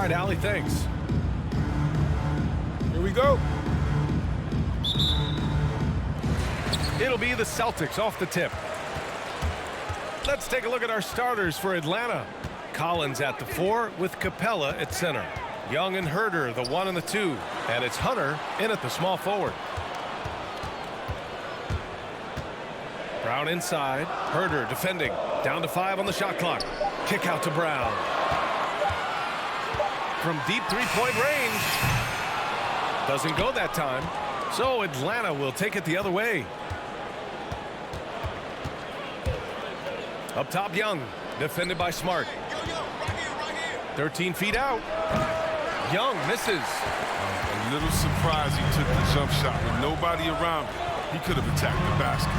All right, Allie, thanks. Here we go. It'll be the Celtics off the tip. Let's take a look at our starters for Atlanta. Collins at the 4 with Capella at center. Young and Herder, the 1 and the 2. And it's Hunter in at the small forward. Brown inside. Herder defending. Down to 5 on the shot clock. Kick out to Brown. From deep three-point range. Doesn't go that time. So Atlanta will take it the other way. Up top, Young. Defended by Smart. 13 feet out. Young misses. A little surprised he took the jump shot with nobody around him. He could have attacked the basket.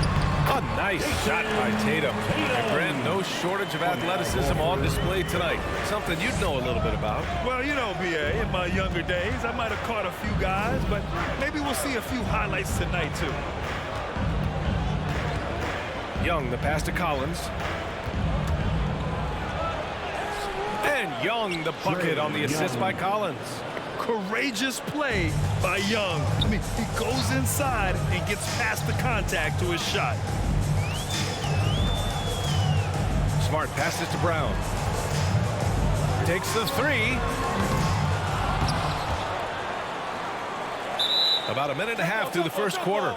A nice shot by Tatum. And Grant, no shortage of athleticism on display tonight. Something you'd know a little bit about. Well, you know, B.A., in my younger days, I might have caught a few guys, but maybe we'll see a few highlights tonight, too. Young, the pass to Collins. And Young, the bucket on the assist by Collins. Courageous play by Young. I mean, he goes inside and gets past the contact to his shot. Smart passes to Brown. Takes the 3. About a minute and a half through the first quarter.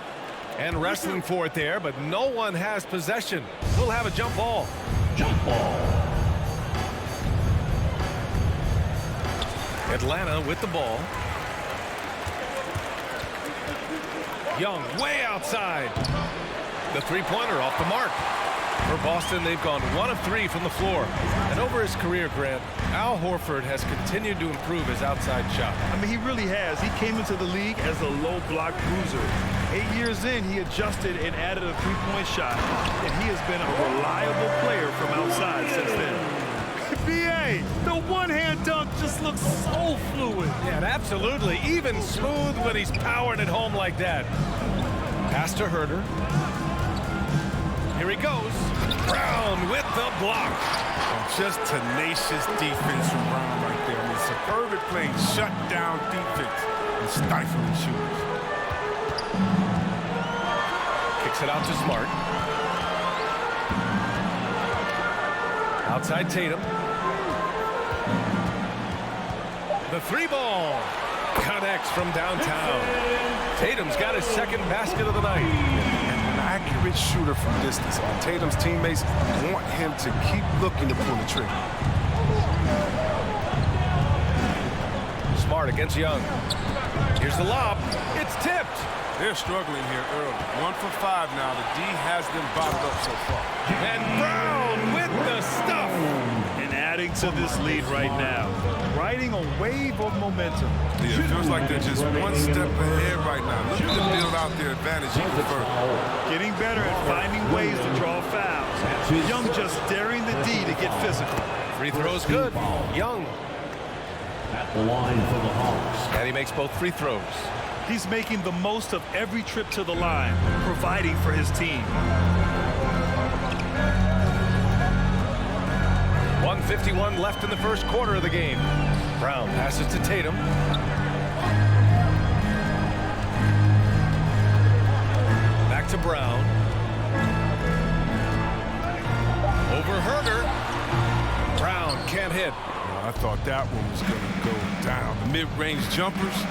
And wrestling for it there, but no one has possession. We'll have a jump ball. Jump ball. Atlanta with the ball. Young way outside. The three-pointer off the mark. For Boston, they've gone 1 of 3 from the floor. And over his career, Grant, Al Horford has continued to improve his outside shot. I mean, he really has. He came into the league as a low-block bruiser. 8 years in, he adjusted and added a three-point shot. And he has been a reliable player from outside since then. B.A., the one-hand dunk just looks so fluid. Yeah, and absolutely. Even smooth when he's powering it home like that. Pass to Herder. Here he goes. Brown with the block. Just tenacious defense from Brown right there. I mean, superb at playing shut-down defense and stifling shooters. Kicks it out to Smart. Outside Tatum. The 3-ball connects from downtown. Tatum's got his second basket of the night. An accurate shooter from distance. Tatum's teammates want him to keep looking to pull the trigger. Smart against Young. Here's the lob. It's tipped. They're struggling here early. 1 for 5 now. The D has them bottled up so far. And Brown with the stuff. And adding to this lead right now. Riding a wave of momentum. Yeah, it feels like they're just one step ahead right now. Looking to build out their advantage even further. Getting better at finding ways to draw fouls. Young just daring the D to get physical. Free throw's good. Young. At the line for the Hawks. And he makes both free throws. He's making the most of every trip to the line, providing for his team. 1:51 left in the first quarter of the game. Brown passes to Tatum. Back to Brown. Over Herder. Brown can't hit. I thought that one was going to go down. The mid-range jumpers.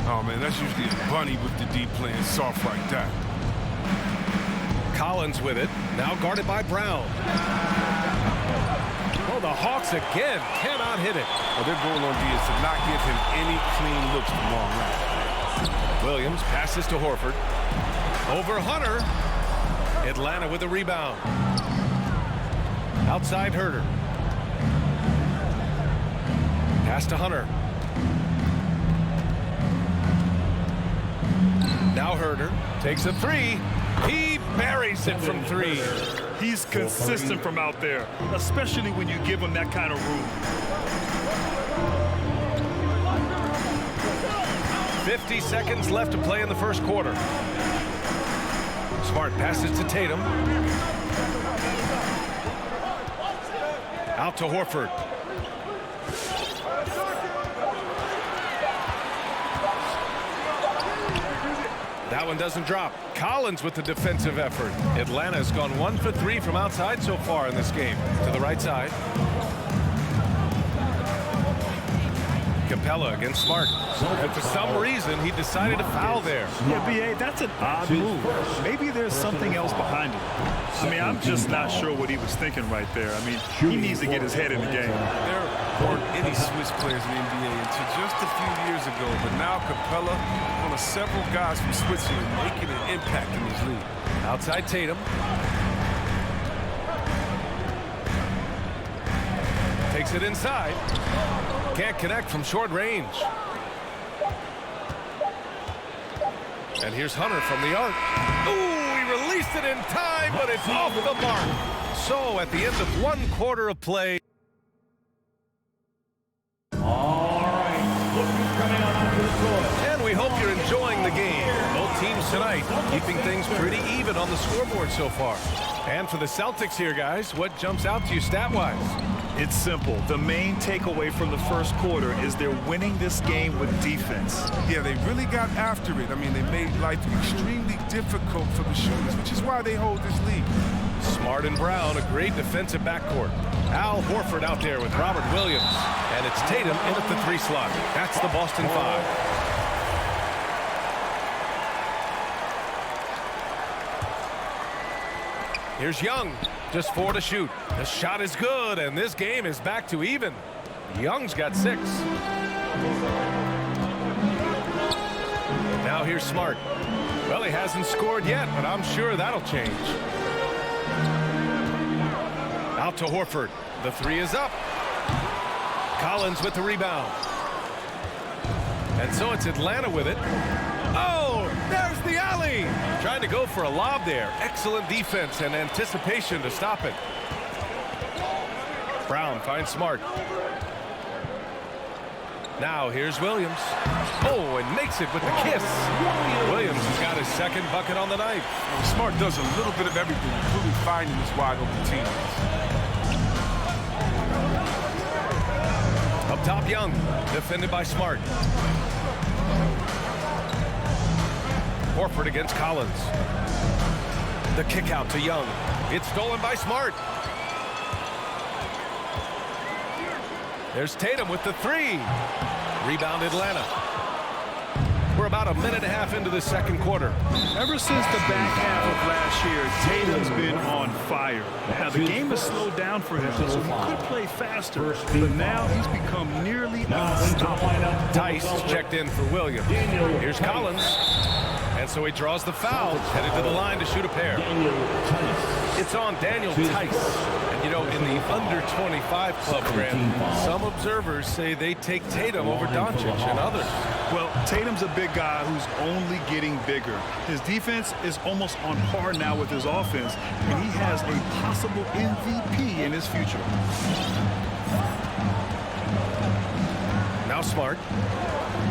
Oh, man, that's usually a bunny with the D playing soft like that. Collins with it. Now guarded by Brown. Oh, the Hawks again cannot hit it. Well, their goal on D is to not give him any clean looks from long range. Williams passes to Horford. Over Hunter. Atlanta with a rebound. Outside Herder. Pass to Hunter. Now Herder takes a 3. He buries it from 3. He's consistent from out there, especially when you give him that kind of room. 50 seconds left to play in the first quarter. Smart passes to Tatum. Out to Horford. That one doesn't drop. Collins with the defensive effort. Atlanta's gone 1 for 3 from outside so far in this game. To the right side. Capella against Smart. And for some reason, he decided to foul there. Yeah, B.A., that's an odd move. Maybe there's something else behind it. I mean, I'm just not sure what he was thinking right there. I mean, he needs to get his head in the game. There weren't any switch players in the NBA until just a few years ago, but now Capella, one of several guys from Switzerland, making an impact in this league. Outside Tatum. Takes it inside. Can't connect from short range. And here's Hunter from the arc. Ooh, he released it in time, but it's off the mark. So at the end of 1 quarter of play. All right, look who's coming on to the court. And we hope you're enjoying the game. Both teams tonight keeping things pretty even on the scoreboard so far. And for the Celtics here, guys, what jumps out to you stat-wise? It's simple. The main takeaway from the first quarter is they're winning this game with defense. Yeah, they really got after it. I mean, they made life extremely difficult for the shooters, which is why they hold this lead. Smart and Brown, a great defensive backcourt. Al Horford out there with Robert Williams. And it's Tatum in at the 3 slot. That's the Boston 5. Here's Young, just 4 to shoot. The shot is good, and this game is back to even. Young's got 6. Now here's Smart. Well, he hasn't scored yet, but I'm sure that'll change. Out to Horford. The 3 is up. Collins with the rebound. And so it's Atlanta with it. Oh, there's the alley. Trying to go for a lob there. Excellent defense and anticipation to stop it. Brown finds Smart. Now here's Williams. Oh, and makes it with the kiss. Williams has got his 2nd bucket on the night. Smart does a little bit of everything, including finding his wide open teammates. Up top, Young, defended by Smart. Horford against Collins. The kick out to Young. It's stolen by Smart. There's Tatum with the 3. Rebound Atlanta. We're about a minute and a half into the 2nd quarter. Ever since the back half of last year, Tatum's been on fire. Now, the game has slowed down for him, so he could play faster, but now he's become nearly unstoppable. Tice checked in for Williams. Here's Collins. And so he draws the foul, headed to the line to shoot a pair. It's on Daniel Tice. And, you know, in the under-25 club, Grant, some observers say they take Tatum over Doncic and others. Well, Tatum's a big guy who's only getting bigger. His defense is almost on par now with his offense, and he has a possible MVP in his future. Now Smart.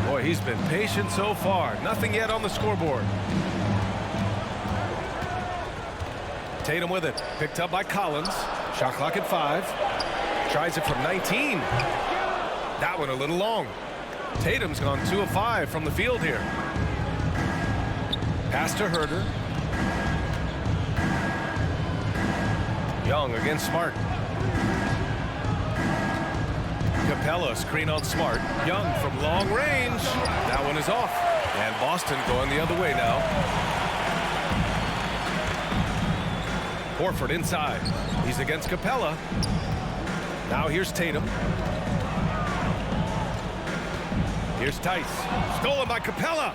Boy, he's been patient so far. Nothing yet on the scoreboard. Tatum with it. Picked up by Collins. Shot clock at 5. Tries it from 19. That one a little long. Tatum's gone 2 of 5 from the field here. Pass to Herder. Young against Smart. Capella screen on Smart. Young from long range. That one is off. And Boston going the other way now. Horford inside. He's against Capella. Now here's Tatum. Here's Tice. Stolen by Capella.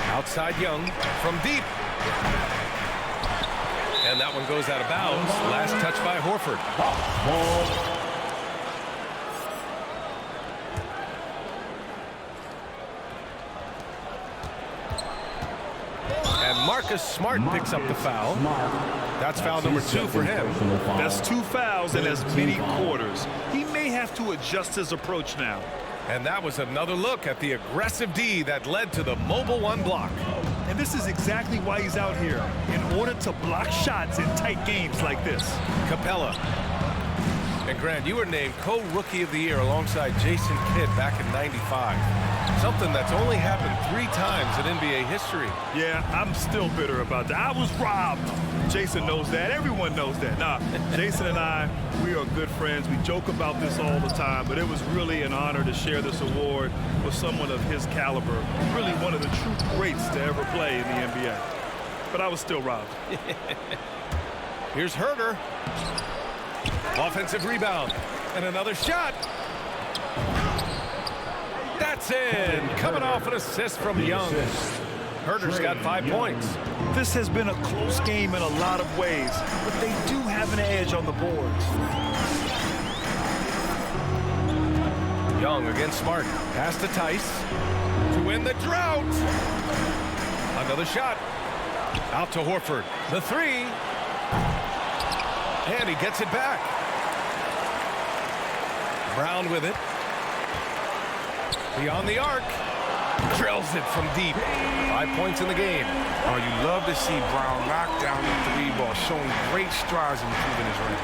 Outside Young from deep. And that one goes out of bounds. Last touch by Horford. And Marcus Smart picks up the foul. That's foul number 2 for him. That's 2 fouls in as many quarters. He may have to adjust his approach now. And that was another look at the aggressive D that led to the mobile 1 block. And this is exactly why he's out here, in order to block shots in tight games like this. Capella. And Grant, you were named co-rookie of the year alongside Jason Kidd back in '95. Something that's only happened 3 times in NBA history. Yeah, I'm still bitter about that. I was robbed. Jason knows that. Everyone knows that. Nah, Jason and I, we are good friends. We joke about this all the time, but it was really an honor to share this award with someone of his caliber. Really one of the true greats to ever play in the NBA. But I was still robbed. Here's Herder. Offensive rebound. And another shot. That's in. Coming off an assist from Young. Herder's got 5 points. This has been a close game in a lot of ways, but they do have an edge on the boards. Young against Smart. Pass to Tice to win the drought. Another shot. Out to Horford. The 3. And he gets it back. Brown with it. Beyond the arc. Drills it from deep. 5 points in the game. Oh, you love to see Brown knock down the 3 ball, showing great strides in improving his range.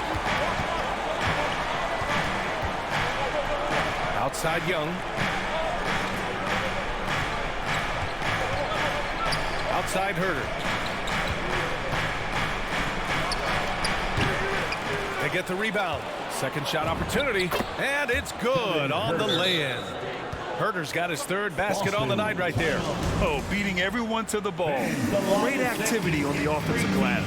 Outside Young. Outside Herder. They get the rebound. Second shot opportunity. And it's good on the lay-in. Herder's got his 3rd basket on the night right there. Oh, beating everyone to the ball. Great activity on the offensive glass.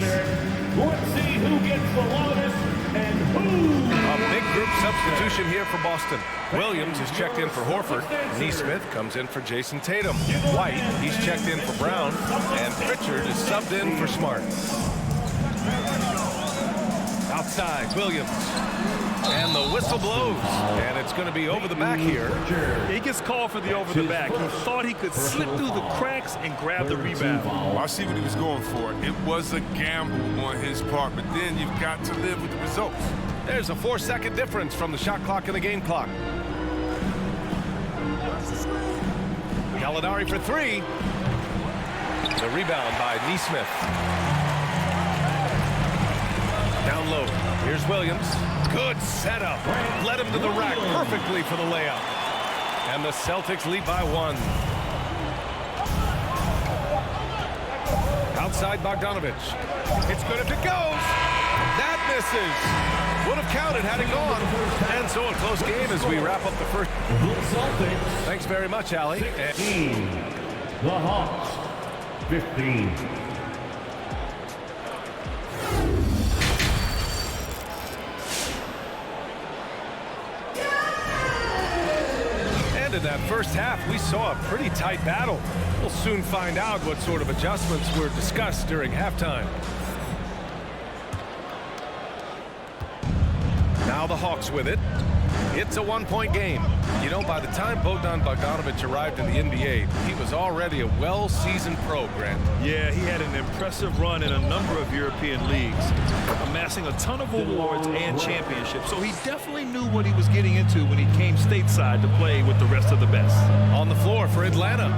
Let's see who gets the loudest and who. A big group substitution here for Boston. Williams is checked in for Horford. Neesmith comes in for Jason Tatum. White, he's checked in for Brown. And Pritchard is subbed in for Smart. Outside, Williams. And the whistle blows. And it's going to be over the back here. He gets called for the over the back. He thought he could slip through the cracks and grab the rebound. I see what he was going for. It was a gamble on his part, but then you've got to live with the results. There's a 4-second difference from the shot clock and the game clock. Gallinari for 3. The rebound by Neesmith. Down low. Here's Williams. Good setup. Led him to the rack perfectly for the layup. And the Celtics lead by 1. Outside Bogdanovich. It's good if it goes. That misses. Would have counted had it gone. And so a close game as we wrap up the first. Thanks very much, Allie. The Hawks, 15. And in that first half, we saw a pretty tight battle. We'll soon find out what sort of adjustments were discussed during halftime. Now the Hawks with it. It's a 1-point game. You know, by the time Bogdan Bogdanovich arrived in the NBA, he was already a well-seasoned pro, Grant. Yeah, he had an impressive run in a number of European leagues, amassing a ton of awards and championships. So he definitely knew what he was getting into when he came stateside to play with the rest of the best. On the floor for Atlanta,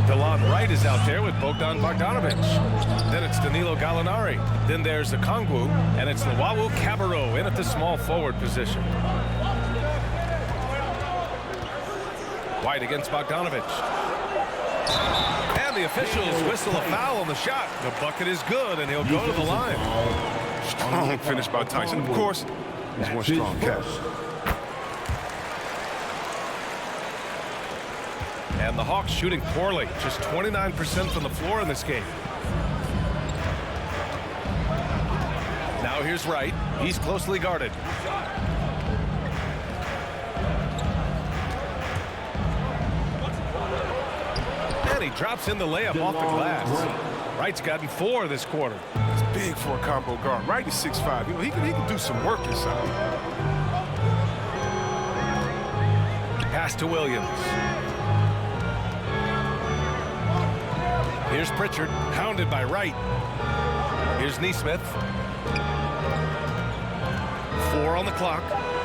DeLon Wright is out there with Bogdan Bogdanovich. Then it's Danilo Gallinari. Then there's Okongwu, and it's Luwawu Cabarrot in at the small forward position. White against Bogdanovich. And the officials whistle a foul on the shot. The bucket is good, and he'll go to the line. Strong finish by Tyson. Of course, he's one strong catch. And the Hawks shooting poorly. Just 29% from the floor in this game. Now here's Wright. He's closely guarded. And he drops in the layup off the glass. Wright's gotten 4 this quarter. It's big for a combo guard. Wright is 6'5". You know, he can do some work inside. Pass to Williams. Here's Pritchard, hounded by Wright. Here's Neesmith. 4 on the clock.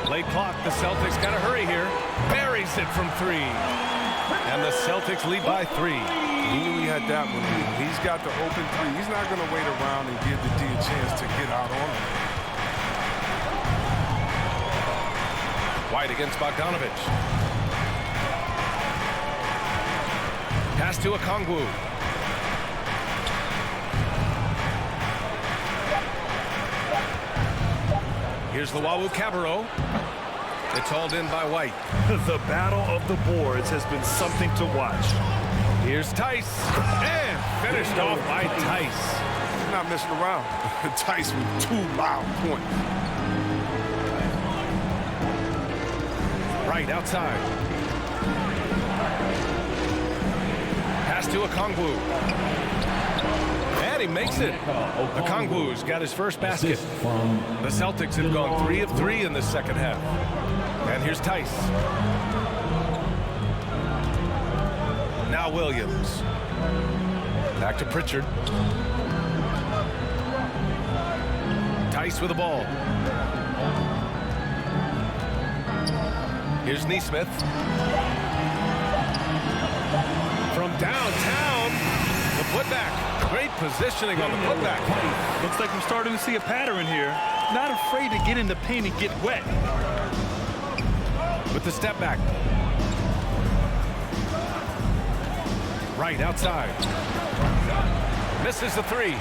Late clock. The Celtics got to hurry here. Buries it from 3. And the Celtics lead by 3. He knew he had that one. He's got the open 3. He's not going to wait around and give the D a chance to get out on him. White against Bogdanovich. Pass to Okongwu. Here's Luwawu-Cabarrot. It's hauled in by White. The battle of the boards has been something to watch. Here's Tice. And finished off by Tice. He's not messing around. Tice with 2 loud points. Right outside. Pass to Okongwu. And he makes it. Okongwu's got his first basket. The Celtics have gone 3 of 3 in the second half. And here's Tice. Now Williams. Back to Pritchard. Tice with the ball. Here's Nesmith. From downtown, the putback. Great positioning on the putback. Looks like I'm starting to see a pattern here. Not afraid to get in the paint and get wet. With the step back. Right outside. Misses the 3.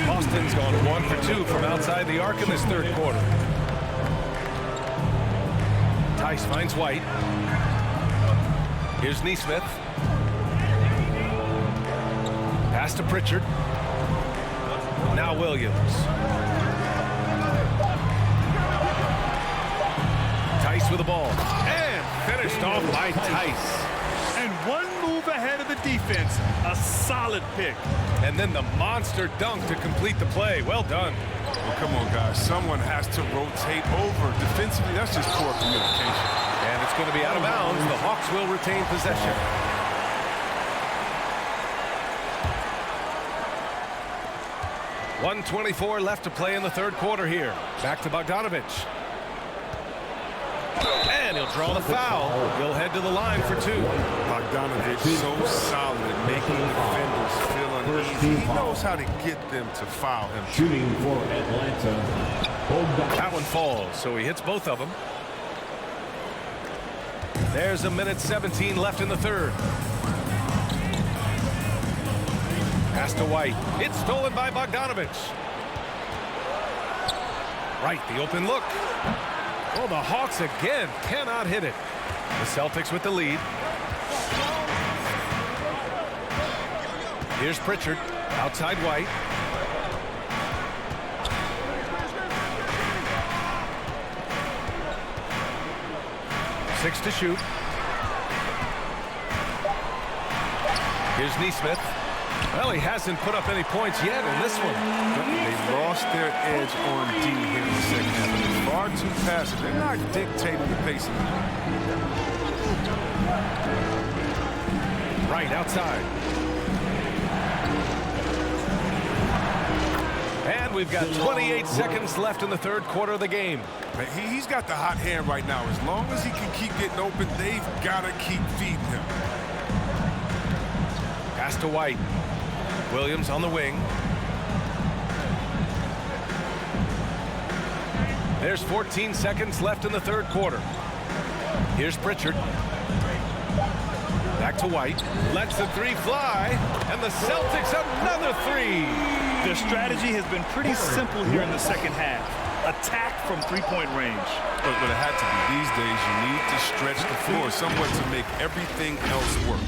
Boston's gone 1 for 2 from outside the arc in this third quarter. Tice finds White. Here's Nesmith. Pass to Pritchard. Now Williams. Tice with the ball. And finished off by Tice. And one move ahead of the defense. A solid pick. And then the monster dunk to complete the play. Well done. Well, come on, guys. Someone has to rotate over. Defensively, that's just poor communication. And it's going to be out of bounds. The Hawks will retain possession. .124 left to play in the third quarter here. Back to Bogdanovich. And he'll draw the foul. He'll head to the line for 2. Bogdanovich so solid at making defenders feel uneasy. He knows how to get them to foul him. Shooting for Atlanta. That one falls, so he hits both of them. There's a minute 17 left in the third. Pass to White. It's stolen by Bogdanovich. Right, the open look. Oh, the Hawks again cannot hit it. The Celtics with the lead. Here's Pritchard. Outside White. Six to shoot. Here's Nesmith. Well, he hasn't put up any points yet in this one. They lost their edge on D here in the second half. They're far too passive. They're not dictating the pace of the game. Right outside. And we've got 28 seconds left in the third quarter of the game. He's got the hot hand right now. As long as he can keep getting open, they've got to keep feeding him. Pass to White. Williams on the wing. There's 14 seconds left in the third quarter. Here's Pritchard. Back to White. Lets the 3 fly. And the Celtics another 3. Their strategy has been pretty simple here in the second half. Attack from three-point range. But it had to be. These days, you need to stretch the floor somewhat to make everything else work.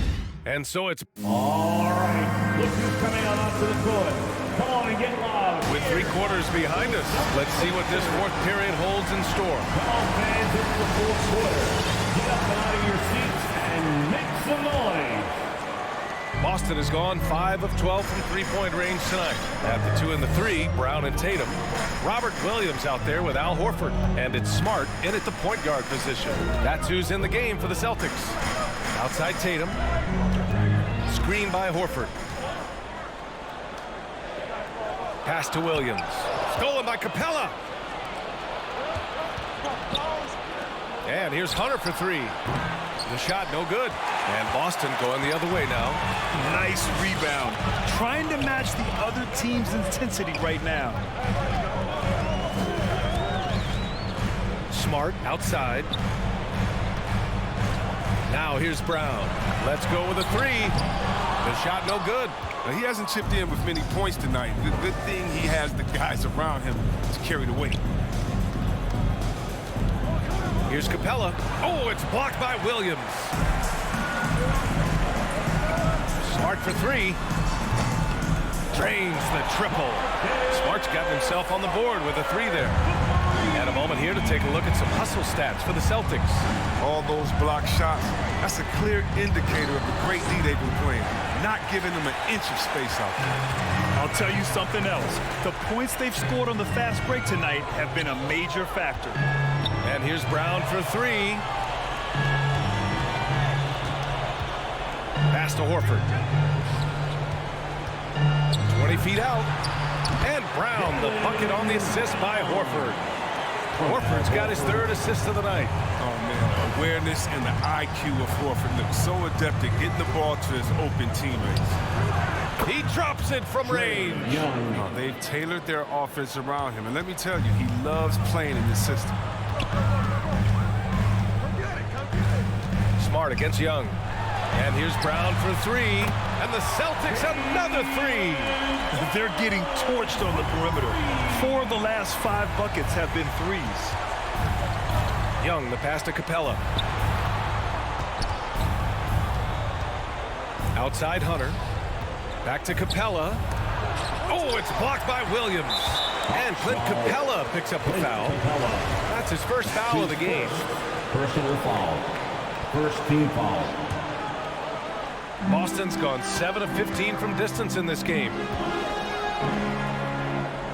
And so it's All right, look who's coming on onto the court. Come on and get loud. with 3 quarters behind us. Let's see what this fourth period holds in store. Come on, fans, it's the fourth quarter. Get up and out of your seats and make some noise. Boston has gone 5 of 12 from three-point range tonight. At the 2 and the 3, Brown and Tatum. Robert Williams out there with Al Horford. And it's Smart in at the point guard position. That's who's in the game for the Celtics. Outside Tatum. Screen by Horford. Pass to Williams. Stolen by Capella. And here's Hunter for 3. The shot no good. And Boston going the other way now. Nice rebound. Trying to match the other team's intensity right now. Smart outside. Now here's Brown. Let's go with a three. The shot no good. Now, he hasn't chipped in with many points tonight. The good thing he has the guys around him to carry the weight. Here's Capella. Oh, it's blocked by Williams. Smart for three. Drains the triple. Smart's gotten himself on the board with a three there. And a moment here to take a look at some hustle stats for the Celtics. All those block shots, that's a clear indicator of the great D they've been playing. Not giving them an inch of space out there. I'll tell you something else. The points they've scored on the fast break tonight have been a major factor. And here's Brown for three. Pass to Horford. 20 feet out. And Brown, the bucket on the assist by Horford. Horford's got his third assist of the night. Oh, man, awareness and the IQ of Horford looks so adept at getting the ball to his open teammates. He drops it from range. Oh, they've tailored their offense around him. And let me tell you, he loves playing in this system. Smart against Young. And here's Brown for three. And the Celtics another three. They're getting torched on the perimeter. 4 of the last 5 buckets have been threes. Young, the pass to Capella. Outside Hunter. Back to Capella. Oh, it's blocked by Williams. And Clint Capella picks up the foul. That's his first foul of the game. Personal foul. First team foul. Boston's gone 7 of 15 from distance in this game.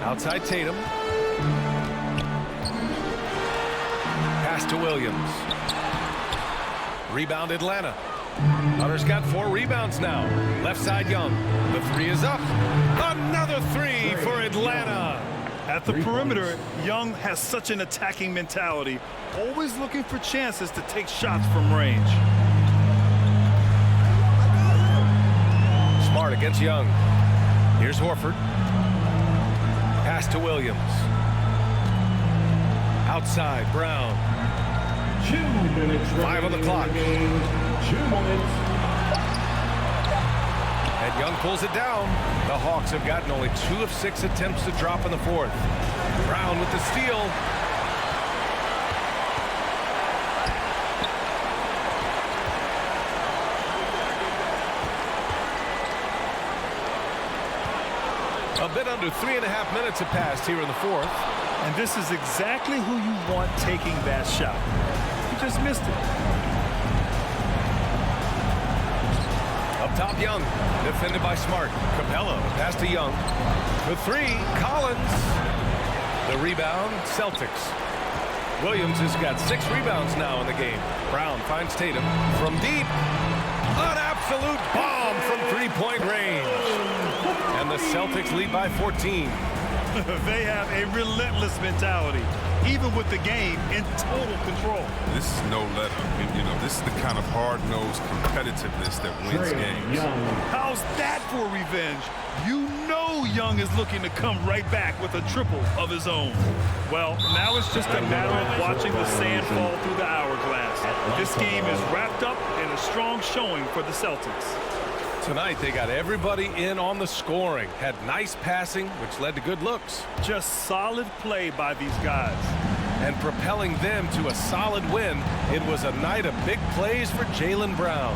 Outside Tatum. Pass to Williams. Rebound Atlanta. Hunter's got 4 rebounds now. Left side Young. The three is up. Another three for Atlanta. At the perimeter, Young has such an attacking mentality, always looking for chances to take shots from range. Smart against Young. Here's Horford. Pass to Williams. Outside, Brown. 2 minutes. 5 on the clock. 2 minutes. And Young pulls it down. The Hawks have gotten only 2 of 6 attempts to drop in the fourth. Brown with the steal. A bit under 3.5 minutes have passed here in the fourth. And this is exactly who you want taking that shot. He just missed it. Up top, Young. Defended by Smart. Capella, pass to Young. The three, Collins. The rebound, Celtics. Williams has got 6 rebounds now in the game. Brown finds Tatum from deep. An absolute bomb from three-point range. And the Celtics lead by 14. They have a relentless mentality, even with the game in total control. This is no let-up. You know, this is the kind of hard-nosed competitiveness that wins games. How's that for revenge? You know Young is looking to come right back with a triple of his own. Well, now it's just a matter of watching the sand fall through the hourglass. This game is wrapped up in a strong showing for the Celtics. Tonight, they got everybody in on the scoring. Had nice passing, which led to good looks. Just solid play by these guys. And propelling them to a solid win, it was a night of big plays for Jaylen Brown.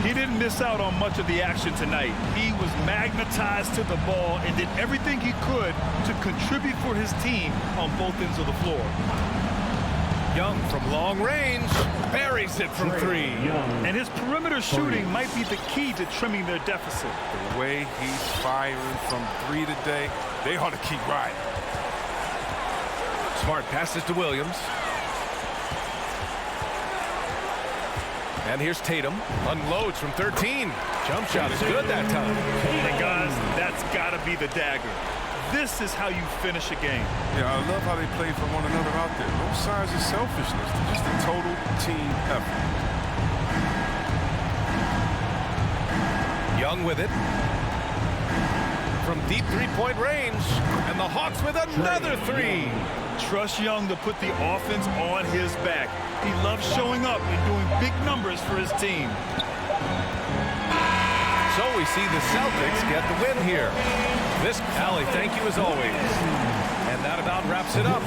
He didn't miss out on much of the action tonight. He was magnetized to the ball and did everything he could to contribute for his team on both ends of the floor. Young from long range buries it from 3. And his perimeter shooting might be the key to trimming their deficit. The way he's firing from 3 today, they ought to keep riding. Smart passes to Williams. And here's Tatum. Unloads from 13. Jump shot is good that time. And guys, that's got to be the dagger. This is how you finish a game. Yeah, I love how they play for one another out there. No signs of selfishness. Just a total team effort. Young with it. From deep three-point range. And the Hawks with another 3. trusts Young to put the offense on his back. He loves showing up and doing big numbers for his team. So we see the Celtics get the win here. Allie, thank you as always. And that about wraps it up.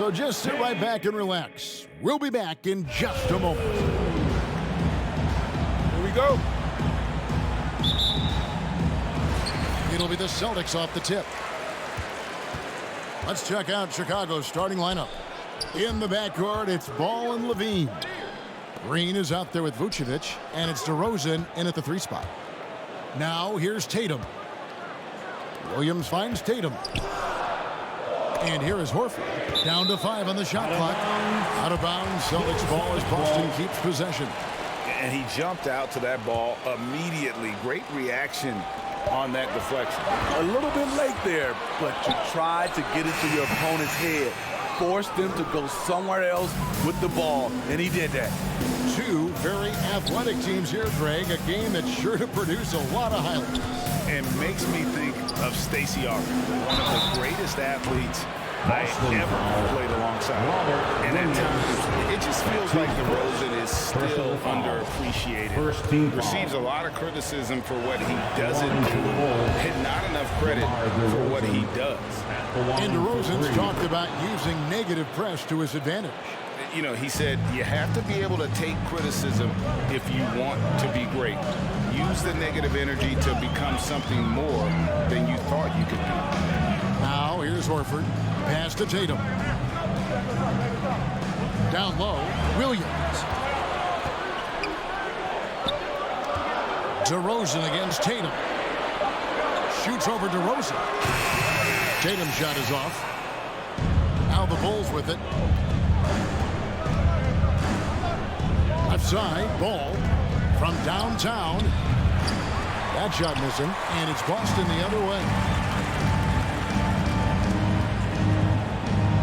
So just sit right back and relax. We'll be back in just a moment. Here we go. It'll be the Celtics off the tip. Let's check out Chicago's starting lineup. In the backcourt, it's Ball and Levine. Green is out there with Vucevic, and it's DeRozan in at the 3 spot. Now here's Tatum. Williams finds Tatum. And here is Horford. Down to 5 on the shot clock. Out of bounds. Celtics ball as Boston keeps possession. And he jumped out to that ball immediately. Great reaction on that deflection. A little bit late there, but you tried to get it to your opponent's head. Force them to go somewhere else with the ball, and he did that. 2 very athletic teams here, Greg. A game that's sure to produce a lot of highlights. And makes me think of Stacey Augmon, one of the greatest athletes I ever played alongside. And at times, it just feels like DeRozan is still underappreciated. Receives a lot of criticism for what he doesn't do, and not enough credit for what he does. And DeRozan's talked about using negative press to his advantage. You know, he said, you have to be able to take criticism if you want to be great. Use the negative energy to become something more than you thought you could be. Now, here's Horford. Pass to Tatum. Down low, Williams. DeRozan against Tatum. Shoots over DeRozan. Tatum's shot is off. Now the Bulls with it. Left side, Ball from downtown. That shot missing, and it's Boston the other way.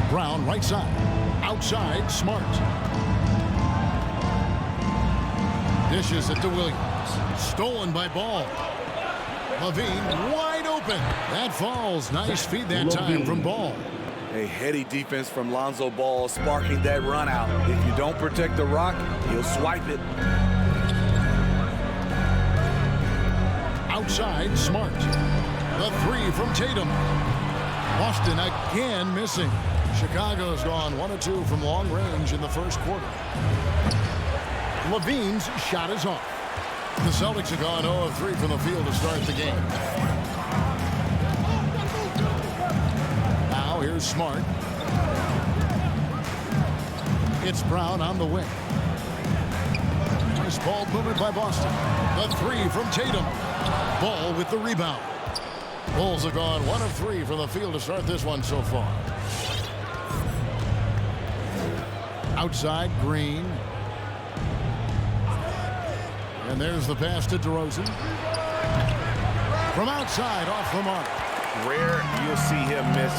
Brown right side. Outside, Smart. Dishes it to Williams. Stolen by Ball. Levine wide open. That falls. Nice feed that time from Ball. A heady defense from Lonzo Ball sparking that run out. If you don't protect the rock, he'll swipe it. Outside, Smart. The 3 from Tatum. Boston again missing. Chicago's gone 1 of 2 from long range in the first quarter. Levine's shot is off. The Celtics have gone 0 of 3 from the field to start the game. Now here's Smart. It's Brown on the wing. Nice ball movement by Boston. The 3 from Tatum. Ball with the rebound. Bulls have gone 1 of 3 from the field to start this one so far. Outside, Green. And there's the pass to DeRozan. From outside, off the mark. Rare you'll see him miss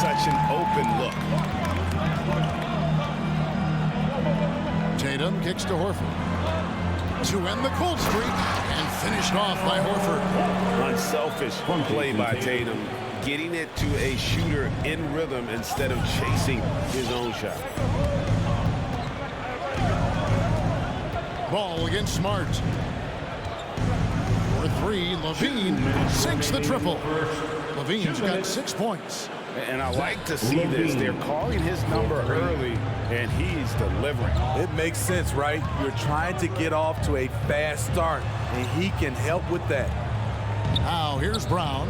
such an open look. Tatum kicks to Horford. To end the cold streak, and finished off by Horford. Unselfish play by Tatum, getting it to a shooter in rhythm instead of chasing his own shot. Ball against Smart. For 3, Levine sinks the triple. Levine's got 6 points. And I like to see this. They're calling his number early, and he's delivering. It makes sense, right? You're trying to get off to a fast start, and he can help with that. Now here's Brown.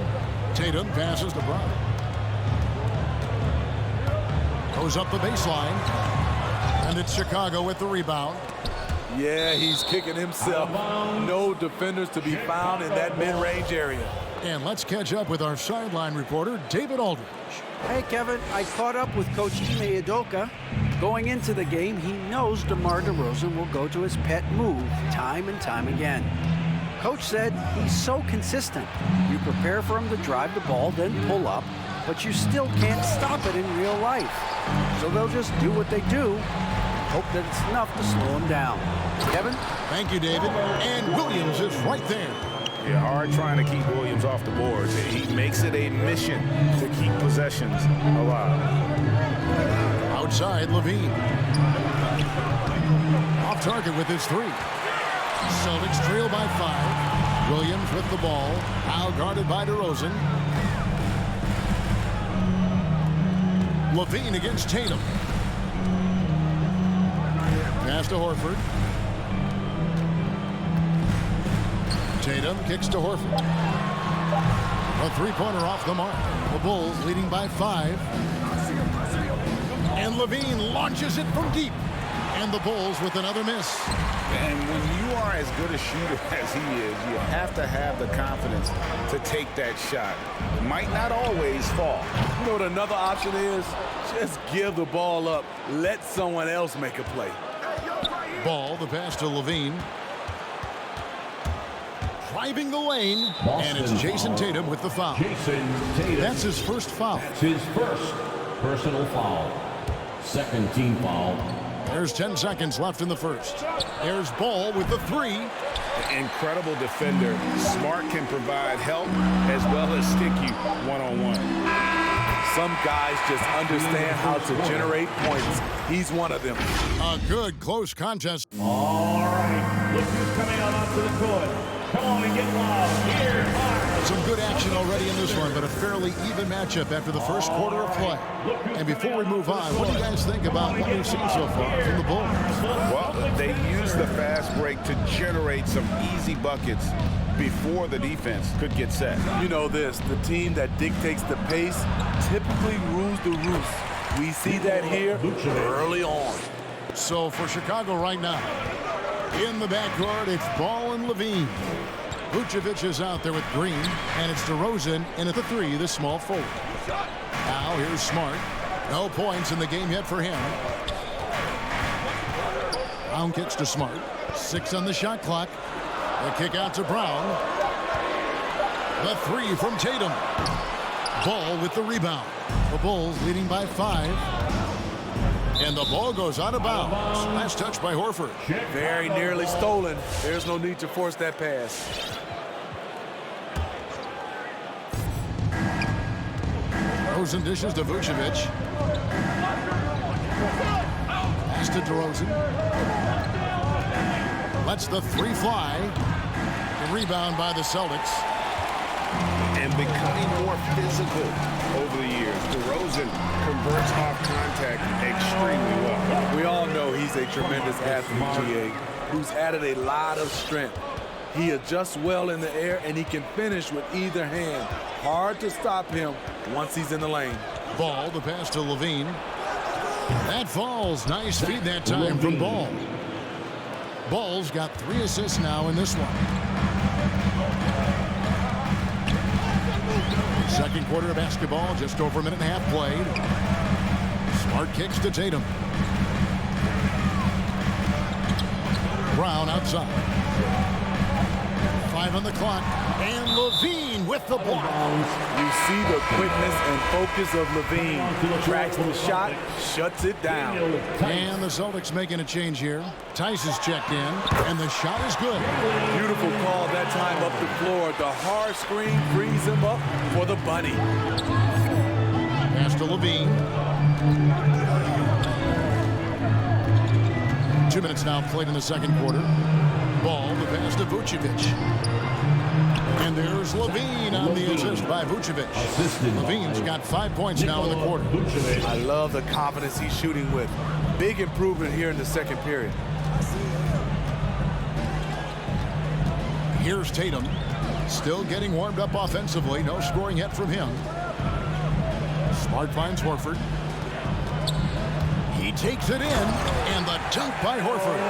Tatum passes to Brown. Goes up the baseline. And it's Chicago with the rebound. Yeah, he's kicking himself. No defenders to be found in that mid-range area. And let's catch up with our sideline reporter, David Aldridge. Hey, Kevin, I caught up with Coach Ime Udoka. Going into the game, he knows DeMar DeRozan will go to his pet move time and time again. Coach said he's so consistent. You prepare for him to drive the ball, then pull up, but you still can't stop it in real life. So they'll just do what they do, hope that it's enough to slow him down. Kevin? Thank you, David. And Williams is right there. Yeah, hard trying to keep Williams off the boards. He makes it a mission to keep possessions alive. Outside, Levine. Off target with his 3. Celtics trail by 5. Williams with the ball. Now guarded by DeRozan. Levine against Tatum. Pass to Horford. Tatum kicks to Horford. A three-pointer off the mark. The Bulls leading by 5. And Levine launches it from deep. And the Bulls with another miss. And when you are as good a shooter as he is, you have to have the confidence to take that shot. Might not always fall. You know what another option is? Just give the ball up. Let someone else make a play. Ball, the pass to Levine. Driving the lane. And it's Jason Tatum with the foul. Jason Tatum. That's his first foul. That's his first personal foul. Second team foul. There's 10 seconds left in the first. There's Ball with the 3. Incredible defender. Smart can provide help as well as stick you one-on-one. Some guys just understand how to generate points. He's one of them. A good close contest. All right. Look who's coming out onto the court. Come on and get loud. Here are Some good action already in this one, but a fairly even matchup after the first quarter of play. And before we move on, what do you guys think about what we've seen so far from the Bulls? Well, they use the fast break to generate some easy buckets before the defense could get set. You know this, the team that dictates the pace typically rules the roost. We see that here early on. So for Chicago right now, in the backcourt, it's Ball and Levine. Vucevic is out there with Green, and it's DeRozan in at the 3, the small forward. Now here's Smart. No points in the game yet for him. Brown kicks to Smart. 6 on the shot clock. The kick out to Brown. The 3 from Tatum. Ball with the rebound. The Bulls leading by 5. And the ball goes out of bounds. Last touch by Horford. Very nearly stolen. There's no need to force that pass. DeRozan dishes to Vucevic. Pass to DeRozan. Lets the 3 fly. The rebound by the Celtics. And becoming more physical over the years. DeRozan converts off contact extremely well. We all know he's a tremendous athlete, GA, who's added a lot of strength. He adjusts well in the air, and he can finish with either hand. Hard to stop him once he's in the lane. Ball, the pass to Levine. That falls. Nice feed that time from Ball. Ball's got 3 assists now in this one. Second quarter of basketball, just over a minute and a half played. Smart kicks to Tatum. Brown outside. 5 on the clock. And Levine with the block. You see the quickness and focus of Levine. Tracks the shot, shuts it down. And the Celtics making a change here. Tice is checked in, and the shot is good. Beautiful call that time up the floor. The hard screen frees him up for the bunny. Pass to Levine. 2 minutes now played in the second quarter. Ball, the pass to Vucevic. And there's Levine on the assist by Vucevic. Levine's got 5 points now in the quarter. I love the confidence he's shooting with. Big improvement here in the second period. Here's Tatum. Still getting warmed up offensively. No scoring yet from him. Smart finds Horford. He takes it in. And the dunk by Horford.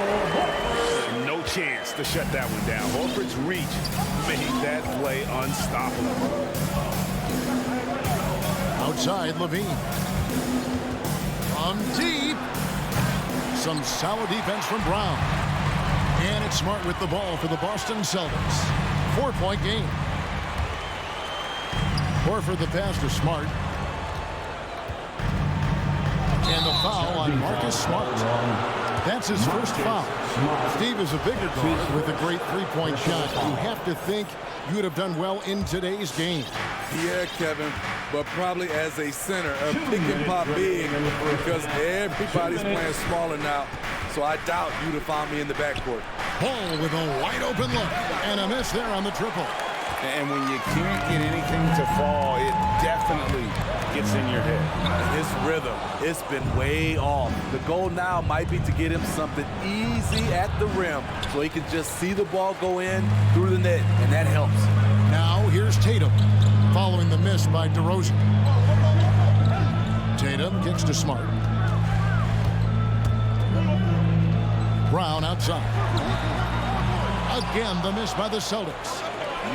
No chance to shut that one down. Horford's reach made that play unstoppable. Outside, Levine. From deep. Some solid defense from Brown. And it's Smart with the ball for the Boston Celtics. 4-point game. Horford the pass to Smart. And the foul on Marcus Smart. That's his first foul. Steve is a bigger guard with a great three-point shot. You have to think you would have done well in today's game. Yeah, Kevin, but probably as a center, a pick and pop big, because everybody's playing smaller now. So I doubt you'd have found me in the backcourt. Ball with a wide open look and a miss there on the triple. And when you can't get anything to fall, it definitely gets in your head. His rhythm, it's been way off. The goal now might be to get him something easy at the rim so he can just see the ball go in through the net, and that helps. Now here's Tatum, following the miss by DeRozan. Tatum kicks to Smart. Brown outside. Again, the miss by the Celtics.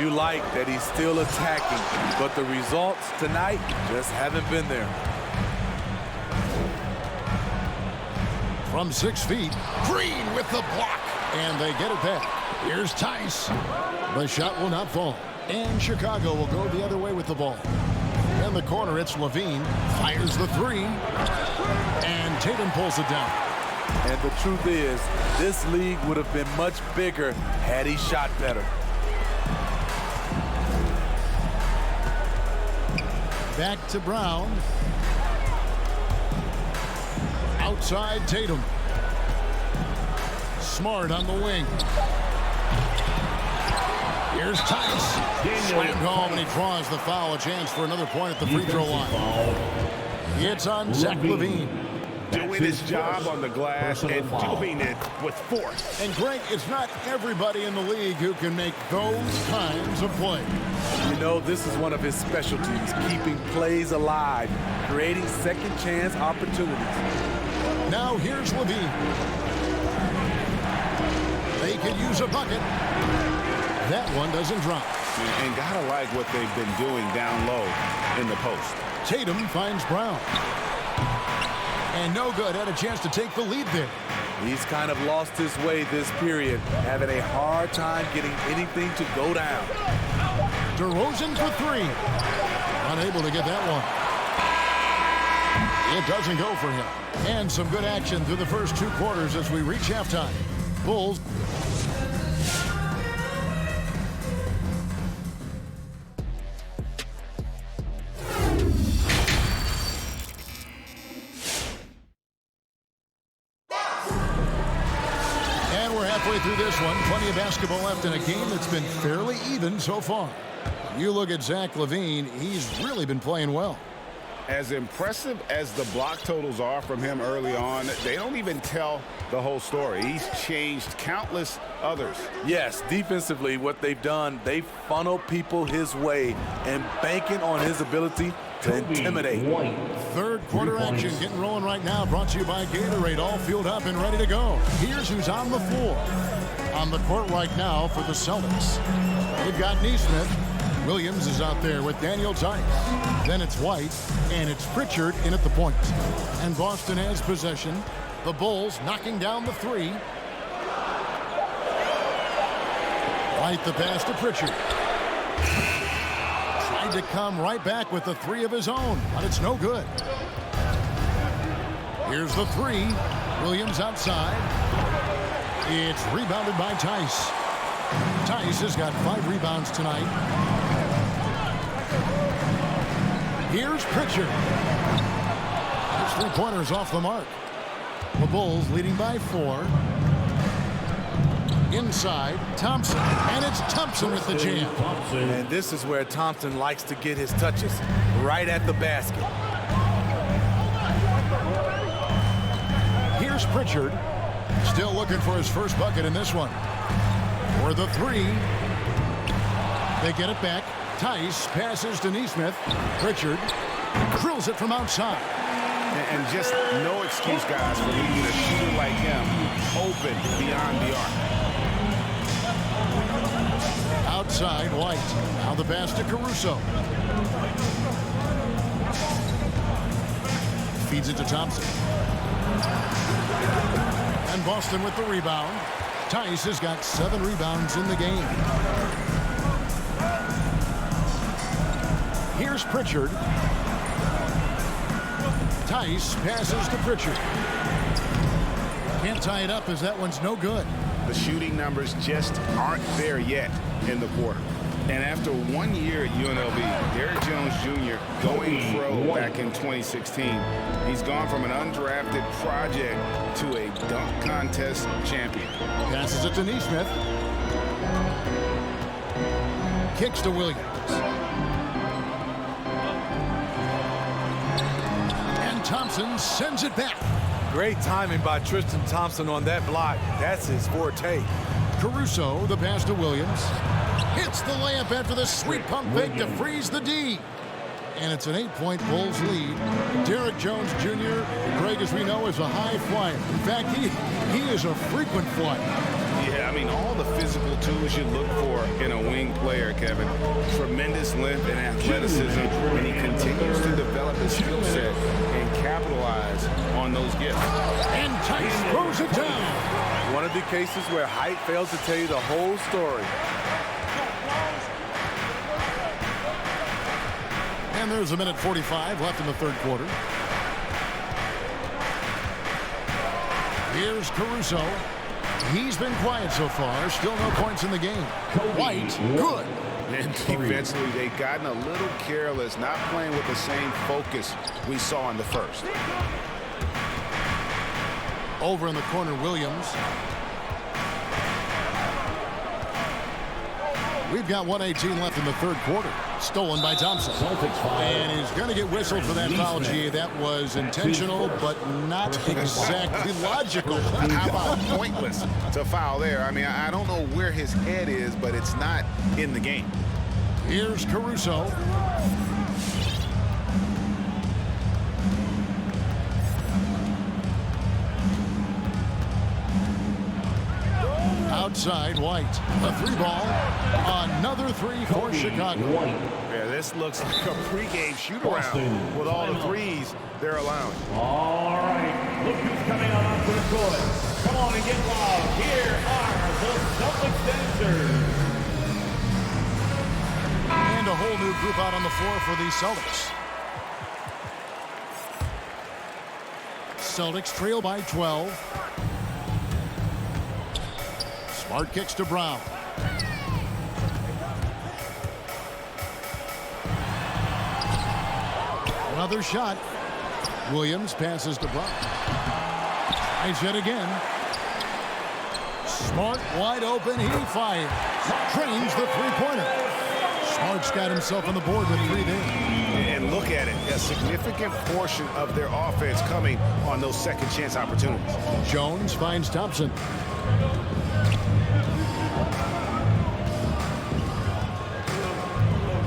You like that he's still attacking, but the results tonight just haven't been there. From 6 feet, Green with the block, and they get it back. Here's Tice. The shot will not fall, and Chicago will go the other way with the ball. In the corner, it's Levine, fires the three, and Tatum pulls it down. And the truth is, this league would have been much bigger had he shot better. Back to Brown. Outside Tatum. Smart on the wing. Here's Tice. Slammed home, and he draws the foul. A chance for another point at the free throw line. It's on Zach LaVine. Doing his job on the glass and doing it with force. And Greg, it's not everybody in the league who can make those kinds of plays. You know, this is one of his specialties, keeping plays alive, creating second chance opportunities. Now here's LaVine. They could use a bucket. That one doesn't drop. And gotta like what they've been doing down low in the post. Tatum finds Brown. And no good, had a chance to take the lead there. He's kind of lost his way this period, having a hard time getting anything to go down. DeRozan for three. Unable to get that one. It doesn't go for him. And some good action through the first 2 quarters as we reach halftime. Bulls. Through this one, plenty of basketball left in a game that's been fairly even so far. You look at Zach LaVine, he's really been playing well. As impressive as the block totals are from him early on, they don't even tell the whole story. He's changed countless others. Yes, defensively, what they've done, they've funneled people his way and banking on his ability to intimidate. Third quarter action getting rolling right now, brought to you by Gatorade, all fueled up and ready to go. Here's who's on the floor. On the court right now for the Celtics. They've got Neesmith. Williams is out there with Daniel Tice. Then it's White, and it's Pritchard in at the point. And Boston has possession. The Bulls knocking down the three. White the pass to Pritchard. Tried to come right back with the three of his own, but it's no good. Here's the three. Williams outside. It's rebounded by Tice. Tice has got 5 rebounds tonight. Here's Pritchard. His three-pointer's off the mark. The Bulls leading by 4. Inside, Thompson. And it's Thompson with the jam. And this is where Thompson likes to get his touches, right at the basket. Here's Pritchard. Still looking for his first bucket in this one. For the three. They get it back. Tice passes to Neesmith. Pritchard drills it from outside. And just no excuse, guys, for leaving a shooter like him open beyond the arc. Outside, White. Now the pass to Caruso. Feeds it to Thompson. And Boston with the rebound. Tice has got 7 rebounds in the game. Here's Pritchard. Tice passes to Pritchard. Can't tie it up as that one's no good. The shooting numbers just aren't there yet in the quarter. And after 1 year at UNLV, Derrick Jones Jr. going pro back in 2016, he's gone from an undrafted project to a dunk contest champion. Passes it to Neesmith. kicks to Williams. And Thompson sends it back. Great timing by Tristan Thompson on that block. That's his forte. Caruso, the pass to Williams. Hits the layup after the sweet pump fake to freeze the D. And it's an 8-point Bulls lead. Derrick Jones Jr., Greg, as we know, is a high flyer. In fact, he is a frequent flyer. Yeah, I mean, all the physical tools you look for in a wing player, Kevin. Tremendous length and athleticism, and he continues to develop his skill set and capitalize on those gifts. And Tice throws it down. One of the cases where height fails to tell you the whole story. And there's a minute 45 left in the third quarter. Here's Caruso. He's been quiet so far. Still no points in the game. White, good. And defensively, they've gotten a little careless, not playing with the same focus we saw in the first. Over in the corner, Williams. We've got 1:18 left in the third quarter. Stolen by Thompson. And he's going to get whistled for that foul, G. That was intentional, but not exactly logical. How about pointless to foul there? I mean, I don't know where his head is, but it's not in the game. Here's Caruso. Outside, White. A three ball. Another three for Chicago. Yeah, this looks like a pregame shoot-around with all the threes they're allowing. All right, look who's coming on onto the court. Come on and get loud. Here are the Celtics dancers. And a whole new group out on the floor for the Celtics. Celtics trail by 12. Smart kicks to Brown. Another shot. Williams passes to Brown. Tries it again. Smart wide open. He fires. Trains the three-pointer. Smart's got himself on the board with three there. And look at it. A significant portion of their offense coming on those second chance opportunities. Jones finds Thompson.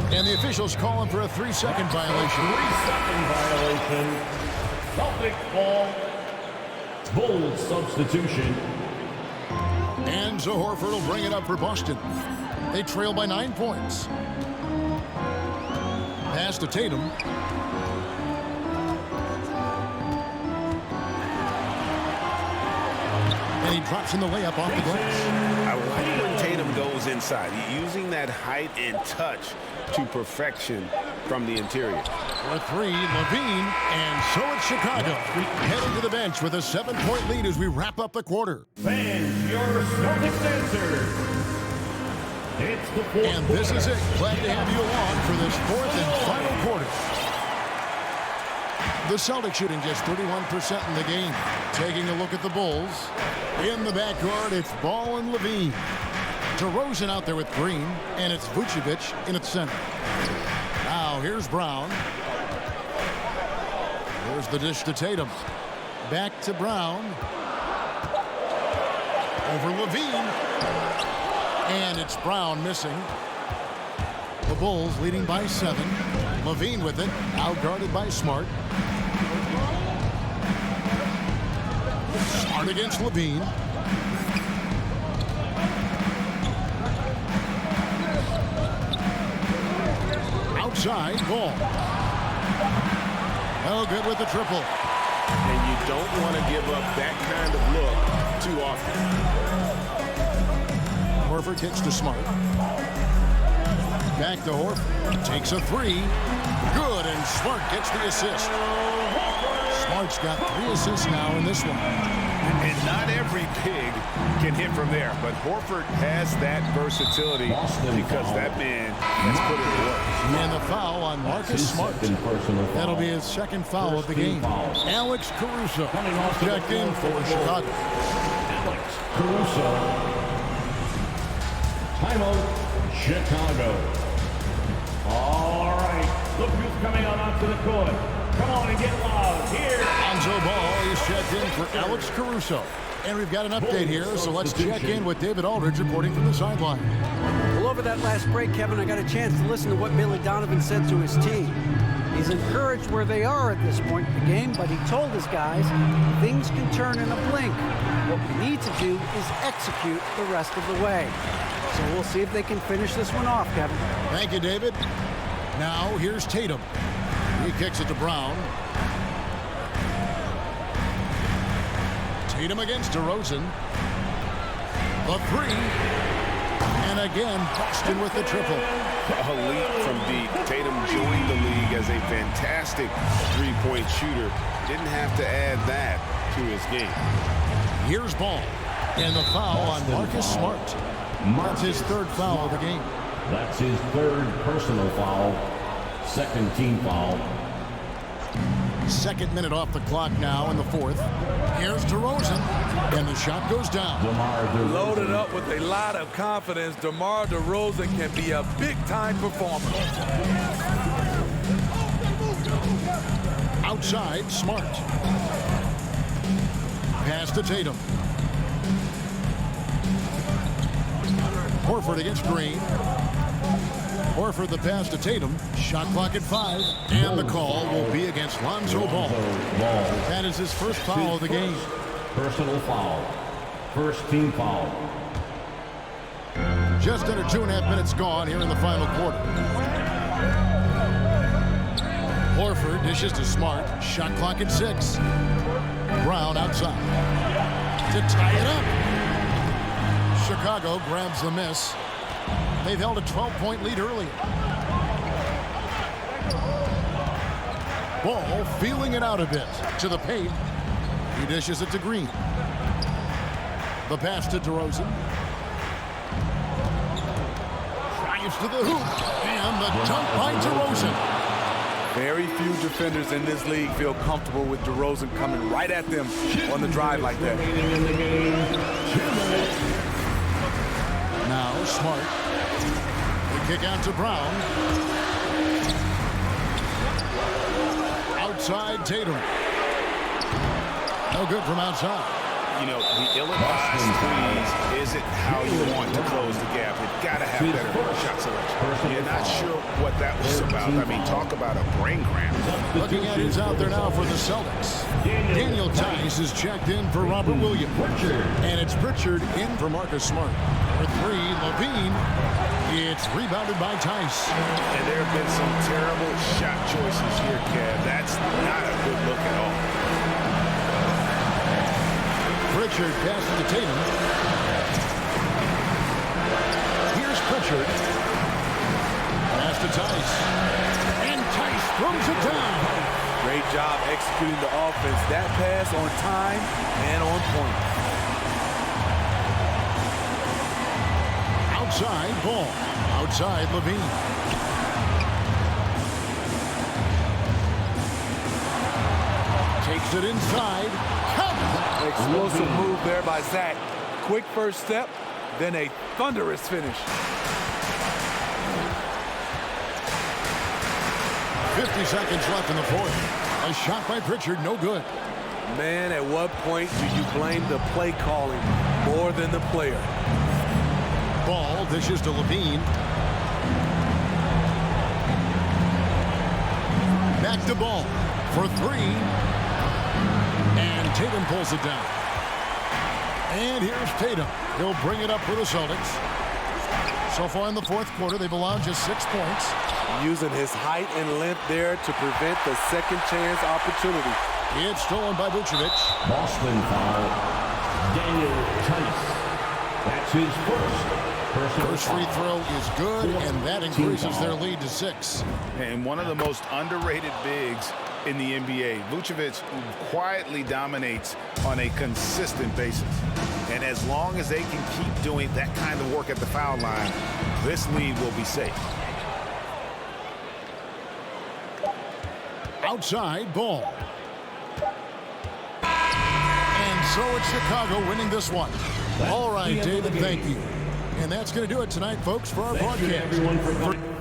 And the officials call him for a 3-second violation. 3-second violation. Celtic ball. Bulls substitution. And Horford will bring it up for Boston. They trail by 9 points. Pass to Tatum. And he drops in the layup off the glass. I like when Tatum goes inside. He's using that height and touch to perfection from the interior. For three, Levine, and so it's Chicago. Heading to the bench with a 7-point lead as we wrap up the quarter. Fans, your Celtics answer. It's the fourth And this quarter. is it. Glad to have you along for this fourth and final quarter. The Celtics shooting just 31% in the game. Taking a look at the Bulls. In the backcourt, it's Ball and Levine. DeRozan out there with Green, and it's Vucevic in its center. Now here's Brown. There's the dish to Tatum. Back to Brown. Over Levine. And it's Brown missing. The Bulls leading by 7. Levine with it, out guarded by Smart. Smart against Levine. Outside, Ball. Oh, good with the triple. And you don't want to give up that kind of look too often. Horford kicks to Smart. Back to Horford. Takes a three. Good, and Smart gets the assist. Smart's got 3 assists now in this one. And not every pig can hit from there, but Horford has that versatility because that man has put it to work. And the foul on Marcus Smart. That'll be his second foul of the game. Alex Caruso checked in for Chicago. Alex Caruso. Timeout, Chicago. All right, look who's coming out onto the court. Come on and get loud here. Lonzo Ball is checked in for Alex Caruso. And we've got an update here, so let's check in with David Aldridge reporting from the sideline. Well, over that last break, Kevin, I got a chance to listen to what Billy Donovan said to his team. He's encouraged where they are at this point in the game, but he told his guys things can turn in a blink. What we need to do is execute the rest of the way. So we'll see if they can finish this one off, Kevin. Thank you, David. Now, here's Tatum. He kicks it to Brown. Tatum against DeRozan. The three. And again, Boston with the triple. A leap from deep. Tatum joined the league as a fantastic three-point shooter. Didn't have to add that to his game. Here's Ball. And the foul on Marcus Smart. That's his third foul of the game. That's his third personal foul. Second team foul. Second minute off the clock now in the fourth. Here's DeRozan, and the shot goes down. Loaded up with a lot of confidence, DeMar DeRozan can be a big-time performer. Outside, Smart. Pass to Tatum. Horford against Green. Horford the pass to Tatum. Shot clock at 5. And the call will be against Lonzo Ball. That is his first foul of the game. Personal foul. First team foul. Just under 2.5 minutes gone here in the final quarter. Horford dishes to Smart. Shot clock at 6. Brown outside. To tie it up. Chicago grabs the miss. They've held a 12-point lead earlier. Ball feeling it out a bit. To the paint. He dishes it to Green. The pass to DeRozan. Drives to the hoop. And the dunk by DeRozan. Very few defenders in this league feel comfortable with DeRozan coming right at them on the drive like that. Now Smart. The kick out to Brown. Outside Tatum. No good from outside. You know, the ill-advised squeeze isn't how you want to close the gap. You've got to have better shot selection. You're not sure what that was about. I mean, talk about a brain cramp. Looking at who's out there now for the Celtics. Daniel Tice is checked in for Robert Williams. And it's Pritchard in for Marcus Smart. For 3, Levine. It's rebounded by Tice. And there have been some terrible shot choices here, Kev. That's not a good look at all. Pritchard passes to Tatum. Here's Pritchard. Pass to Tice. And Tice throws it down. Great job executing the offense. That pass on time and on point. Outside Ball. Outside Levine. Takes it inside. Explosive move there by Zach. Quick first step, then a thunderous finish. 50 seconds left in the fourth. A shot by Pritchard, no good. Man, at what point do you blame the play calling more than the player? Ball dishes to Levine. Back to Ball for 3. And Tatum pulls it down. And here's Tatum. He'll bring it up for the Celtics. So far in the fourth quarter, they've allowed just 6 points. Using his height and length there to prevent the second chance opportunity. It's stolen by Vucevic. Boston foul. Daniel Tice. That's his First free throw is good, and that increases their lead to 6. And one of the most underrated bigs in the NBA. Vucevic quietly dominates on a consistent basis. And as long as they can keep doing that kind of work at the foul line, this lead will be safe. Outside Ball. And so it's Chicago winning this one. All right, David, thank you. And that's going to do it tonight, folks, for our Thank you to broadcast. everyone for coming.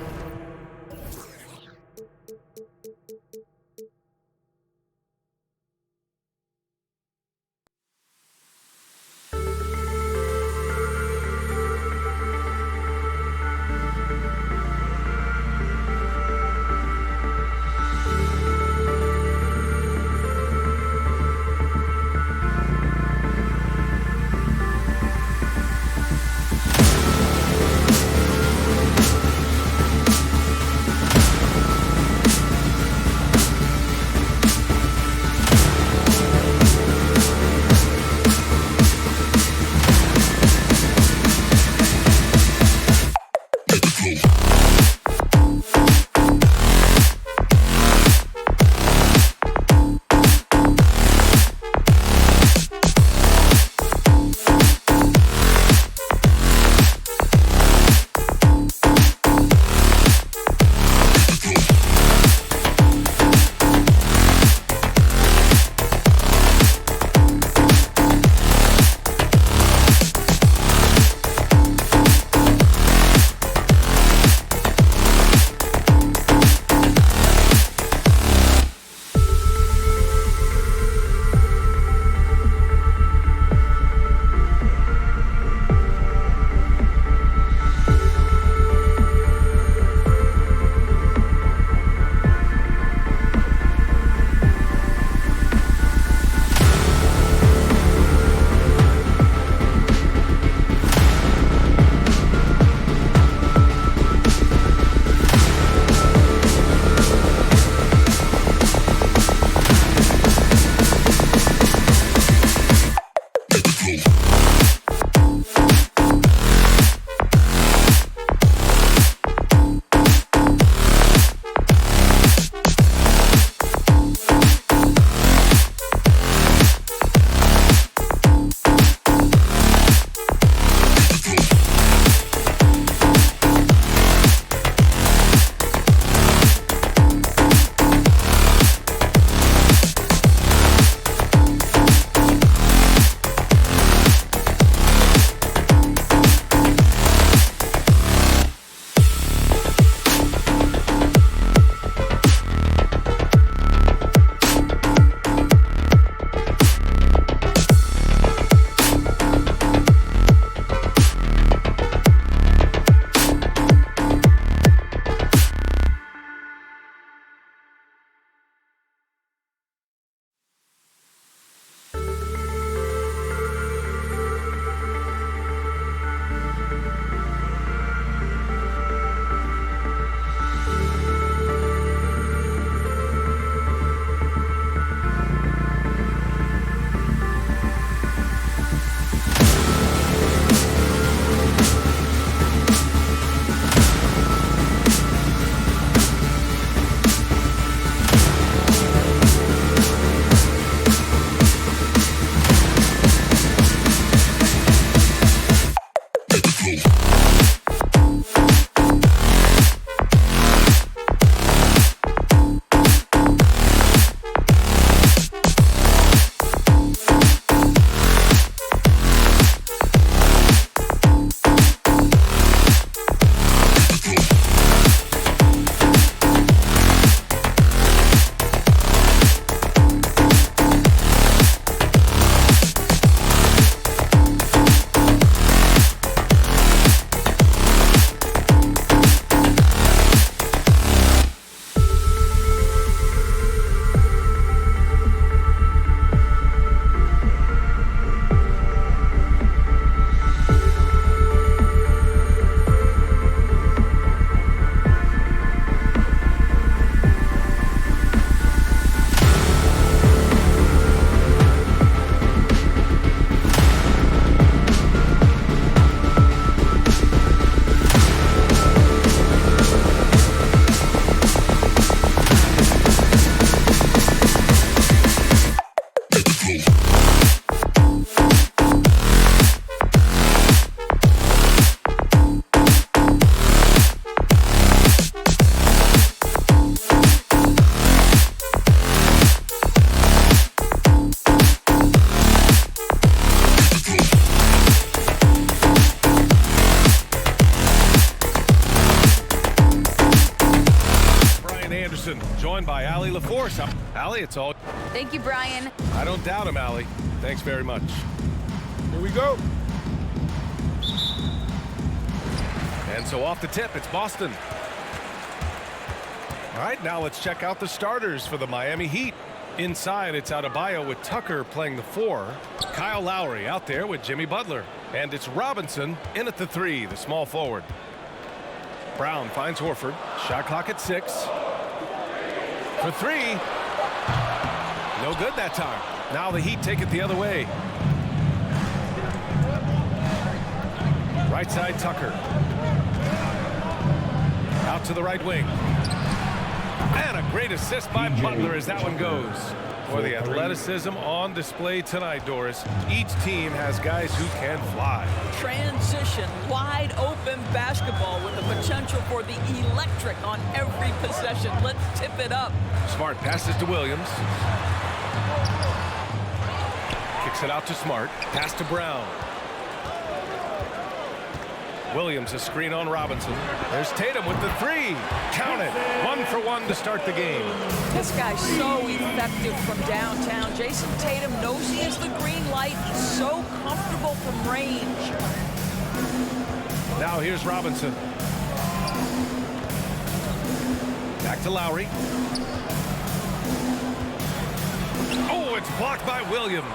Jefferson, joined by Allie LaForce. Allie, it's all. Thank you, Brian. I don't doubt him, Allie. Thanks very much. Here we go. And so off the tip, it's Boston. All right, now let's check out the starters for the Miami Heat. Inside, it's Adebayo with Tucker playing the 4. Kyle Lowry out there with Jimmy Butler. And it's Robinson in at the 3, the small forward. Brown finds Horford. Shot clock at 6. For 3. No good that time. Now the Heat take it the other way. Right side, Tucker. Out to the right wing. And a great assist by Butler as that one goes. For the athleticism on display tonight, Doris. Each team has guys who can fly. Transition, wide open basketball with the potential for the electric on every possession. Let's tip it up. Smart passes to Williams. Kicks it out to Smart. Pass to Brown. Williams a screen on Robinson. There's Tatum with the 3. Count it. 1 for 1 to start the game. This guy's so effective from downtown. Jason Tatum knows he has the green light. He's so comfortable from range. Now here's Robinson. Back to Lowry. Oh, it's blocked by Williams.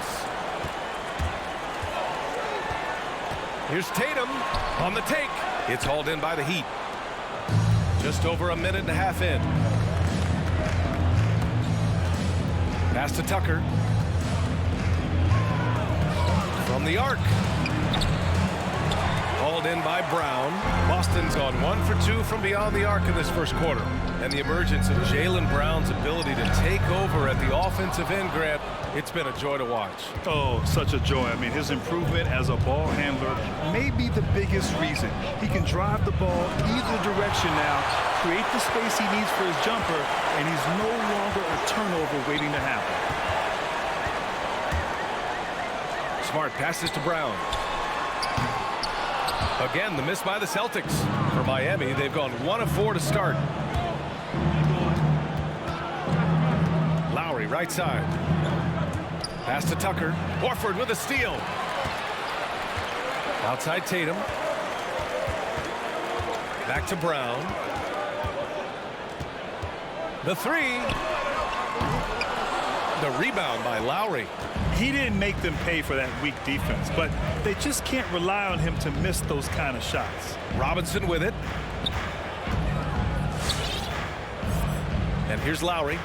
Here's Tatum on the take. It's hauled in by the Heat. Just over a minute and a half in. Pass to Tucker. From the arc. Hauled in by Brown. Boston's on 1 for 2 from beyond the arc in this first quarter. And the emergence of Jaylen Brown's ability to take over at the offensive end, Grant, it's been a joy to watch. Oh, such a joy. I mean, his improvement as a ball handler may be the biggest reason. He can drive the ball either direction now, create the space he needs for his jumper, and he's no longer a turnover waiting to happen. Smart passes to Brown. Again, the miss by the Celtics. For Miami, they've gone 1 of 4 to start. Lowry, right side. Pass to Tucker. Horford with a steal. Outside Tatum. Back to Brown. The 3. The rebound by Lowry. He didn't make them pay for that weak defense, but they just can't rely on him to miss those kind of shots. Robinson with it. And here's Lowry.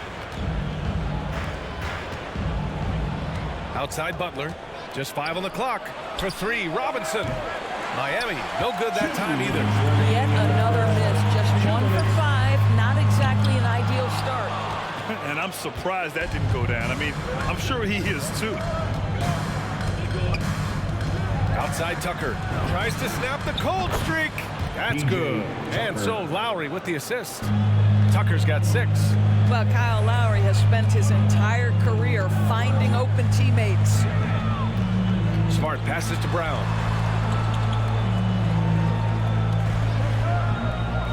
Outside Butler. Just 5 on the clock. For 3, Robinson. Miami, no good that time either. Yet another miss. Just 1 for 5. Not exactly an ideal start. And I'm surprised that didn't go down. I mean, I'm sure he is too. Outside Tucker. Tries to snap the cold streak. That's good. And so Lowry with the assist. Tucker's got 6. Well, Kyle Lowry has spent his entire career finding open teammates. Smart passes to Brown.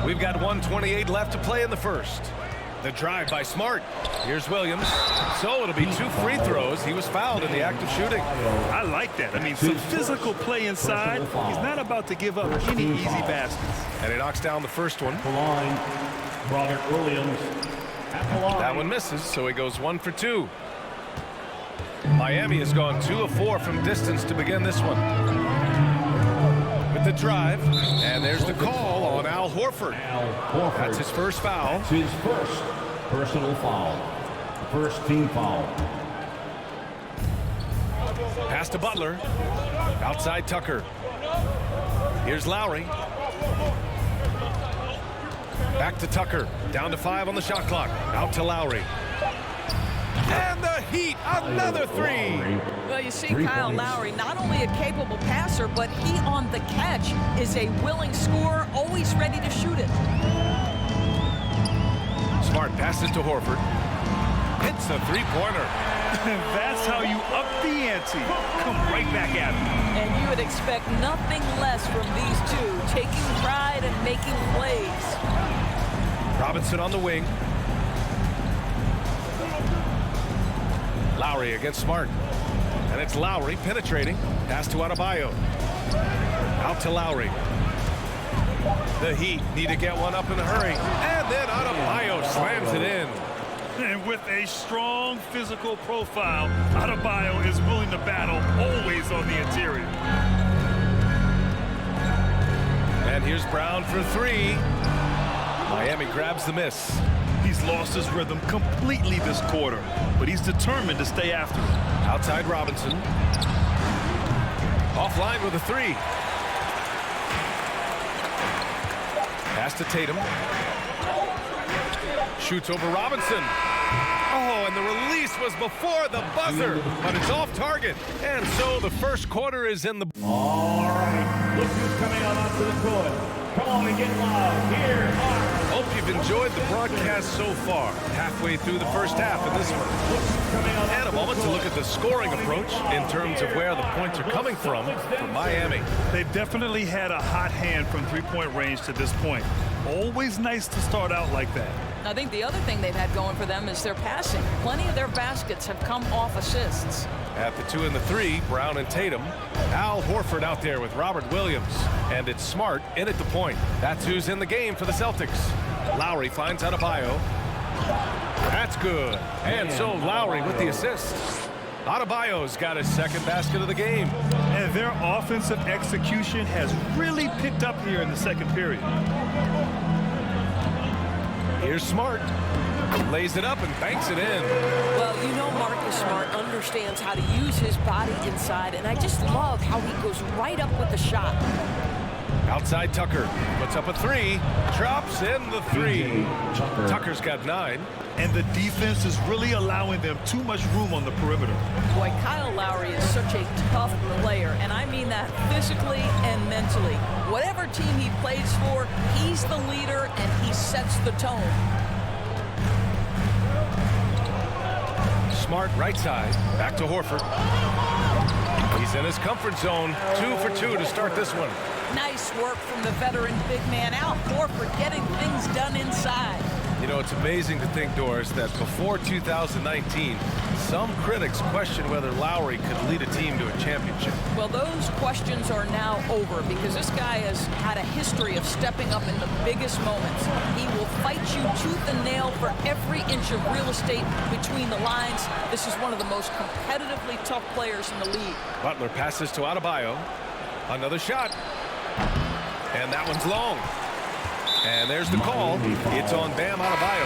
We've got 1:28 left to play in the first. The drive by Smart. Here's Williams. So it'll be 2 free throws. He was fouled in the act of shooting. I like that. I mean, some physical play inside. He's not about to give up any easy baskets. And he knocks down the first one. The line, Robert Williams. At the line. That one misses, so he goes 1 for 2. Miami has gone 2 of 4 from distance to begin this one. With the drive, and there's the call on Al Horford. That's his first foul. That's his first personal foul. First team foul. Pass to Butler. Outside Tucker. Here's Lowry. Back to Tucker. Down to 5 on the shot clock. Out to Lowry. And the Heat, another 3. Well, you see Kyle Lowry, not only a capable passer, but he on the catch is a willing scorer, always ready to shoot it. Smart passes to Horford. Hits a 3-pointer. That's how you up the ante. Come right back at him. And you would expect nothing less from these two, taking pride and making plays. Robinson on the wing. Lowry against Smart. And it's Lowry penetrating. Pass to Adebayo. Out to Lowry. The Heat need to get one up in a hurry. And then Adebayo slams it in. And with a strong physical profile, Adebayo is willing to battle, always on the interior. And here's Brown for three. Miami grabs the miss. He's lost his rhythm completely this quarter, but he's determined to stay after it. Outside Robinson. Offline with a three. Pass to Tatum. Shoots over Robinson. Oh, and the release was before the buzzer, but it's off target. And so the first quarter is in the... All right, look who's coming on onto the court. Come on and get loud. Here are... Hope you've enjoyed the broadcast so far. Halfway through the first half in this one. And a moment to look at the scoring approach in terms of where the points are coming from for Miami. They've definitely had a hot hand from three-point range to this point. Always nice to start out like that. I think the other thing they've had going for them is their passing. Plenty of their baskets have come off assists. At the 2 and the 3, Brown and Tatum. Al Horford out there with Robert Williams. And it's Smart in at the point. That's who's in the game for the Celtics. Lowry finds Adebayo. That's good. And so Lowry with the assist. Adebayo's got his second basket of the game. And their offensive execution has really picked up here in the second period. Here's Smart. Lays it up and banks it in. Well, you know Marcus Smart understands how to use his body inside, and I just love how he goes right up with the shot. Outside Tucker. Puts up a three. Drops in the three. Tucker's got 9. And the defense is really allowing them too much room on the perimeter. Boy, Kyle Lowry is such a tough player, and I mean that physically and mentally. Whatever team he plays for, he's the leader and he sets the tone. Smart right side. Back to Horford. He's in his comfort zone. 2 for 2 to start this one. Nice work from the veteran big man, Al Horford, getting things done inside. You know, it's amazing to think, Doris, that before 2019, some critics questioned whether Lowry could lead a team to a championship. Well, those questions are now over because this guy has had a history of stepping up in the biggest moments. He will fight you tooth and nail for every inch of real estate between the lines. This is one of the most competitively tough players in the league. Butler passes to Adebayo. Another shot. And that one's long. And there's the call. It's on Bam Adebayo.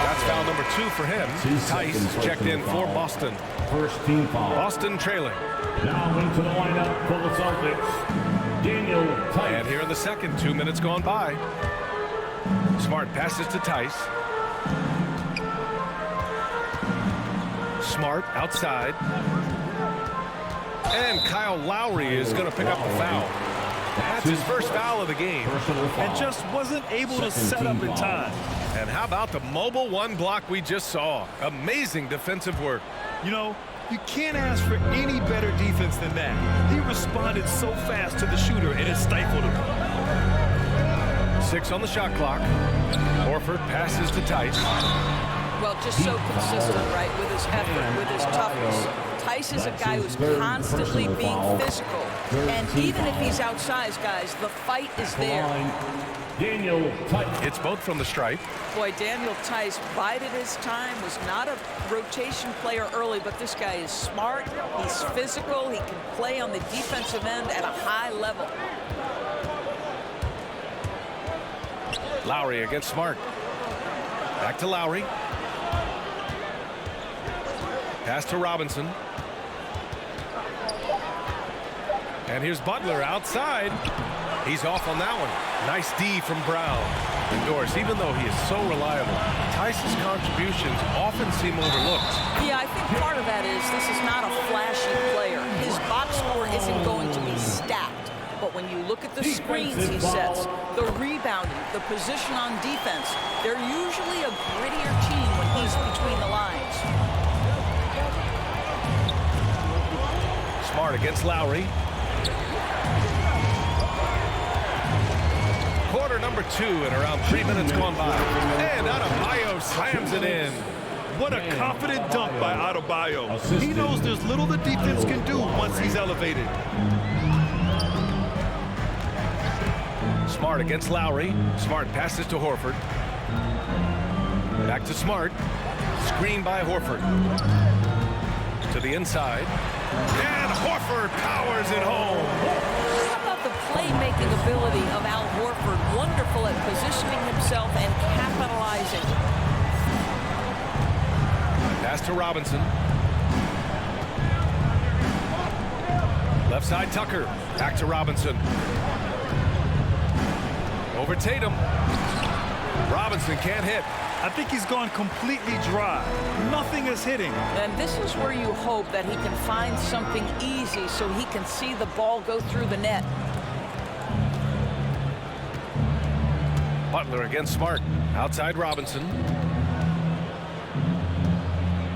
That's foul number 2 for him. Tice checked in for Boston. First team foul. Boston trailing. Now into the lineup for the Celtics, Daniel Tice. And here in the second, 2 minutes gone by. Smart passes to Tice. Smart outside. And Kyle Lowry is going to pick up the foul. That's his first foul of the game. And just wasn't able to set up in time. And how about the mobile one block we just saw? Amazing defensive work. You know, you can't ask for any better defense than that. He responded so fast to the shooter, and it stifled him. 6 on the shot clock. Horford passes to Tice. Well, just so consistent, right, with his effort, with his toughness. Tice is a guy who's constantly being physical. And even if he's outsized, guys, the fight is there. Daniel Tice. It's both from the stripe. Boy, Daniel Tice bided his time, was not a rotation player early, but this guy is smart, he's physical, he can play on the defensive end at a high level. Lowry against Smart. Back to Lowry. Pass to Robinson. And here's Butler outside. He's off on that one. Nice D from Brown. And Doris, even though he is so reliable, Tice's contributions often seem overlooked. Yeah, I think part of that is this is not a flashy player. His box score isn't going to be stacked. But when you look at the screens he sets, the rebounding, the position on defense, they're usually a grittier team when he's between the lines. Smart against Lowry. Quarter number 2 and around 3 minutes gone by. And Adebayo slams it in. What a confident dunk by Adebayo. He knows there's little the defense can do once he's elevated. Smart against Lowry. Smart passes to Horford. Back to Smart. Screen by Horford. To the inside. And Horford powers it home. How about the playmaking ability of Al Horford? Wonderful at positioning himself and capitalizing. Pass to Robinson. Left side Tucker. Back to Robinson. Over Tatum. Robinson can't hit. I think he's gone completely dry. Nothing is hitting. And this is where you hope that he can find something easy so he can see the ball go through the net. Butler against Smart. Outside Robinson.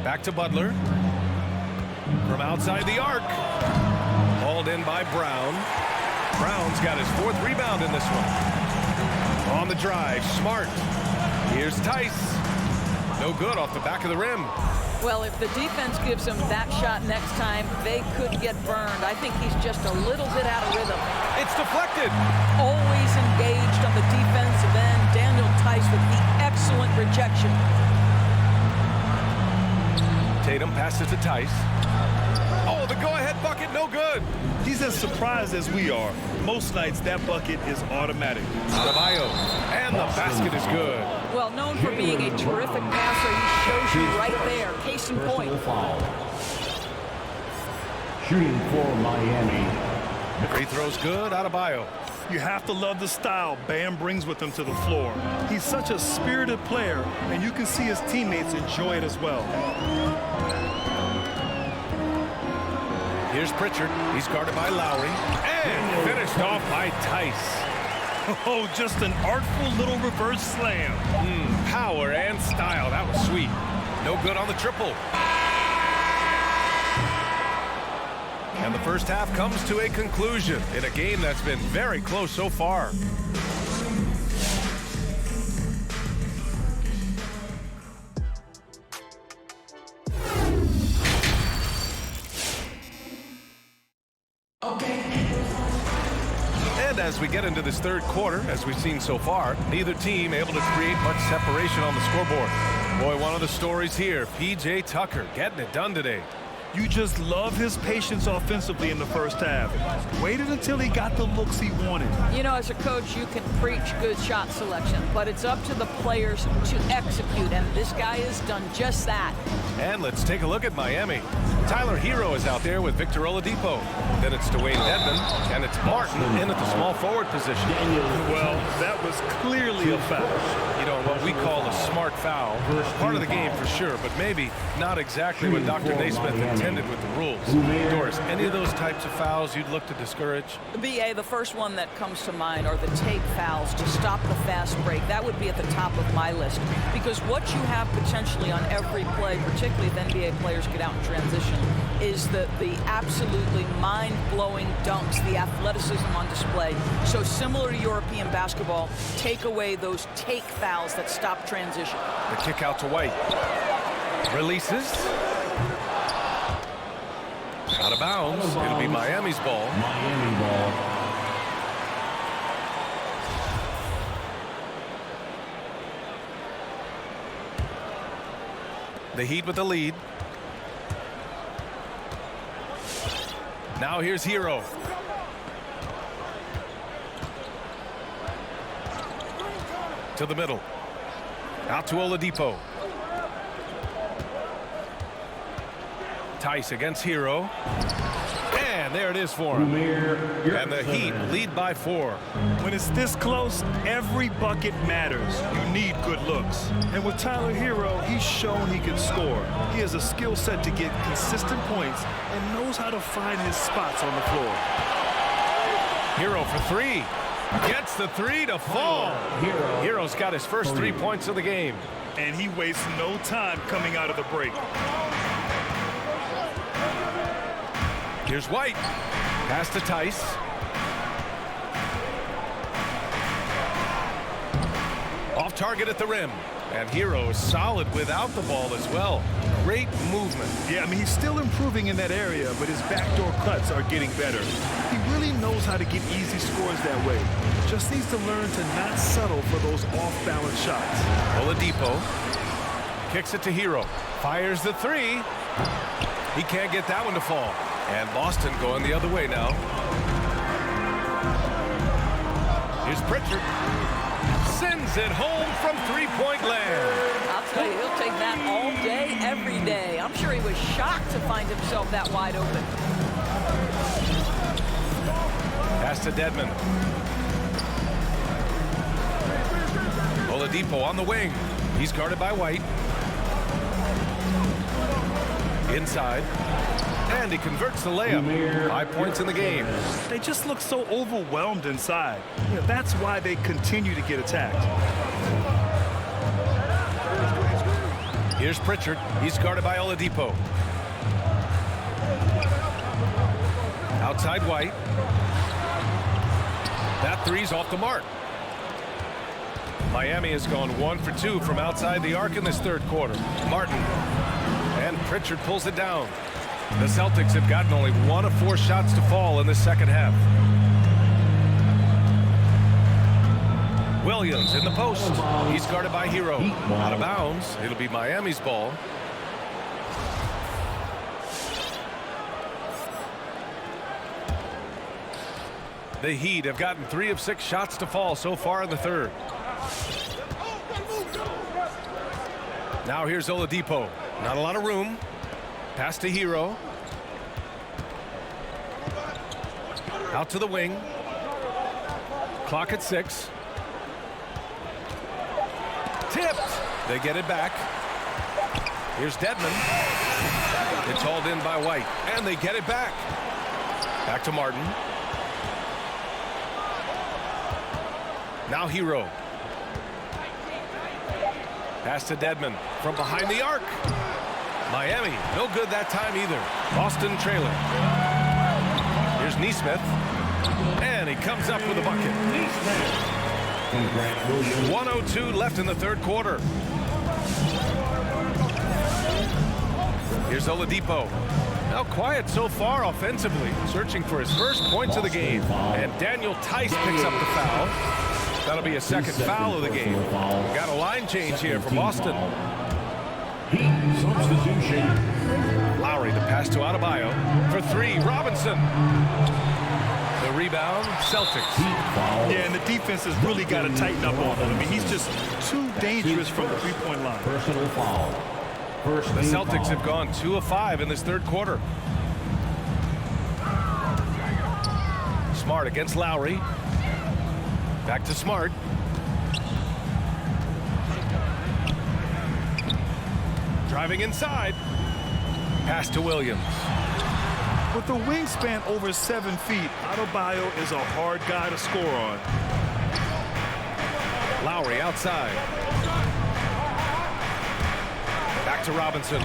Back to Butler. From outside the arc. Hauled in by Brown. Brown's got his 4th rebound in this one. On the drive, Smart. Here's Tice. No good off the back of the rim. Well, if the defense gives him that shot next time, they could get burned. I think he's just a little bit out of rhythm. It's deflected. Always engaged on the defensive end. Daniel Tice with the excellent rejection. Tatum passes to Tice. Oh, the go-ahead bucket, no good. He's as surprised as we are. Most nights, that bucket is automatic. Adebayo, and the basket is good. Well, known for being a terrific passer, he shows you right there. Case in point. Shooting for Miami. Free throw's good, Adebayo. You have to love the style Bam brings with him to the floor. He's such a spirited player, and you can see his teammates enjoy it as well. Here's Pritchard. He's guarded by Lowry. And finished off by Tice. Oh, just an artful little reverse slam. Power and style. That was sweet. No good on the triple. And the first half comes to a conclusion in a game that's been very close so far. And as we get into this third quarter, as we've seen so far, neither team able to create much separation on the scoreboard. Boy, one of the stories here, P.J. Tucker getting it done today. You just love his patience offensively in the first half. Waited until he got the looks he wanted. You know, as a coach, you can preach good shot selection, but it's up to the players to execute, and this guy has done just that. And let's take a look at Miami. Tyler Hero is out there with Victor Oladipo. Then it's Dwayne Dedmon, and it's Martin in at the small forward position. Well, that was clearly a foul. You know, what we call a smart foul. Part of the game for sure, but maybe not exactly what Dr. Naismith intended with the rules. Doris, any of those types of fouls you'd look to discourage? BA, the first one that comes to mind are the take fouls to stop the fast break. That would be at the top of my list, because what you have potentially on every play, particularly if NBA players get out in transition, is the absolutely mind-blowing dunks, the athleticism on display. So similar to European basketball, take away those take fouls that stop transition. The kick out to White. Releases. Out of bounds. It'll be Miami's ball. Miami ball. The Heat with the lead. Now here's Hero. To the middle. Out to Oladipo. Tice against Hero. And there it is for him. And the Heat lead by 4. When it's this close, every bucket matters. You need good looks. And with Tyler Hero, he's shown he can score. He has a skill set to get consistent points and knows how to find his spots on the floor. Hero for 3. Gets the 3 to fall. Hero's got his first 3 points of the game. And he wastes no time coming out of the break. Here's White. Pass to Tice. Off target at the rim. And Hero is solid without the ball as well. Great movement. Yeah, I mean, he's still improving in that area, but his backdoor cuts are getting better. He really knows how to get easy scores that way. Just needs to learn to not settle for those off-balance shots. Oladipo kicks it to Hero. Fires the three. He can't get that one to fall. And Boston going the other way now. Here's Pritchard. Sends it home from three-point land. I'll tell you, he'll take that all day, every day. I'm sure he was shocked to find himself that wide open. Pass to Dedmon. Oladipo on the wing. He's guarded by White. Inside. And he converts the layup. 5 points in the game. They just look so overwhelmed inside. That's why they continue to get attacked. Here's Pritchard. He's guarded by Oladipo. Outside White. That three's off the mark. Miami has gone 1 for 2 from outside the arc in this third quarter. Martin. And Pritchard pulls it down. The Celtics have gotten only 1 of 4 shots to fall in the second half. Williams in the post. He's guarded by Hero. Out of bounds. It'll be Miami's ball. The Heat have gotten 3 of 6 shots to fall so far in the third. Now here's Oladipo. Not a lot of room. Pass to Hero. Out to the wing. Clock at 6. Tipped. They get it back. Here's Dedmon. It's hauled in by White. And they get it back. Back to Martin. Now Hero. Pass to Dedmon from behind the arc. Miami, no good that time either. Boston trailing. Here's Nesmith. And he comes up with a bucket. 1:02 left in the third quarter. Here's Oladipo. Now quiet so far offensively, searching for his first points of the game. And Daniel Tice picks up the foul. That'll be a second foul of the game. Got a line change here for Boston. Substitution. Lowry, the pass to Adebayo. For 3, Robinson. The rebound, Celtics. Yeah, and the defense has really got to tighten up on him. I mean, he's just too dangerous from the three-point line. Personal foul. The Celtics have gone 2 of 5 in this third quarter. Smart against Lowry. Back to Smart. Driving inside. Pass to Williams. With the wingspan over 7 feet, Adebayo is a hard guy to score on. Lowry outside. Back to Robinson.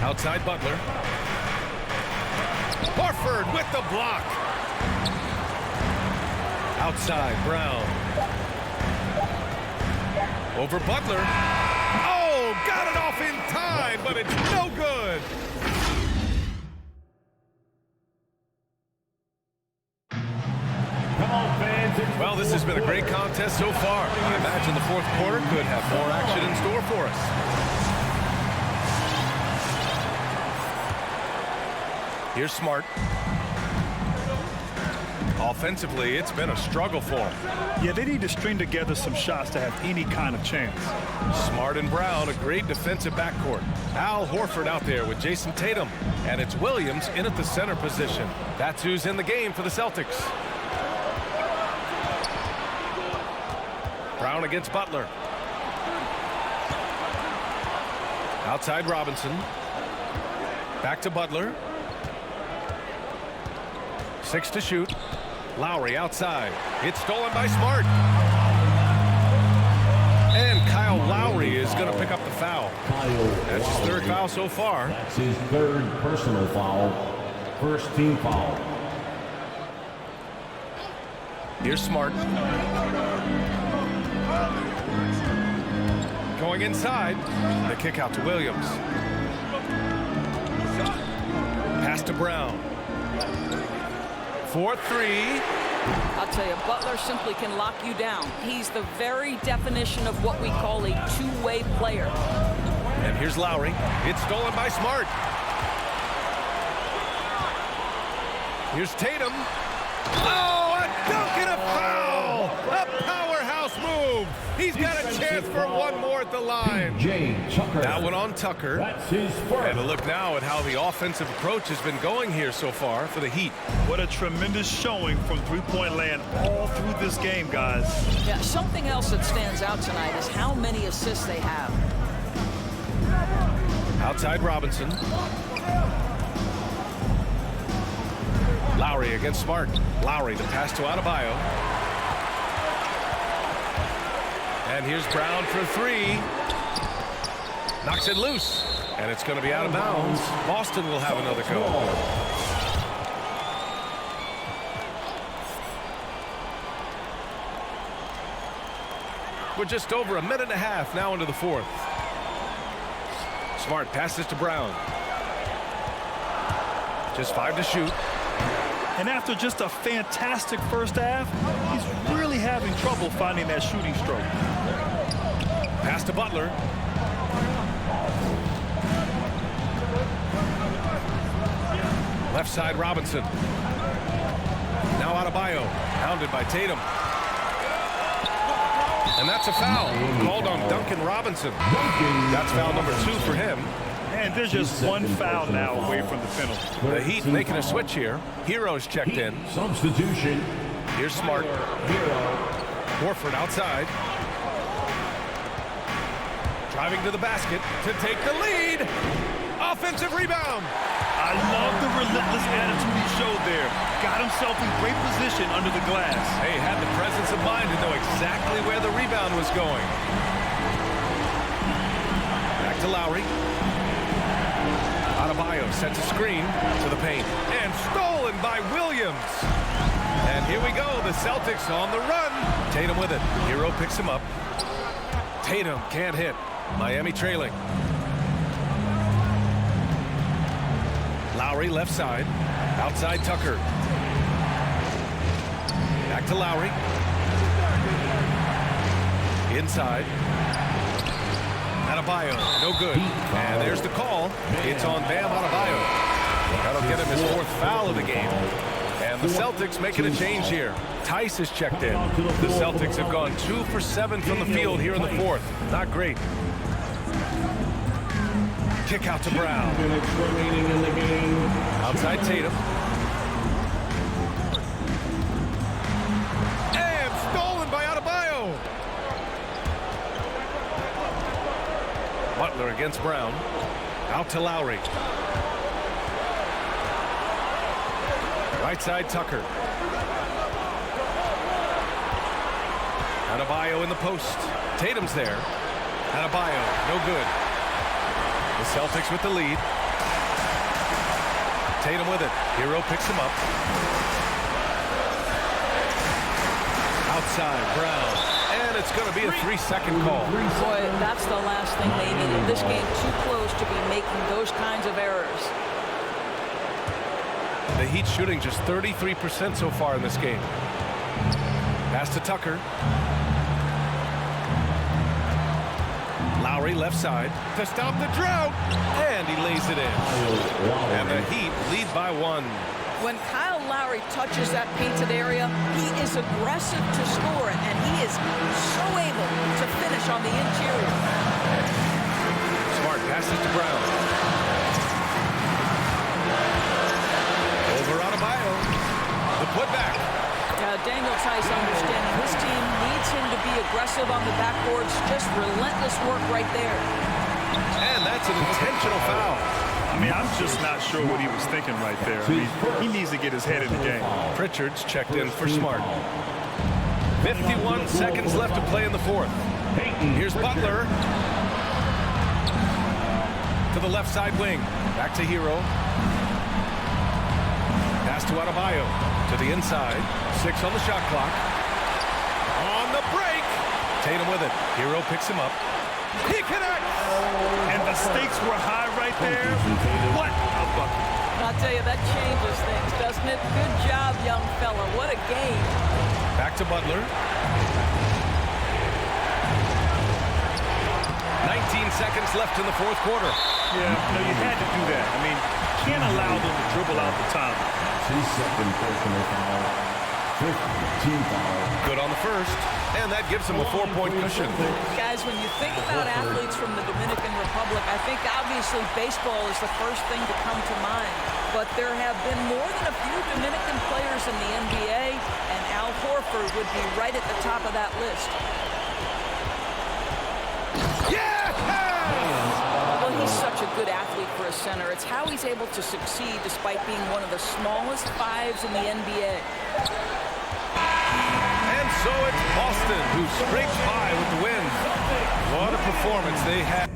Outside Butler. Horford with the block. Outside Brown. Over Butler. Oh, got it off in time, but it's no good. Come on, fans. Well, this has been a great contest so far. I imagine the fourth quarter could have more action in store for us. Here's Smart. Offensively, it's been a struggle for him. Yeah, they need to string together some shots to have any kind of chance. Smart and Brown, a great defensive backcourt. Al Horford out there with Jason Tatum. And it's Williams in at the center position. That's who's in the game for the Celtics. Brown against Butler. Outside Robinson. Back to Butler. 6 to shoot. Lowry outside. It's stolen by Smart. And Kyle Lowry is going to pick up the foul. That's his third foul so far. That's his third personal foul. First team foul. Here's Smart. Going inside. The kick out to Williams. Pass to Brown. 4-3. I'll tell you, Butler simply can lock you down. He's the very definition of what we call a two-way player. And here's Lowry. It's stolen by Smart. Here's Tatum. Oh, a dunk and a foul! A powerhouse move. He's got a chance for one more at the line. That one on Tucker. And a look now at how the offensive approach has been going here so far for the Heat. What a tremendous showing from three-point land all through this game, guys. Yeah, something else that stands out tonight is how many assists they have. Outside Robinson. Lowry against Smart. Lowry, the pass to Adebayo. And here's Brown for three. Knocks it loose. And it's going to be out of bounds. Boston will have another go. We're just over a minute and a half now into the fourth. Smart passes to Brown. Just 5 to shoot. And after just a fantastic first half, he's really having trouble finding that shooting stroke. Pass to Butler. Left side Robinson. Now Adebayo, hounded by Tatum. And that's a foul called on Duncan Robinson. That's foul number 2 for him. And there's just one foul now away from the penalty. The Heat making a switch here. Hero's checked in. Substitution. Here's Smart. Horford outside. Driving to the basket to take the lead. Offensive rebound. I love the relentless attitude he showed there. Got himself in great position under the glass. Hey, had the presence of mind to know exactly where the rebound was going. Back to Lowry. Adebayo sets a screen to the paint. And stolen by Williams. And here we go. The Celtics on the run. Tatum with it. Hero picks him up. Tatum can't hit. Miami trailing. Lowry left side. Outside Tucker. Back to Lowry. Inside. Adebayo, no good. And there's the call. It's on Bam Adebayo. That'll get him his 4th foul of the game. And the Celtics making a change here. Tice is checked in. The Celtics have gone 2 for 7 from the field here in the 4th. Not great. Kick out to Brown. Outside Tatum. And stolen by Adebayo. Butler against Brown. Out to Lowry. Right side Tucker. Adebayo in the post. Tatum's there. Adebayo, no good. The Celtics with the lead. Tatum with it. Hero picks him up. Outside, Brown. And it's going to be a 3-second call. Boy, that's the last thing they needed. This game too close to be making those kinds of errors. The Heat shooting just 33% so far in this game. Pass to Tucker. Lowry left side to stop the drought. And he lays it in. And the Heat lead by 1. When Kyle Lowry touches that painted area, he is aggressive to score it, and he is so able to finish on the interior. Smart passes to Brown. Over Adebayo. The putback. Daniel Tice understanding this team needs him to be aggressive on the backboards. Just relentless work right there. And that's an intentional foul. I mean, I'm just not sure what he was thinking right there. I mean, he needs to get his head in the game. Pritchard's checked in for Smart. 51 seconds left to play in the 4th. Here's Butler. To the left side wing. Back to Hero. Pass to Adebayo. To the inside. 6 on the shot clock. On the break. Tatum with it. Hero picks him up. He connects! And the stakes were high right there. What a bucket. I'll tell you, that changes things, doesn't it? Good job, young fella. What a game. Back to Butler. 19 seconds left in the fourth quarter. Yeah, no, you had to do that. I mean, can't allow them to dribble out the time. 2-second personal foul. 15 foul. Good on the first, and that gives him a 4-point cushion. Guys, when you think about athletes from the Dominican Republic, I think obviously baseball is the first thing to come to mind. But there have been more than a few Dominican players in the NBA, and Al Horford would be right at the top of that list. Well, he's such a good athlete for a center. It's how he's able to succeed despite being one of the smallest fives in the NBA. And so it's Boston who scrapes by with the win. What a performance they had.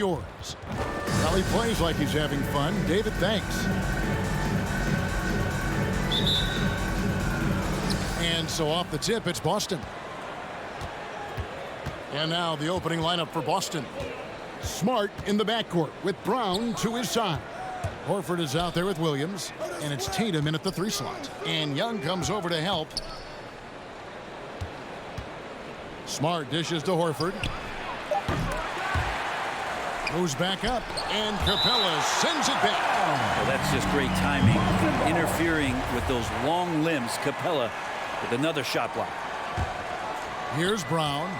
yours. Well, he plays like he's having fun. David, thanks. And so off the tip, it's Boston. And now the opening lineup for Boston. Smart in the backcourt with Brown to his side. Horford is out there with Williams, and it's Tatum in at the 3 slot. And Young comes over to help. Smart dishes to Horford. Goes back up, and Capella sends it back. Well, that's just great timing. Interfering with those long limbs. Capella with another shot block. Here's Brown.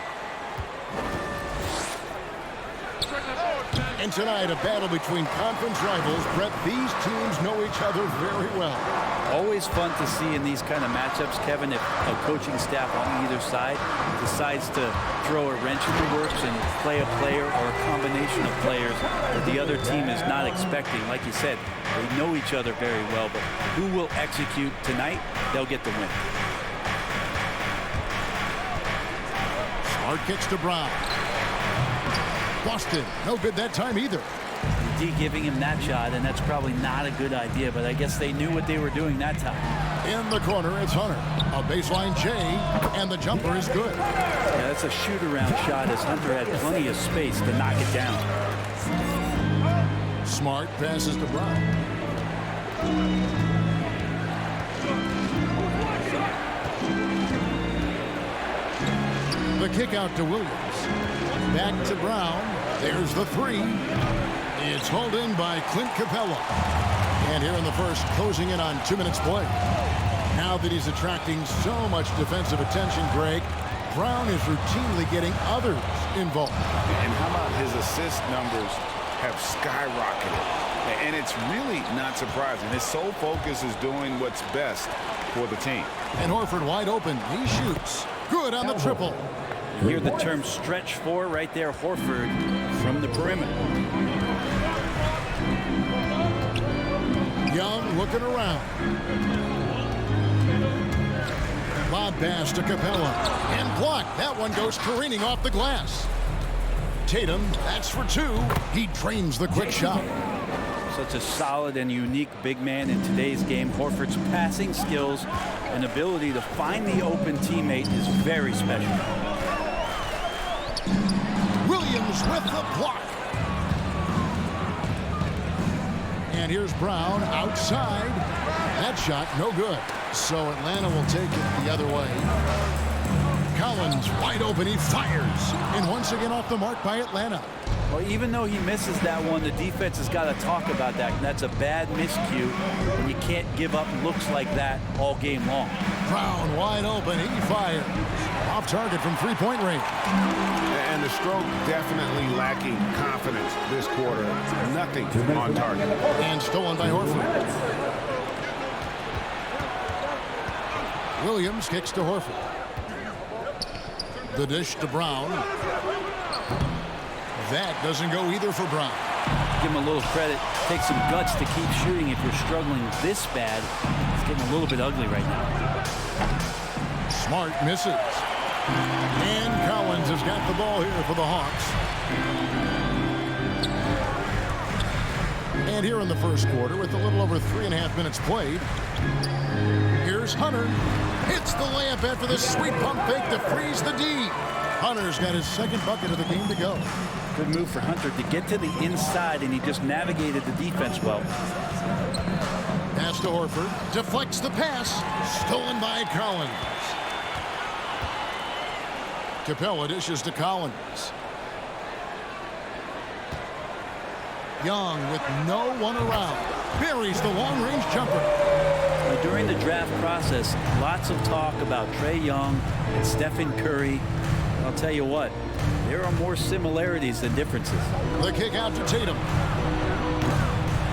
And tonight, a battle between conference rivals. Brett, these teams know each other very well. Always fun to see in these kind of matchups, Kevin, if a coaching staff on either side decides to throw a wrench in the works and play a player or a combination of players that the other team is not expecting. Like you said, they know each other very well, but who will execute tonight, they'll get the win. Smart kicks to Brown. Boston, no good that time either. D giving him that shot, and that's probably not a good idea, but I guess they knew what they were doing that time. In the corner, it's Hunter. A baseline J, and the jumper is good. Yeah, that's a shoot-around shot as Hunter had plenty of space to knock it down. Smart passes to Brown. The kick out to Williams. Back to Brown. There's the 3. It's hauled in by Clint Capella. And here in the first, closing in on 2 minutes play. Now that he's attracting so much defensive attention, Greg, Brown is routinely getting others involved. And how about his assist numbers have skyrocketed? And it's really not surprising. His sole focus is doing what's best for the team. And Horford wide open. He shoots. Good on the triple. You hear the term stretch 4 right there, Horford from the perimeter. Young looking around. Lob pass to Capella. And blocked. That one goes careening off the glass. Tatum, that's for 2. He drains the quick shot. Such a solid and unique big man in today's game. Horford's passing skills and ability to find the open teammate is very special. Williams with the block. And here's Brown outside. That shot no good. So Atlanta will take it the other way. Collins wide open. He fires. And once again off the mark by Atlanta. Well, even though he misses that one, the defense has got to talk about that. That's a bad miscue, and you can't give up looks like that all game long. Brown wide open. He fires. Off target from 3-point range. And the stroke definitely lacking confidence this quarter. Nothing on target. And stolen by Horford. Williams kicks to Horford. The dish to Brown. That doesn't go either for Brown. Give him a little credit. Take some guts to keep shooting if you're struggling this bad. It's getting a little bit ugly right now. Smart misses. And Collins has got the ball here for the Hawks. And here in the first quarter, with a little over 3.5 minutes played, here's Hunter. Hits the layup after the sweet pump fake to freeze the D. Hunter's got his second bucket of the game to go. Good move for Hunter to get to the inside, and he just navigated the defense well. Pass to Horford. Deflects the pass. Stolen by Collins. Capella dishes to Collins. Young with no one around. Buries the long-range jumper. During the draft process, lots of talk about Trae Young and Stephen Curry. I'll tell you what, there are more similarities than differences. The kick out to Tatum.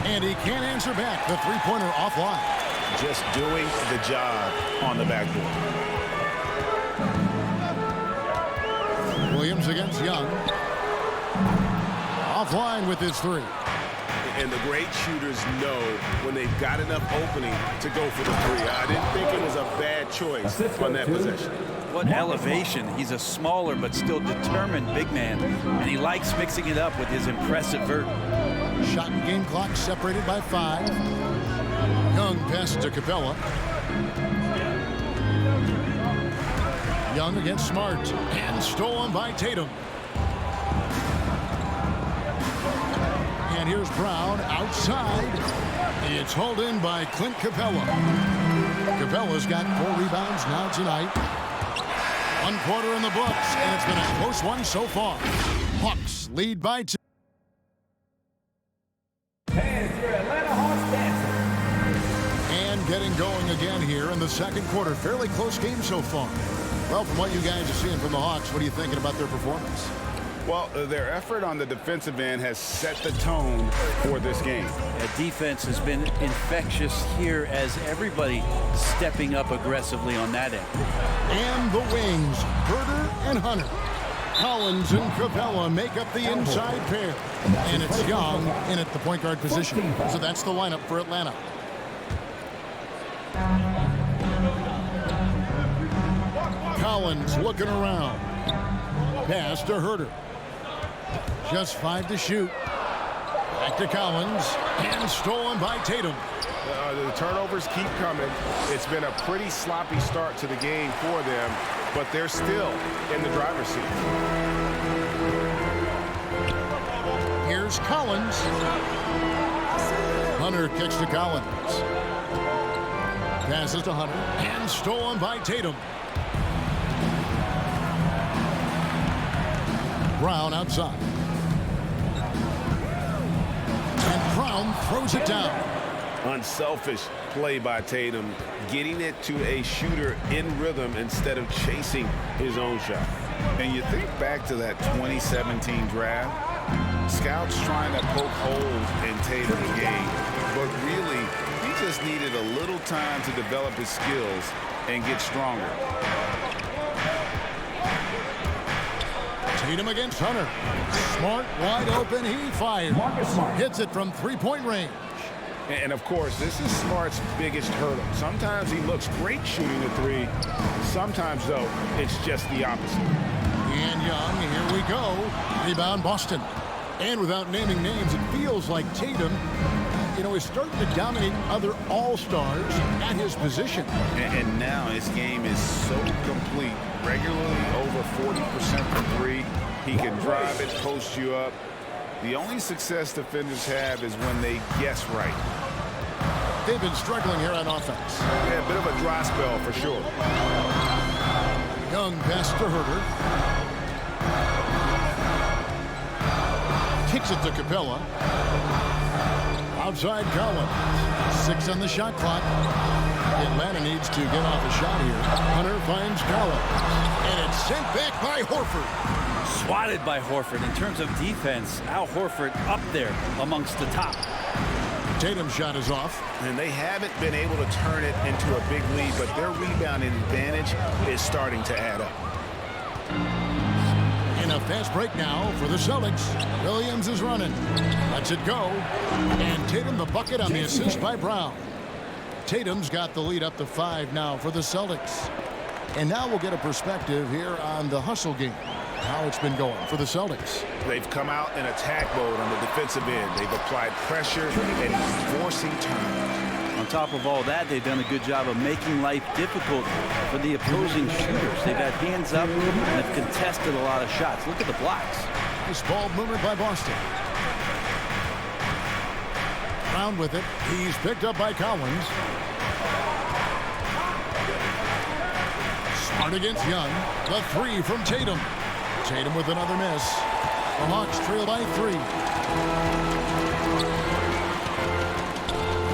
And he can't answer back. The three-pointer offline. Just doing the job on the backboard. Williams against Young. Offline with his 3. And the great shooters know when they've got enough opening to go for the three. I didn't think it was a bad choice on that possession. What elevation. He's a smaller but still determined big man, and he likes mixing it up with his impressive vert. Shot and game clock separated by 5. Young passes to Capella. Young against Smart, and stolen by Tatum. And here's Brown outside. It's hauled in by Clint Capella. Capella's got 4 rebounds now tonight. 1 quarter in the books, and it's been a close one so far. Hawks lead by 2. And getting going again here in the second quarter. Fairly close game so far. Well, from what you guys are seeing from the Hawks, what are you thinking about their performance? Well, their effort on the defensive end has set the tone for this game. The defense has been infectious here as everybody stepping up aggressively on that end. And the wings, Herder and Hunter. Collins and Capella make up the inside pair. And it's Young in at the point guard position. So that's the lineup for Atlanta. Collins looking around. Pass to Herder. Just 5 to shoot. Back to Collins. And stolen by Tatum. The turnovers keep coming. It's been a pretty sloppy start to the game for them, but they're still in the driver's seat. Here's Collins. Hunter kicks to Collins. Passes to Hunter. And stolen by Tatum. Brown outside. And Brown throws it down. Unselfish play by Tatum, getting it to a shooter in rhythm instead of chasing his own shot. And you think back to that 2017 draft, scouts trying to poke holes in Tatum's game, but really, he just needed a little time to develop his skills and get stronger. Tatum against Hunter. Smart, wide open, he fires. Hits it from 3-point range. And of course, this is Smart's biggest hurdle. Sometimes he looks great shooting the three. Sometimes, though, it's just the opposite. And Young, here we go. Rebound Boston. And without naming names, it feels like Tatum, is starting to dominate other all-stars at his position. And now his game is so complete. Regularly over 40% from three. He can drive it, post you up. The only success defenders have is when they guess right. They've been struggling here on offense. Yeah, a bit of a dry spell for sure. Young pass to Herder. Kicks it to Capella. Outside Collins. 6 on the shot clock. Atlanta needs to get off a shot here. Hunter finds Collins. And it's sent back by Horford. Swatted by Horford. In terms of defense, Al Horford up there amongst the top. Tatum's shot is off. And they haven't been able to turn it into a big lead, but their rebounding advantage is starting to add up. In a fast break now for the Celtics. Williams is running. Lets it go. And Tatum the bucket on the assist by Brown. Tatum's got the lead up to 5 now for the Celtics. And now we'll get a perspective here on the hustle game. How it's been going for the Celtics. They've come out in attack mode on the defensive end. They've applied pressure and forcing turnovers. On top of all that, they've done a good job of making life difficult for the opposing shooters. They've had hands up and have contested a lot of shots. Look at the blocks. Nice ball movement by Boston. Brown with it. He's picked up by Collins. Smart against Young. The 3 from Tatum. Tatum with another miss. The Hawks trail by 3.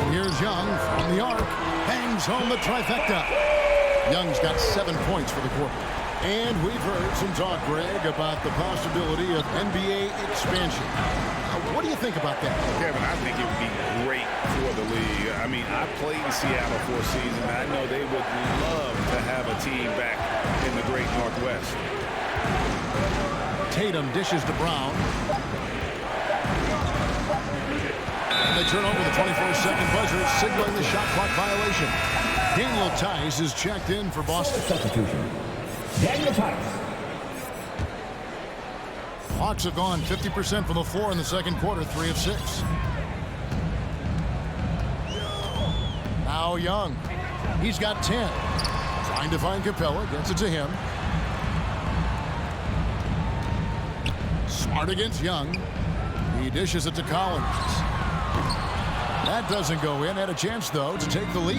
And here's Young from the arc. Bangs home the trifecta. Young's got 7 points for the quarter. And we've heard some talk, Greg, about the possibility of NBA expansion. What do you think about that? Kevin, I think it would be great for the league. I mean, I played in Seattle for a season. I know they would love to have a team back in the Great Northwest. Tatum dishes to Brown. And they turn over the 24-second buzzer, signaling the shot clock violation. Daniel Tice is checked in for Boston. Substitution. Daniel Tice. Hawks have gone 50% from the floor in the second quarter, 3 of 6. Now Young. He's got 10. Trying to find Capella. Gets it to him. Smart against Young. He dishes it to Collins. That doesn't go in. Had a chance, though, to take the lead.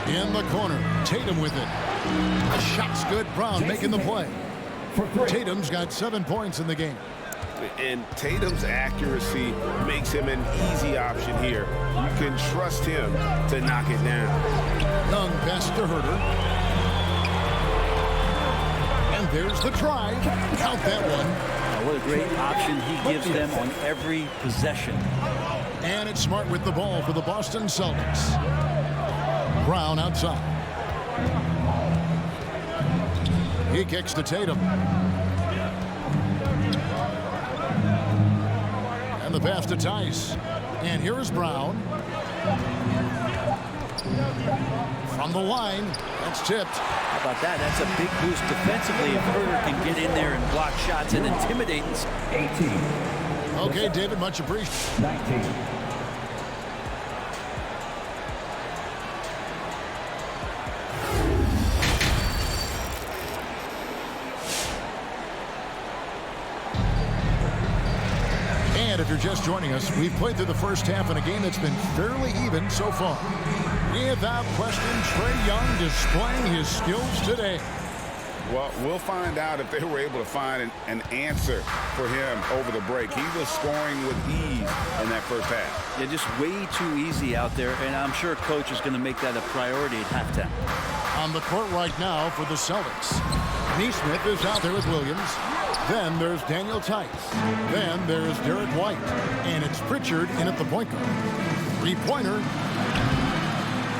In the corner. Tatum with it. The shot's good. Brown making the play. Tatum's got 7 points in the game. And Tatum's accuracy makes him an easy option here. You can trust him to knock it down. Young pass to Herter. And there's the try. Count that one. What a great option he gives them on every possession. And it's Smart with the ball for the Boston Celtics. Brown outside. He kicks to Tatum. And the pass to Tice. And here is Brown. From the line. That's tipped. How about that? That's a big boost defensively if Herter can get in there and block shots and intimidate. 18. Okay, David, much appreciated. 19. And if you're just joining us, we've played through the first half in a game that's been fairly even so far. Without question, Trae Young displaying his skills today. Well, we'll find out if they were able to find an answer for him over the break. He was scoring with ease in that first half. Yeah, just way too easy out there, and I'm sure Coach is going to make that a priority at halftime. On the court right now for the Celtics. Neesmith is out there with Williams. Then there's Daniel Tice. Then there's Derek White. And it's Pritchard in at the point guard. Three-pointer.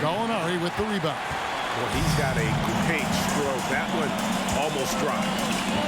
Gallinari with the rebound. Well, he's got a great stroke. That one almost dropped.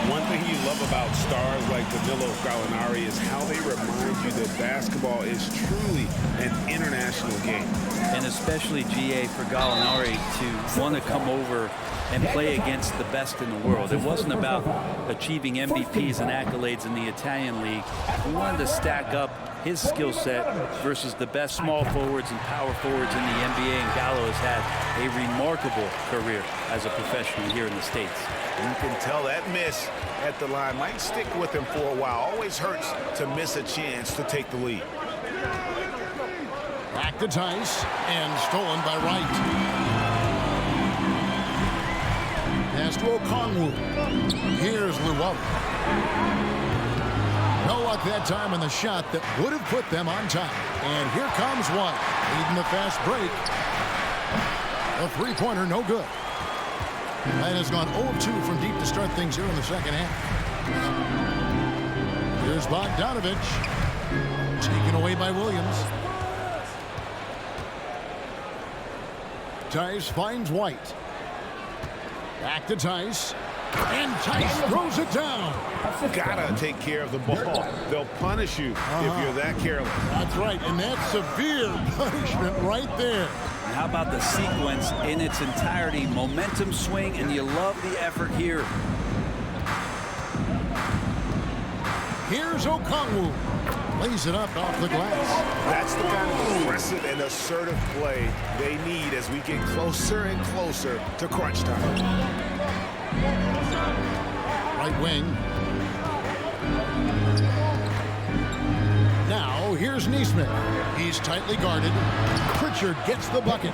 One thing you love about stars like Danilo Gallinari is how they remind you that basketball is truly an international game. And especially, GA, for Gallinari to want to come over and play against the best in the world. It wasn't about achieving MVPs and accolades in the Italian league. He wanted to stack up his skill set versus the best small forwards and power forwards in the NBA, and Gallo has had a remarkable career as a professional here in the States. You can tell that miss at the line might stick with him for a while. Always hurts to miss a chance to take the lead. Back to Tice, and stolen by Wright. Pass to Okongwu. Here's Llewellyn. No luck that time on the shot that would have put them on top. And here comes White, leading the fast break. A three-pointer, no good. That has gone 0-2 from deep to start things here in the second half. Here's Bogdanovich, taken away by Williams. Tice finds White. Back to Tice. And Tice throws it down. Gotta take care of the ball. They'll punish you if you're that careless. That's right, and that's severe punishment right there. And how about the sequence in its entirety? Momentum swing, and you love the effort here. Here's Okongwu. Lays it up off the glass. That's the kind of aggressive and assertive play they need as we get closer and closer to crunch time. Right wing. Now here's Neesmith. He's tightly guarded. Pritchard gets the bucket.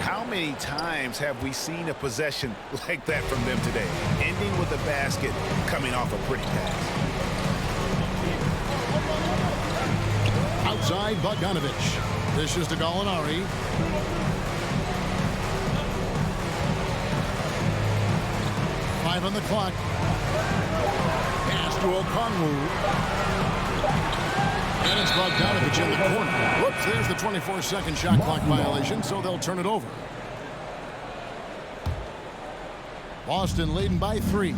How many times have we seen a possession like that from them today? Ending with a basket, coming off a pretty pass. Outside, Bogdanovich. This is to Gallinari. Five on the clock. Pass to Okongwu. And it's Bogdanovich in the corner. Whoops, there's the 24-second shot clock violation, so they'll turn it over. Boston leading by 3.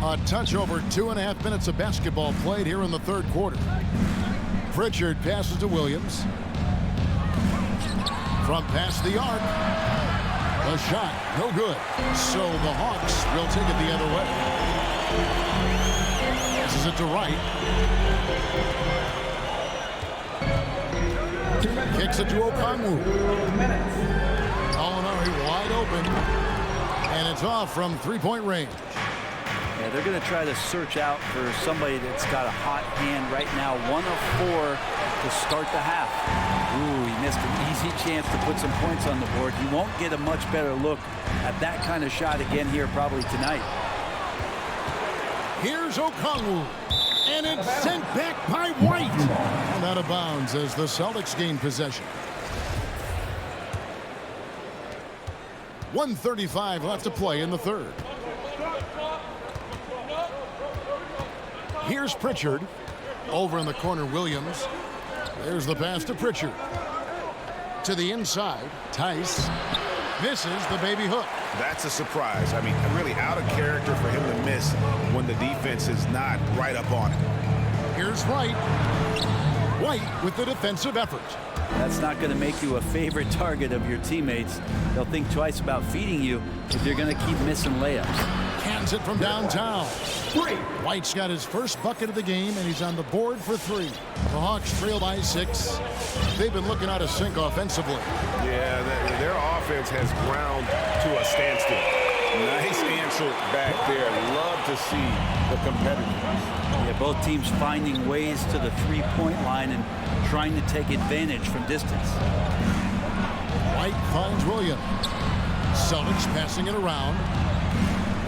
A touch over 2.5 minutes of basketball played here in the third quarter. Pritchard passes to Williams. From past the arc. A shot, no good. So the Hawks will take it the other way. Passes it to Wright. Kicks it to Okongwu. Molinari wide open. And it's off from three-point range. Yeah, they're going to try to search out for somebody that's got a hot hand right now. 1 of 4 to start the half. Ooh, he missed an easy chance to put some points on the board. He won't get a much better look at that kind of shot again here probably tonight. Here's Okongwu. And it's sent back by White. And out of bounds as the Celtics gain possession. 1:35 left to play in the third. Here's Pritchard. Over in the corner, Williams. There's the pass to Pritchard. To the inside, Tice misses the baby hook. That's a surprise. I mean, really out of character for him to miss when the defense is not right up on it. Here's Wright. White with the defensive effort. That's not going to make you a favorite target of your teammates. They'll think twice about feeding you if you're going to keep missing layups. Cans it from downtown. White's got his first bucket of the game, and he's on the board for 3. The Hawks trail by 6. They've been looking out of sync offensively. Yeah, their offense has ground to a standstill. Nice answer back there. Love to see the competitiveness. Yeah, both teams finding ways to the three-point line and trying to take advantage from distance. White finds Williams. Celtics passing it around.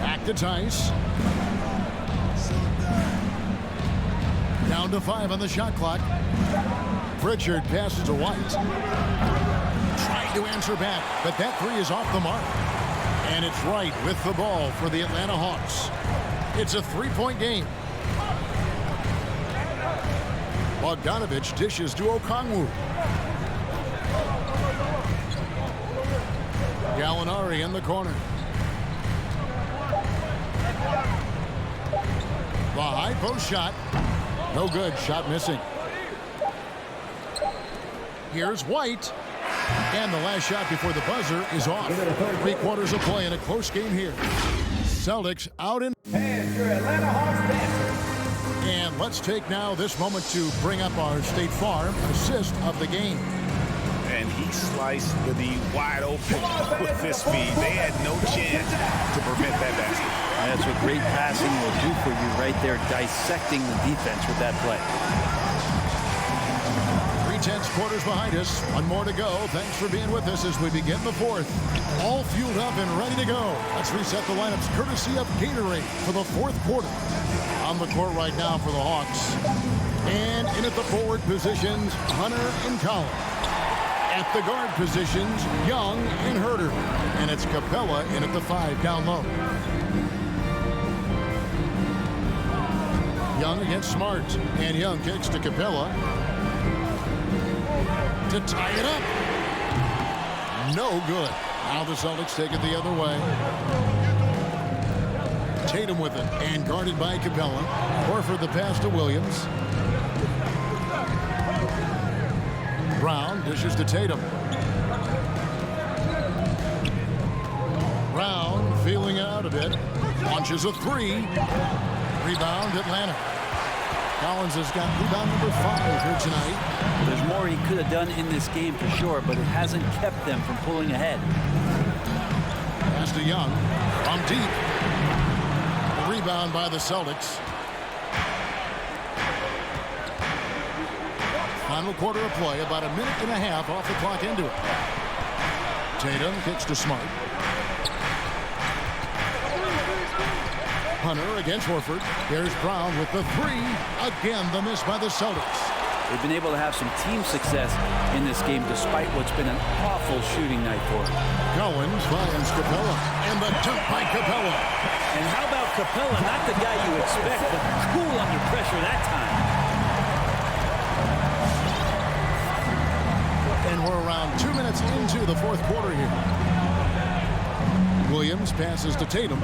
Back to Tice. Down to 5 on the shot clock. Pritchard passes to White. Trying to answer back, but that 3 is off the mark. And it's Wright with the ball for the Atlanta Hawks. It's a 3-point game. Bogdanovich dishes to Okongwu. Gallinari in the corner. The high post shot. No good. Shot missing. Here's White. And the last shot before the buzzer is off. 3 quarters of play in a close game here. Celtics out in. And your Atlanta Hawks dancers. And let's take now this moment to bring up our State Farm assist of the game. And he sliced the wide open with this speed. They had no chance to prevent that basket. That's what great passing will do for you right there, dissecting the defense with that play. 3/10 quarters behind us. 1 more to go. Thanks for being with us as we begin the fourth. All fueled up and ready to go. Let's reset the lineups courtesy of Gatorade for the fourth quarter. On the court right now for the Hawks. And in at the forward positions, Hunter and Collins. At the guard positions, Young and Herder. And it's Capella in at the 5 down low. Young against Smart. And Young kicks to Capella. To tie it up. No good. Now the Celtics take it the other way. Tatum with it. And guarded by Capella. Horford the pass to Williams. Brown dishes to Tatum. Brown feeling it out a bit. Launches a 3. Rebound Atlanta. Collins has got rebound number 5 here tonight. There's more he could have done in this game for sure, but it hasn't kept them from pulling ahead. Pass to Young. From deep. The rebound by the Celtics. Final quarter of play, about 1.5 minutes off the clock into it. Tatum kicks to Smart. Hunter against Horford. There's Brown with the 3. Again, the miss by the Celtics. They've been able to have some team success in this game despite what's been an awful shooting night for them. Collins finds Capella. And the dunk by Capella. And how about Capella? Not the guy you expect, but cool under pressure that time. And we're around 2 minutes into the fourth quarter here. Williams passes to Tatum.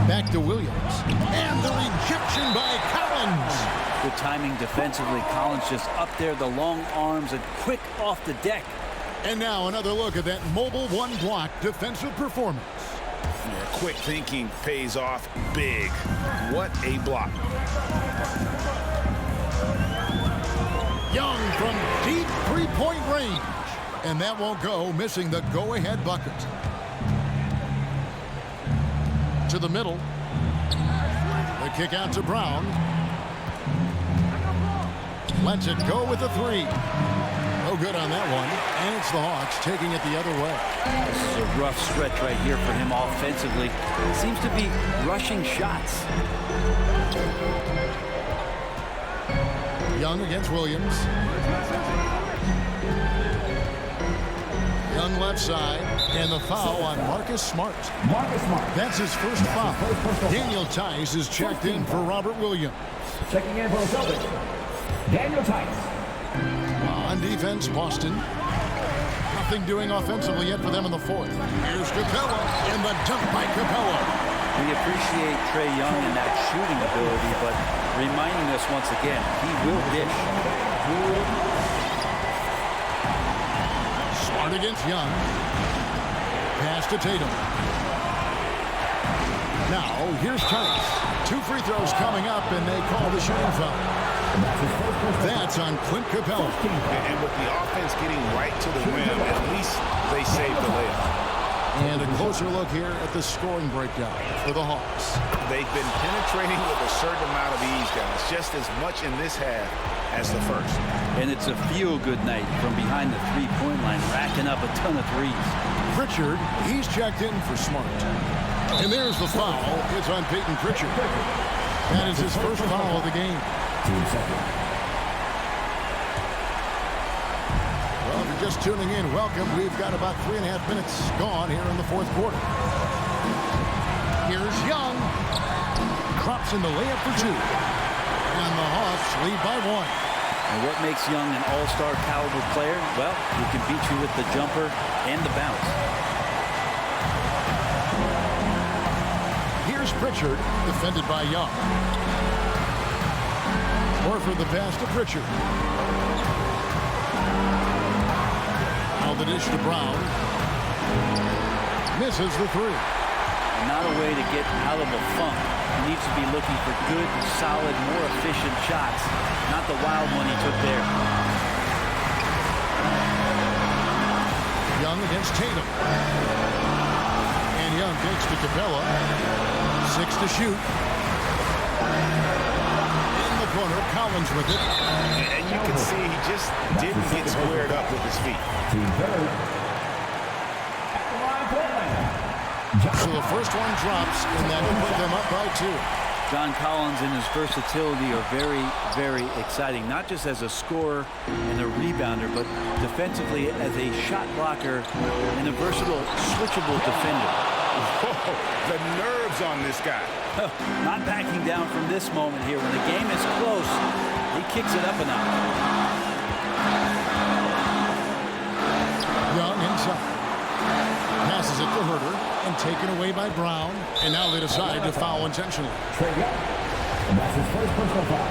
Back to Williams. And the rejection by Collins. Good timing defensively. Collins just up there, the long arms, and quick off the deck. And now another look at that mobile one-block defensive performance. Yeah, quick thinking pays off big. What a block. Young from deep three-point range. And that won't go, missing the go-ahead bucket. To the middle. The kick out to Brown. Lets it go with the three. No good on that one. And it's the Hawks taking it the other way. This is a rough stretch right here for him offensively. Seems to be rushing shots. Young against Williams. Young left side. And the foul on Marcus Smart. That's his first foul. Daniel Tice is checked in for Robert Williams. Checking in for the Celtics, Daniel Tice. On defense, Boston. Nothing doing offensively yet for them in the fourth. Here's Capella, and the dunk by Capella. We appreciate Trae Young and that shooting ability, but reminding us once again, he will dish. Smart against Young. Pass to Tatum. Now, here's Tice. 2 free throws coming up, and they call the shooting foul. That's on Clint Capella. And with the offense getting right to the rim, at least they saved the layup. And a closer look here at the scoring breakdown for the Hawks. They've been penetrating with a certain amount of ease, guys, just as much in this half as the first. And it's a feel-good night from behind the three-point line, racking up a ton of threes. Pritchard, he's checked in for Smart. And there's the foul. It's on Peyton Pritchard. That is his first foul of the game. Well, if you're just tuning in, welcome. We've got about 3.5 minutes gone here in the fourth quarter. Here's Young. Drops in the layup for 2. And the Hawks lead by 1. And what makes Young an all-star caliber player? Well, he can beat you with the jumper and the bounce. Here's Pritchard, defended by Young. Horford the pass to Pritchard. Now the dish to Brown. Misses the 3. Not a way to get out of a funk. He needs to be looking for good, solid, more efficient shots. Not the wild one he took there. Young against Tatum. And Young takes to Capella. 6 to shoot. In the corner, Collins with it. And you can see he just didn't get squared up with his feet. So the first one drops, and that will put them up by 2. John Collins and his versatility are very, very exciting. Not just as a scorer and a rebounder, but defensively as a shot blocker and a versatile, switchable defender. Whoa, the nerves on this guy. Not backing down from this moment here. When the game is close, he kicks it up a notch. Young inside. Passes it to Herter and taken away by Brown. And now they decide to foul intentionally. And that's his first personal foul.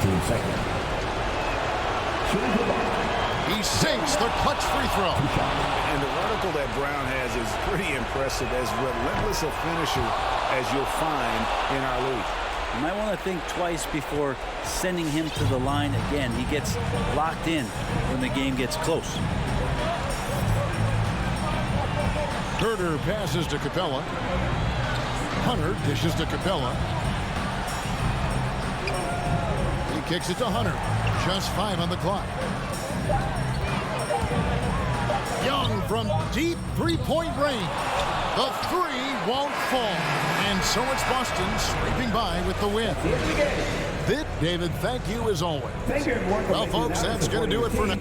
Team second. He sinks the clutch free throw. And the vertical that Brown has is pretty impressive, as relentless a finisher as you'll find in our league. You might want to think twice before sending him to the line again. He gets locked in when the game gets close. Herter passes to Capella. Hunter dishes to Capella. He kicks it to Hunter. Just 5 on the clock. Young from deep three-point range. The 3 won't fall. And so it's Boston scraping by with the win. David, thank you as always. Thank you, everyone. Well, folks, that's going to do it for now.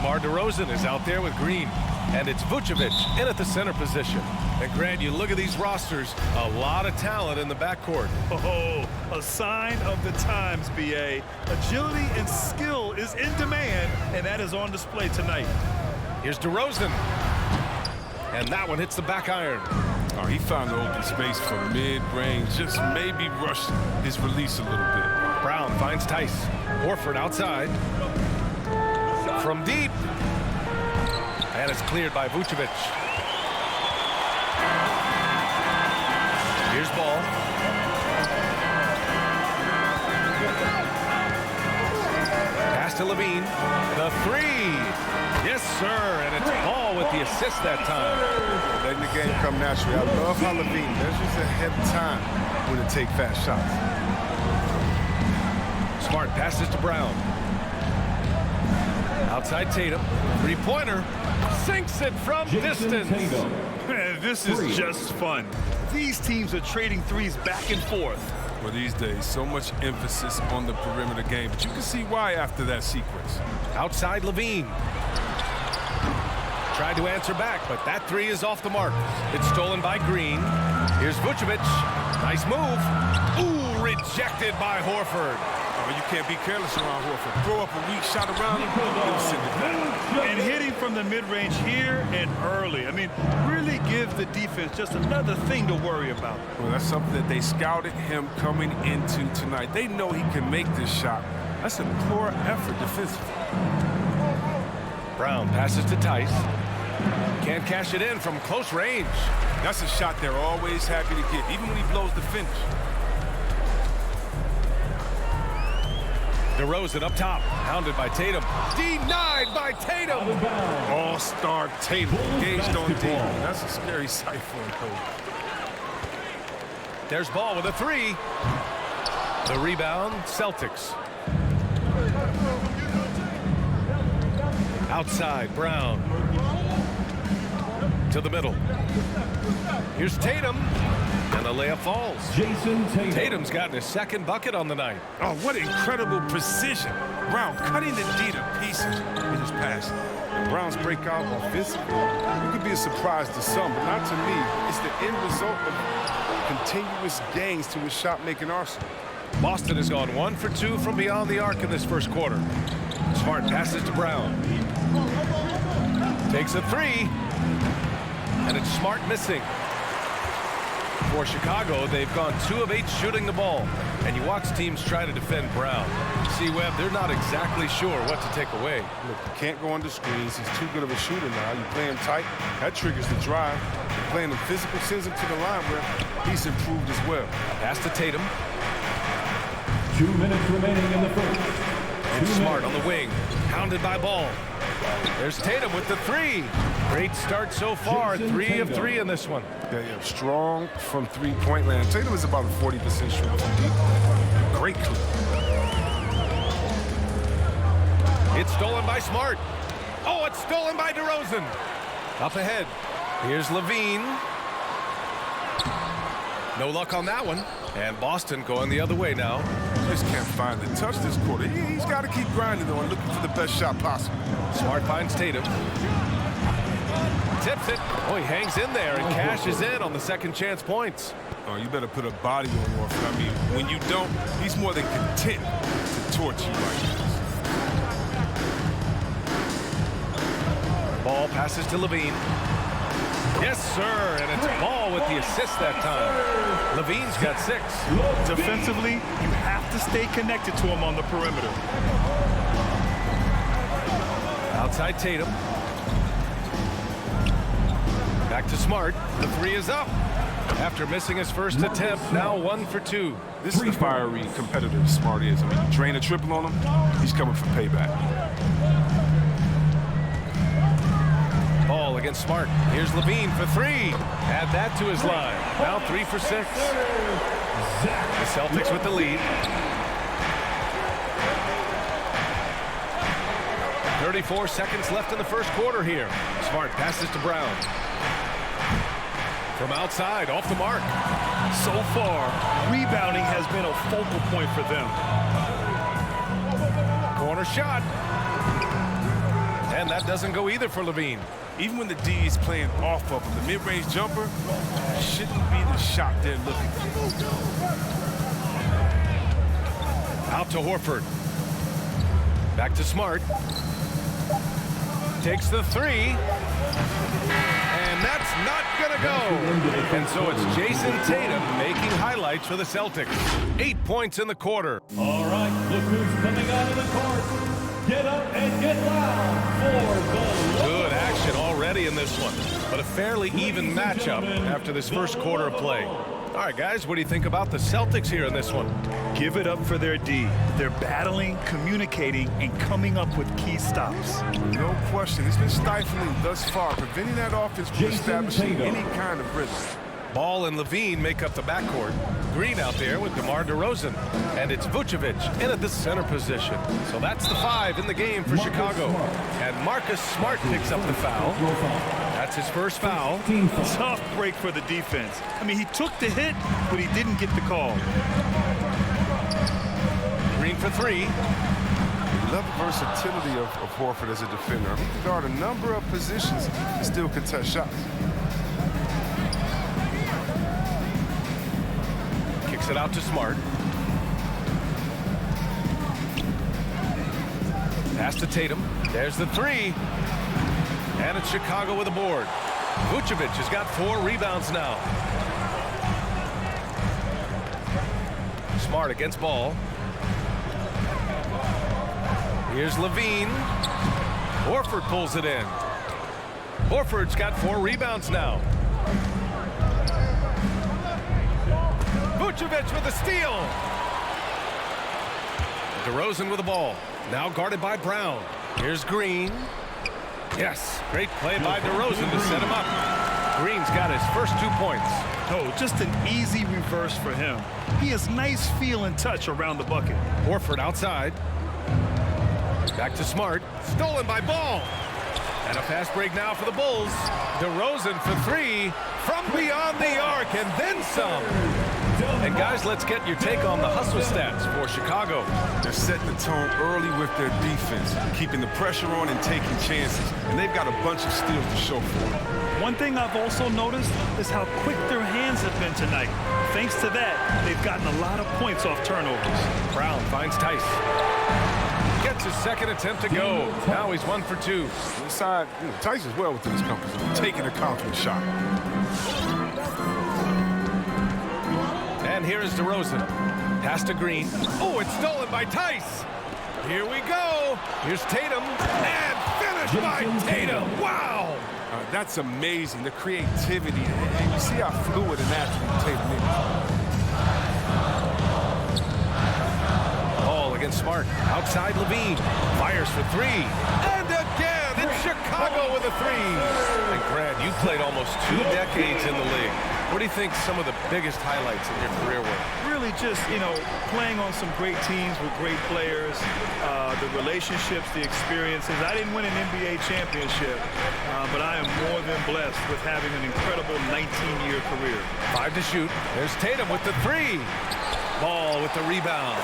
DeMar DeRozan is out there with Green. And it's Vucevic in at the center position. And Grant, you look at these rosters, a lot of talent in the backcourt. Oh, a sign of the times, B.A. Agility and skill is in demand, and that is on display tonight. Here's DeRozan. And that one hits the back iron. Oh, he found the open space for mid-range, just maybe rushed his release a little bit. Brown finds Tice. Horford outside. From deep. And it's cleared by Vucevic. Here's Ball. Pass to Levine. The three. Yes, sir. And it's Ball with the assist that time. Letting the game come naturally. I love how Levine measures ahead of time when to take fast shots. Smart passes to Brown. Outside Tatum. Three-pointer. Sinks it from distance. Man, this is just fun. These teams are trading threes back and forth. Well, these days, so much emphasis on the perimeter game, but you can see why after that sequence. Outside Levine. Tried to answer back, but that three is off the mark. It's stolen by Green. Here's Vucevic. Nice move. Ooh, rejected by Horford. Oh, you can't be careless around Horford. Throw up a weak shot around him, he'll send it back. And hitting from the mid-range here and early. I mean, really gives the defense just another thing to worry about. Well, that's something that they scouted him coming into tonight. They know he can make this shot. That's a poor effort defensively. Brown passes to Tice. Can't cash it in from close range. That's a shot they're always happy to get, even when he blows the finish. DeRozan up top, hounded by Tatum. Denied by Tatum. All-star Tatum engaged on D. That's a scary sight for him, coach. There's Ball with a three. The rebound, Celtics. Outside, Brown. To the middle. Here's Tatum. And the layup falls. Jason Tatum. Tatum's gotten his second bucket on the night. Oh, what incredible precision. Brown cutting the D to pieces in his pass. And Brown's breakout offensively, it could be a surprise to some, but not to me. It's the end result of continuous gains to his shot-making arsenal. Boston has gone 1 for 2 from beyond the arc in this first quarter. Smart passes to Brown. Takes a three. And it's Smart missing. For Chicago, they've gone 2 of 8 shooting the ball. And you watch teams try to defend Brown. See, Webb, they're not exactly sure what to take away. Look, you can't go under screens. He's too good of a shooter now. You play him tight, that triggers the drive. Playing him physical sends him to the line where he's improved as well. Pass to Tatum. 2 minutes remaining in the first. And Smart on the wing, hounded by Ball. There's Tatum with the three. Great start so far, 3 of 3 in this one. Yeah, strong from three-point land. Tatum is about a 40% shooter from deep. Great clip. It's stolen by Smart. Oh, it's stolen by DeRozan. Up ahead, here's Levine. No luck on that one. And Boston going the other way now. Just can't find the touch this quarter. He's got to keep grinding, though, and looking for the best shot possible. Smart finds Tatum. Tips it. Oh, he hangs in there and cashes in on the second chance points. Oh, you better put a body on Horford. I mean, when you don't, he's more than content to torch you like this. Ball passes to Levine. Yes, sir, and it's Ball with the assist that time. Levine's got 6. Defensively, you have to stay connected to him on the perimeter. Outside Tatum. Back to Smart. The three is up. After missing his first attempt, now 1 for 2. This is the fiery competitor Smart is. I mean, you drain a triple on him, he's coming for payback. Ball against Smart. Here's Levine for 3. Add that to his line. Now 3 for 6. The Celtics with the lead. 34 seconds left in the first quarter here. Smart passes to Brown. From outside, off the mark. So far, rebounding has been a focal point for them. Corner shot. And that doesn't go either for Levine. Even when the D is playing off of him, the mid-range jumper shouldn't be the shot they're looking for. Out to Horford. Back to Smart. Takes the 3. And that's not gonna go. And so it's Jason Tatum making highlights for the Celtics. 8 points in the quarter. All right, look who's coming out of the court. Get up and get loud for the Good action already in this one, but a fairly even matchup after this first quarter of play. All right, guys, what do you think about the Celtics here in this one? Give it up for their D. They're battling, communicating, and coming up with key stops. No question. It's been stifling thus far, preventing that offense from establishing any kind of rhythm. Ball and Levine make up the backcourt. Green out there with DeMar DeRozan. And it's Vucevic in at the center position. So that's the 5 in the game for Chicago. And Marcus Smart picks up the foul. That's his first foul. Tough break for the defense. I mean, he took the hit, but he didn't get the call. Green for 3. love the versatility of Horford as a defender. He can guard a number of positions and still contest shots. Kicks it out to Smart. Pass to Tatum. There's the three. And it's Chicago with a board. Vucevic has got 4 rebounds now. Smart against Ball. Here's Levine. Horford pulls it in. Horford's got 4 rebounds now. Vucevic with a steal. DeRozan with the ball. Now guarded by Brown. Here's Green. Yes, great play by DeRozan to set him up. Green's got his first 2 points. Oh, just an easy reverse for him. He has nice feel and touch around the bucket. Horford outside. Back to Smart. Stolen by Ball. And a fast break now for the Bulls. DeRozan for 3 from beyond the arc and then some. And guys, let's get your take on the hustle stats for Chicago. They're setting the tone early with their defense, keeping the pressure on and taking chances. And they've got a bunch of steals to show for it. One thing I've also noticed is how quick their hands have been tonight. Thanks to that, they've gotten a lot of points off turnovers. Brown finds Tice. Gets his second attempt to go. Now he's 1 for 2. Inside, Tice is well within his comfort zone, taking a confident shot. And here is DeRozan. Pass to Green. Oh, it's stolen by Tice. Here we go. Here's Tatum. And finished by Tatum. Wow. That's amazing, the creativity. And you see how fluid and athlete Tatum is. Ball against Smart. Outside Levine. Fires for 3. And again, it's Chicago with a 3. And Grant, you played almost 2 decades in the league. What do you think some of the biggest highlights in your career were? Really just, playing on some great teams with great players, the relationships, the experiences. I didn't win an NBA championship, but I am more than blessed with having an incredible 19-year career. 5 to shoot. There's Tatum with the 3. Ball with the rebound.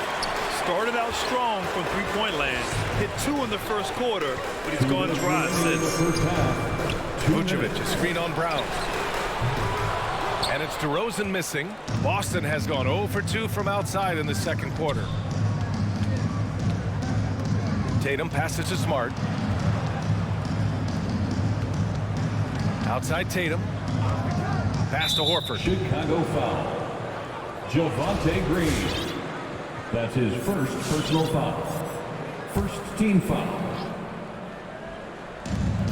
Started out strong from three-point land. Hit 2 in the first quarter, but he's gone dry since. Vucevic, a screen on Brown. And it's DeRozan missing. Boston has gone 0 for 2 from outside in the second quarter. Tatum passes to Smart. Outside Tatum. Pass to Horford. Chicago foul. Javonte Green. That's his first personal foul. First team foul.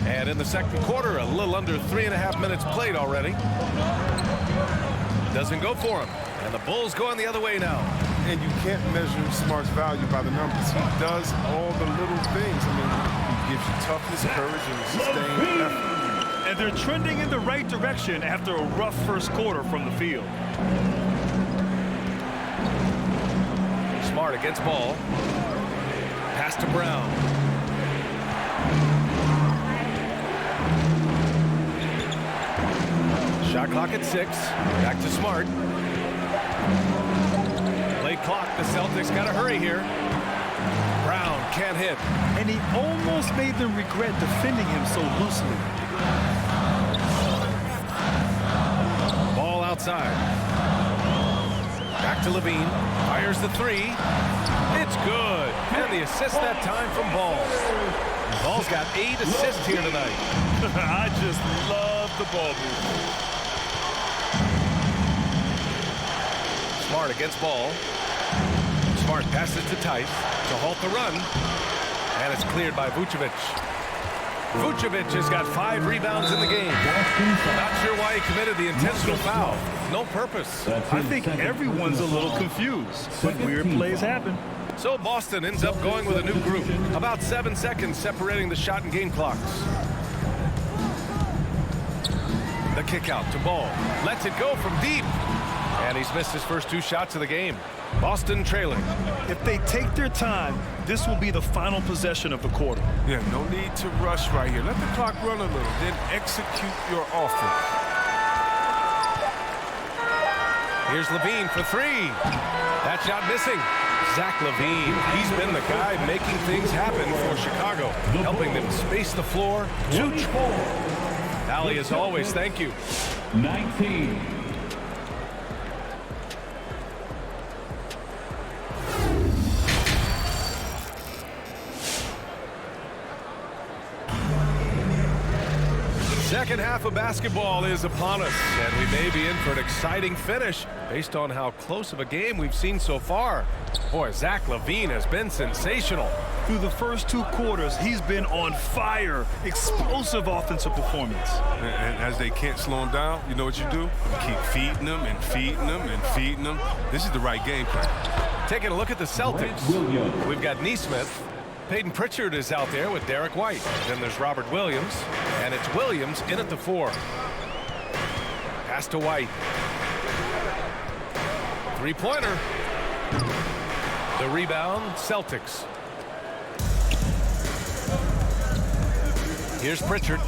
And in the second quarter, a little under 3.5 minutes played already. Doesn't go for him. And the Bulls going the other way now. And you can't measure Smart's value by the numbers. He does all the little things. I mean, he gives you toughness, courage, and sustained effort. And they're trending in the right direction after a rough first quarter from the field. Smart against Ball. Pass to Brown. Shot clock at 6. Back to Smart. Play clock. The Celtics got to hurry here. Brown can't hit. And he almost made them regret defending him so loosely. Ball outside. Back to Levine. Fires the 3. It's good. And the assist that time from Ball. Ball's got 8 assists here tonight. I just love the ball movement. Smart against Ball. Smart passes to Tice to halt the run. And it's cleared by Vucevic. Vucevic has got 5 rebounds in the game. Not sure why he committed the intentional foul. No purpose. I think everyone's a little confused, but weird plays happen. So Boston ends up going with a new group. About 7 seconds separating the shot and game clocks. The kick out to Ball. Lets it go from deep. And he's missed his first 2 shots of the game. Boston trailing. If they take their time, this will be the final possession of the quarter. Yeah, no need to rush right here. Let the clock run a little, then execute your offense. Here's Levine for 3. That shot missing. Zach LaVine, he's been the guy making things happen for Chicago, helping them space the floor. 24. Allie, as always, thank you. 19. Second half of basketball is upon us, and we may be in for an exciting finish based on how close of a game we've seen so far. Boy, Zach LaVine has been sensational. Through the first 2 quarters, he's been on fire. Explosive offensive performance. And as they can't slow him down, you know what you do? You keep feeding them and feeding them and feeding them. This is the right game plan. Taking a look at the Celtics. We've got Nesmith. Peyton Pritchard is out there with Derek White. Then there's Robert Williams, and it's Williams in at the 4. Pass to White. Three-pointer. The rebound, Celtics. Here's Pritchard,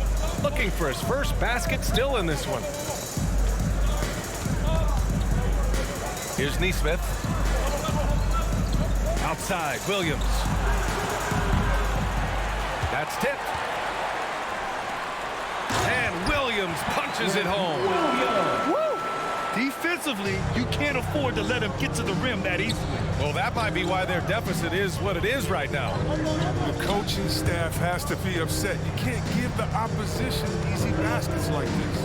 looking for his first basket, still in this one. Here's Nesmith. Outside, Williams. That's tipped. And Williams punches it home. Defensively, you can't afford to let him get to the rim that easily. Well, that might be why their deficit is what it is right now. The coaching staff has to be upset. You can't give the opposition easy baskets like this.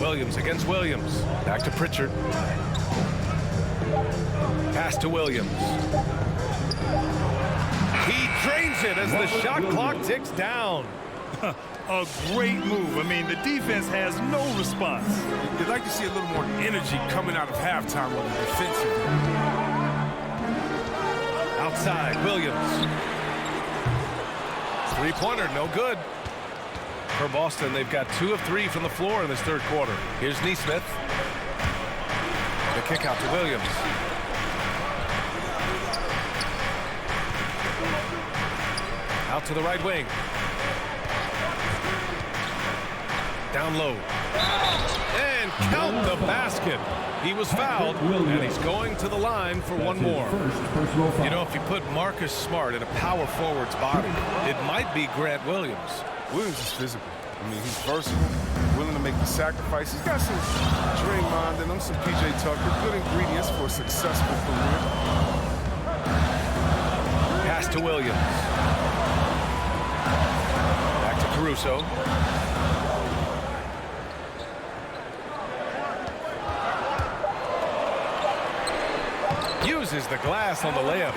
Williams against Williams. Back to Pritchard. Pass to Williams. He drains it as the shot clock ticks down. A great move. I mean, the defense has no response. You'd like to see a little more energy coming out of halftime on the defensive end. Outside, Williams. Three-pointer, no good. For Boston, they've got 2 of 3 from the floor in this third quarter. Here's Nesmith. The kick out to Williams. Out to the right wing. Down low. And count the basket. He was fouled, and he's going to the line for one more. You know, if you put Marcus Smart in a power forward's body, it might be Grant Williams. Williams is physical. I mean, he's versatile, willing to make the sacrifice. He's got some Draymond and some P.J. Tucker, good ingredients for a successful career. Pass to Williams. Back to Caruso. Uses the glass on the layup.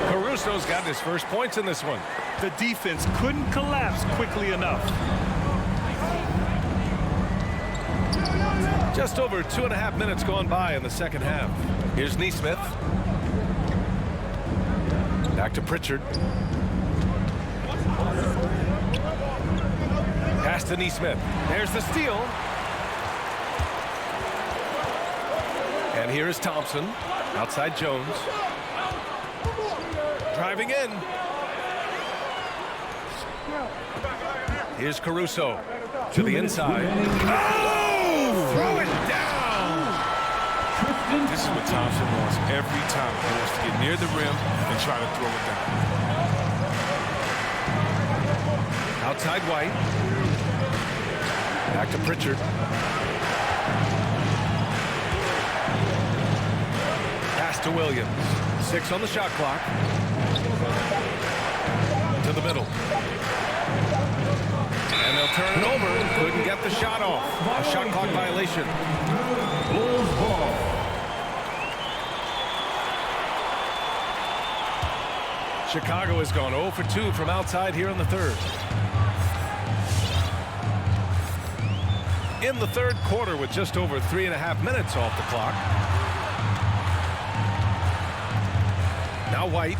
Caruso's got his first points in this one. The defense couldn't collapse quickly enough. Just over 2.5 minutes gone by in the second half. Here's Nesmith. Back to Pritchard. Pass to Nesmith. There's the steal. And here is Thompson. Outside Jones. Driving in. Here's Caruso to the inside. Oh! Throw it down! This is what Thompson wants every time. He wants to get near the rim and try to throw it down. Outside White. Back to Pritchard. Pass to Williams. 6 on the shot clock. To the middle. And they'll turn it over. Couldn't get the shot off. A shot clock violation. Bulls ball. Chicago has gone 0 for 2 from outside here in the third. In the third quarter with just over 3.5 minutes off the clock. Now White.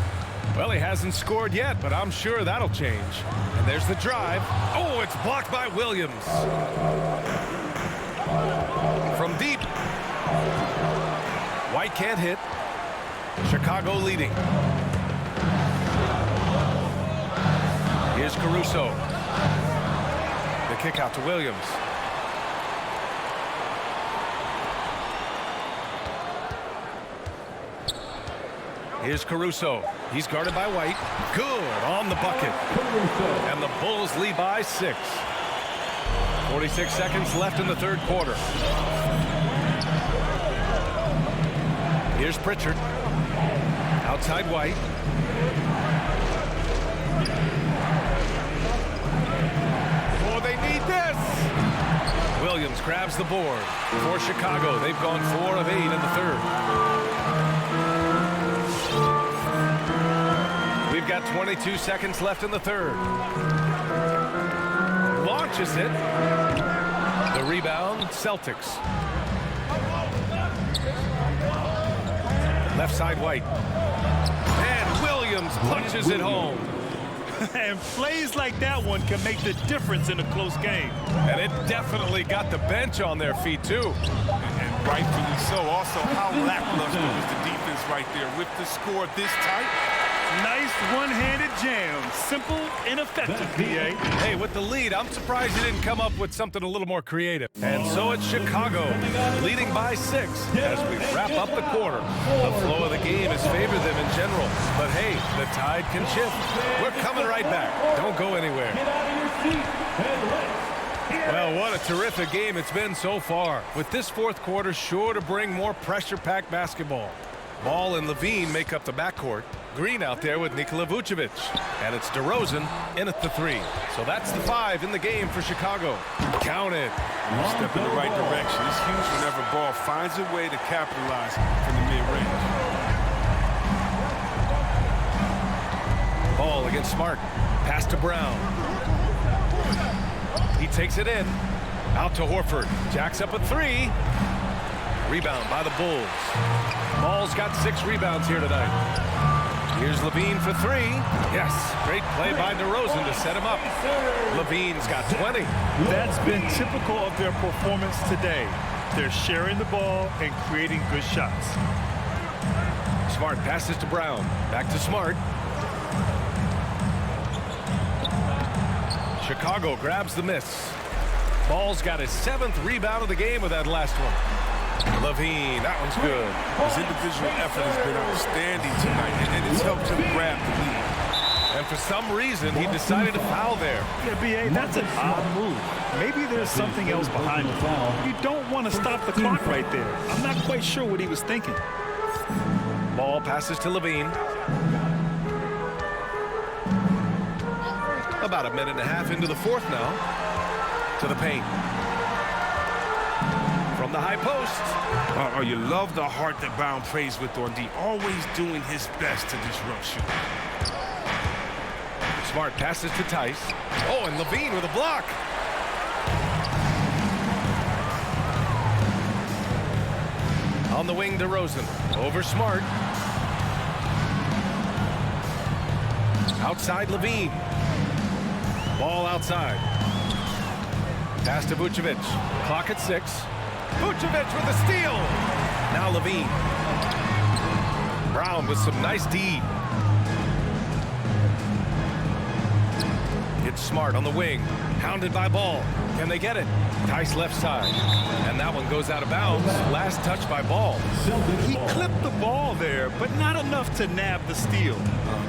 Well, he hasn't scored yet, but I'm sure that'll change. And there's the drive. Oh, it's blocked by Williams. From deep. White can't hit. Chicago leading. Here's Caruso. The kick out to Williams. Here's Caruso. He's guarded by White. Good on the bucket. And the Bulls lead by 6. 46 seconds left in the third quarter. Here's Pritchard. Outside White. Oh, they need this. Williams grabs the board for Chicago. They've gone 4 of 8 in the third. We've got 22 seconds left in the third. Launches it. The rebound, Celtics. Left side White. And Williams punches it home. And plays like that one can make the difference in a close game. And it definitely got the bench on their feet, too. And rightfully so. Also, how lackluster was the defense right there with the score this tight? Nice one-handed jam. Simple and effective, PA. Hey, with the lead, I'm surprised he didn't come up with something a little more creative. And so it's Chicago, leading by 6 as we wrap up the quarter. The flow of the game has favored them in general. But hey, the tide can shift. We're coming right back. Don't go anywhere. Well, what a terrific game it's been so far. With this fourth quarter sure to bring more pressure-packed basketball. Ball and Levine make up the backcourt. Green out there with Nikola Vucevic. And it's DeRozan in at the 3. So that's the 5 in the game for Chicago. Count it. Step in the right direction. It's huge whenever ball finds a way to capitalize from the mid-range. Ball against Smart. Pass to Brown. He takes it in. Out to Horford. Jacks up a 3. Rebound by the Bulls. Ball's got 6 rebounds here tonight. Here's Levine for 3. Yes, great play by DeRozan to set him up. Levine's got 20. That's been typical of their performance today. They're sharing the ball and creating good shots. Smart passes to Brown. Back to Smart. Chicago grabs the miss. Ball's got his 7th rebound of the game with that last one. Levine, that one's good. His individual effort has been outstanding tonight, and it's helped him grab the lead. And for some reason, he decided to foul there. Yeah, B.A., that's an odd move. Maybe there's something else behind the foul. You don't want to stop the clock right there. I'm not quite sure what he was thinking. Ball passes to Levine. About a minute and a half into the fourth now. To the paint. From the high post. Oh, you love the heart that Brown plays with on D. Always doing his best to disrupt shooting. Smart passes to Tice. Oh, and Levine with a block. On the wing, DeRozan. Over Smart. Outside Levine. Ball outside. Pass to Vucevic. Clock at 6. Vucevic with a steal. Now Levine. Brown with some nice D. It's Smart on the wing. Hounded by Ball. Can they get it? Tice left side. And that one goes out of bounds. Last touch by Ball. He clipped the ball there, but not enough to nab the steal.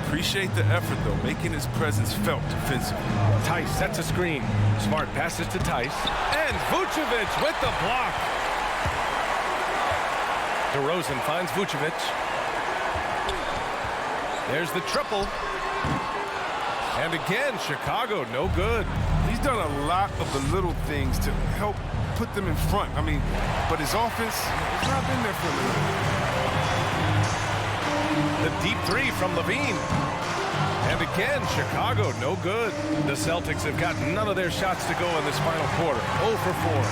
Appreciate the effort, though, making his presence felt defensively. Tice sets a screen. Smart passes to Tice. And Vucevic with the block. DeRozan finds Vucevic. There's the triple. And again, Chicago, no good. He's done a lot of the little things to help put them in front. I mean, but his offense has not been there for him. The deep 3 from Levine. And again, Chicago, no good. The Celtics have got none of their shots to go in this final quarter. 0 for 4.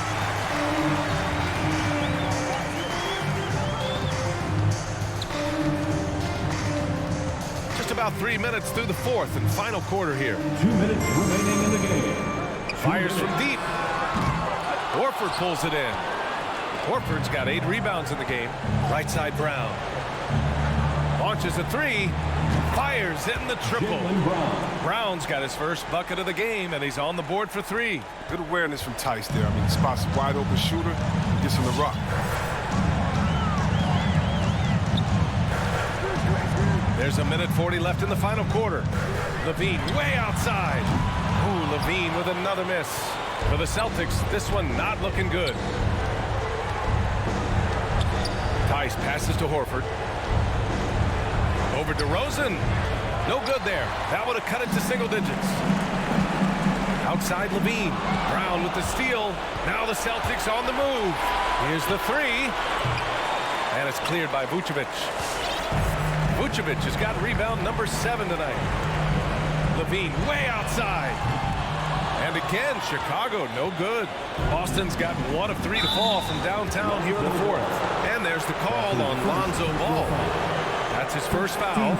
Just about 3 minutes through the fourth and final quarter here. 2 minutes remaining in the game. Fires from deep. Horford pulls it in. Horford's got 8 rebounds in the game. Right side Brown. Launches a 3. Fires in the triple. Brown's got his first bucket of the game, and he's on the board for 3. Good awareness from Tice there. I mean, spots a wide open shooter, gets him the rock. There's a minute 40 left in the final quarter. Levine way outside. Ooh, Levine with another miss. For the Celtics, this one not looking good. Tice passes to Horford. Over to Rosen. No good there. That would have cut it to single digits. Outside Levine. Brown with the steal. Now the Celtics on the move. Here's the three. And it's cleared by Vucevic. Vucevic has got rebound number 7 tonight. Levine way outside. And again, Chicago no good. Boston's got 1 of 3 to fall from downtown here in the 4th. And there's the call on Lonzo Ball. That's his first foul.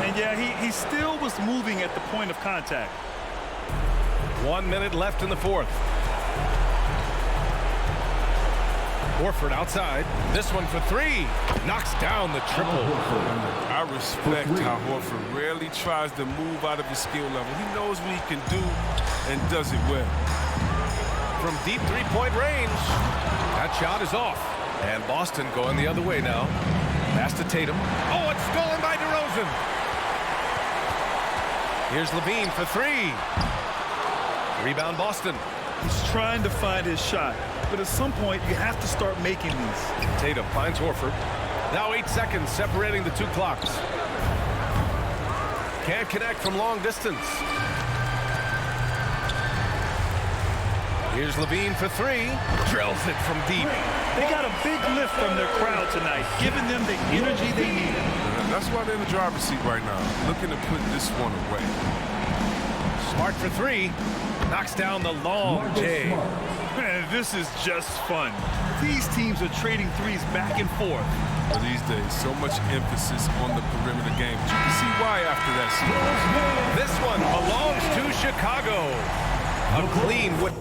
And yeah, he still was moving at the point of contact. 1 minute left in the 4th. Horford outside. This one for 3. Knocks down the triple. I respect how Horford rarely tries to move out of his skill level. He knows what he can do and does it well. From deep three-point range. That shot is off. And Boston going the other way now. Pass to Tatum. Oh, it's stolen by DeRozan. Here's Levine for 3. Rebound Boston. He's trying to find his shot, but at some point you have to start making these. Tatum finds Horford. Now 8 seconds separating the 2 clocks. Can't connect from long distance. Here's Levine for 3. Drills it from deep. They got a big lift from their crowd tonight, giving them the energy they needed. And that's why they're in the driver's seat right now, looking to put this one away. Smart for 3. Knocks down the long J. Man, this is just fun. These teams are trading threes back and forth. But these days, so much emphasis on the perimeter game. But you can see why after that series. This one belongs to Chicago. A clean win.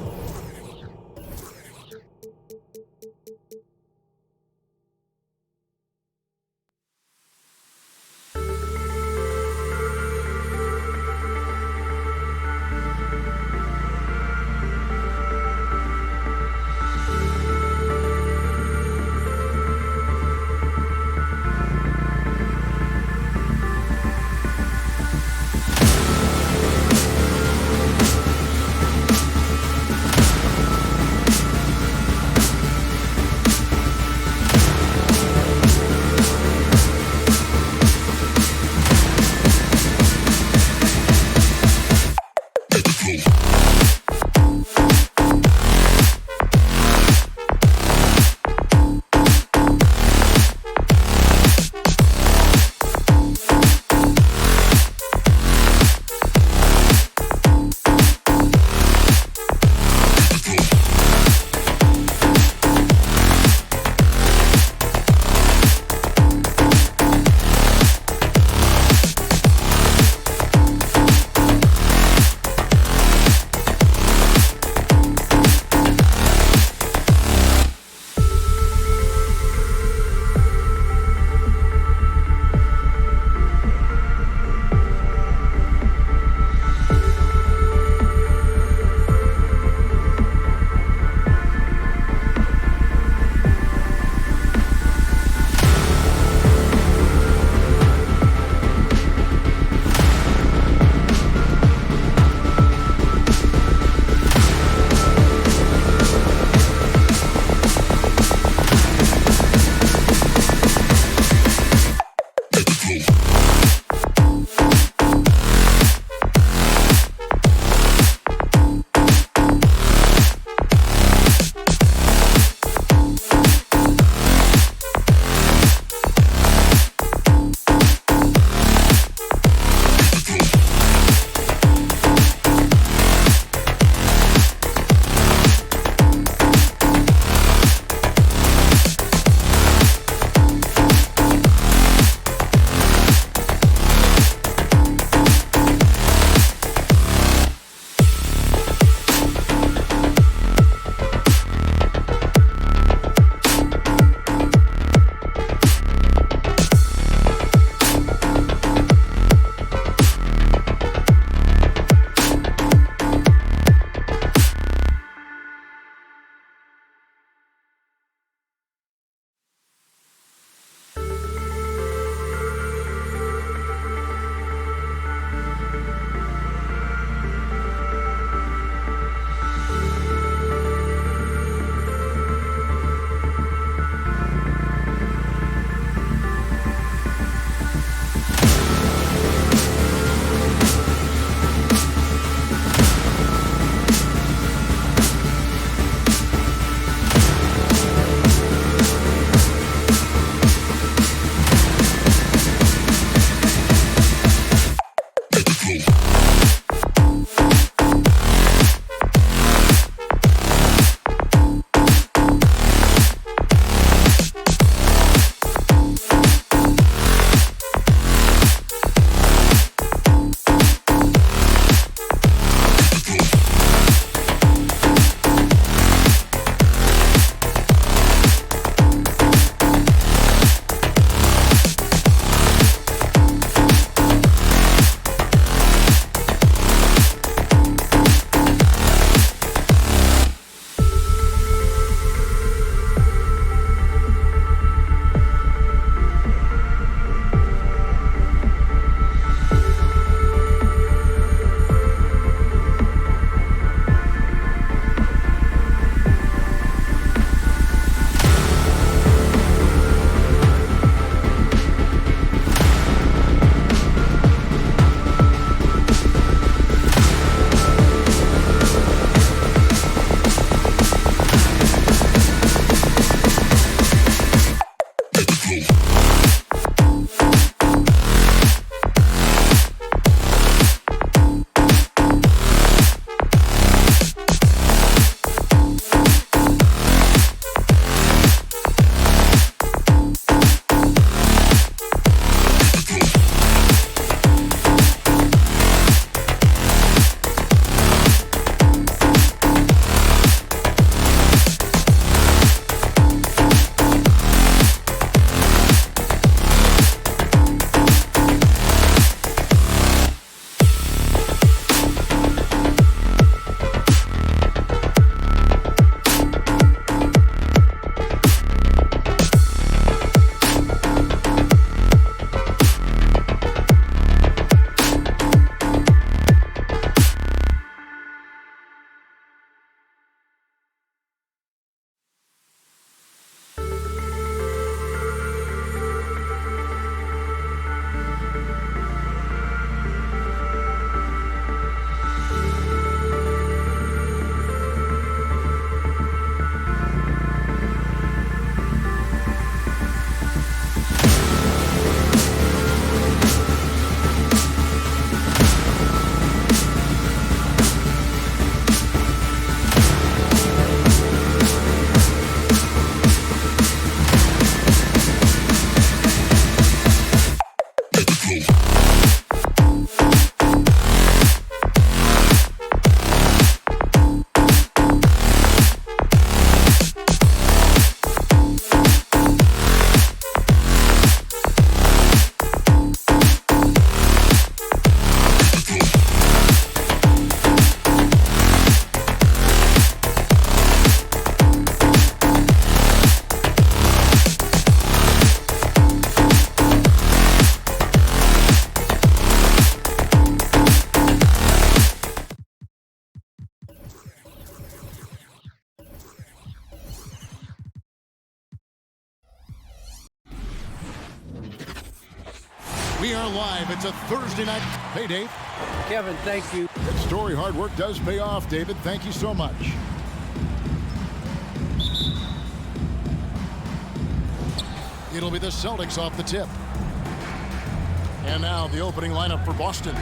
We are live. It's a Thursday night. Hey, Dave. Kevin, thank you. Good story. Hard work does pay off, David. Thank you so much. It'll be the Celtics off the tip. And now the opening lineup for Boston.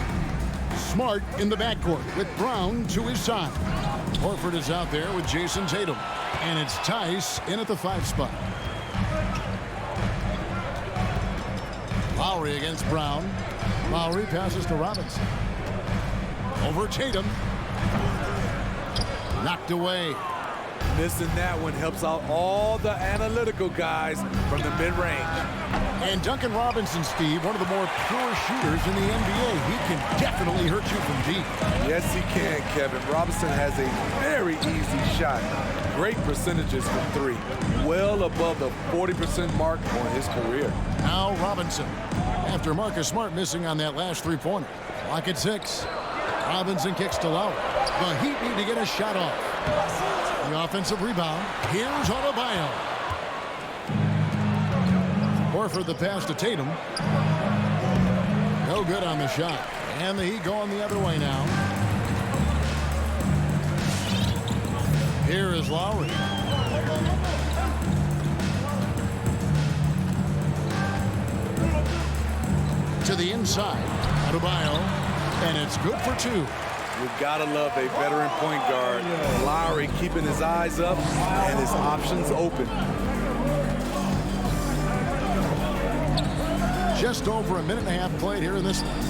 Smart in the backcourt with Brown to his side. Horford is out there with Jason Tatum. And it's Tice in at the 5 spot. Lowry against Brown. Lowry passes to Robinson. Over Tatum. Knocked away. Missing that one helps out all the analytical guys from the mid-range. And Duncan Robinson, Steve, one of the more pure shooters in the NBA. He can definitely hurt you from deep. Yes, he can, Kevin. Robinson has a very easy shot. Great percentages from 3. Well above the 40% mark on his career. Now Robinson. After Marcus Smart missing on that last 3-pointer. Clock at 6. Robinson kicks to Lowry. The Heat need to get a shot off. The offensive rebound. Here's Adebayo. Horford the pass to Tatum. No good on the shot. And the Heat going the other way now. Here is Lowry. To the inside. Adebayo. And it's good for 2. You've got to love a veteran point guard. Lowry keeping his eyes up and his options open. Just over a minute and a half played here in this one.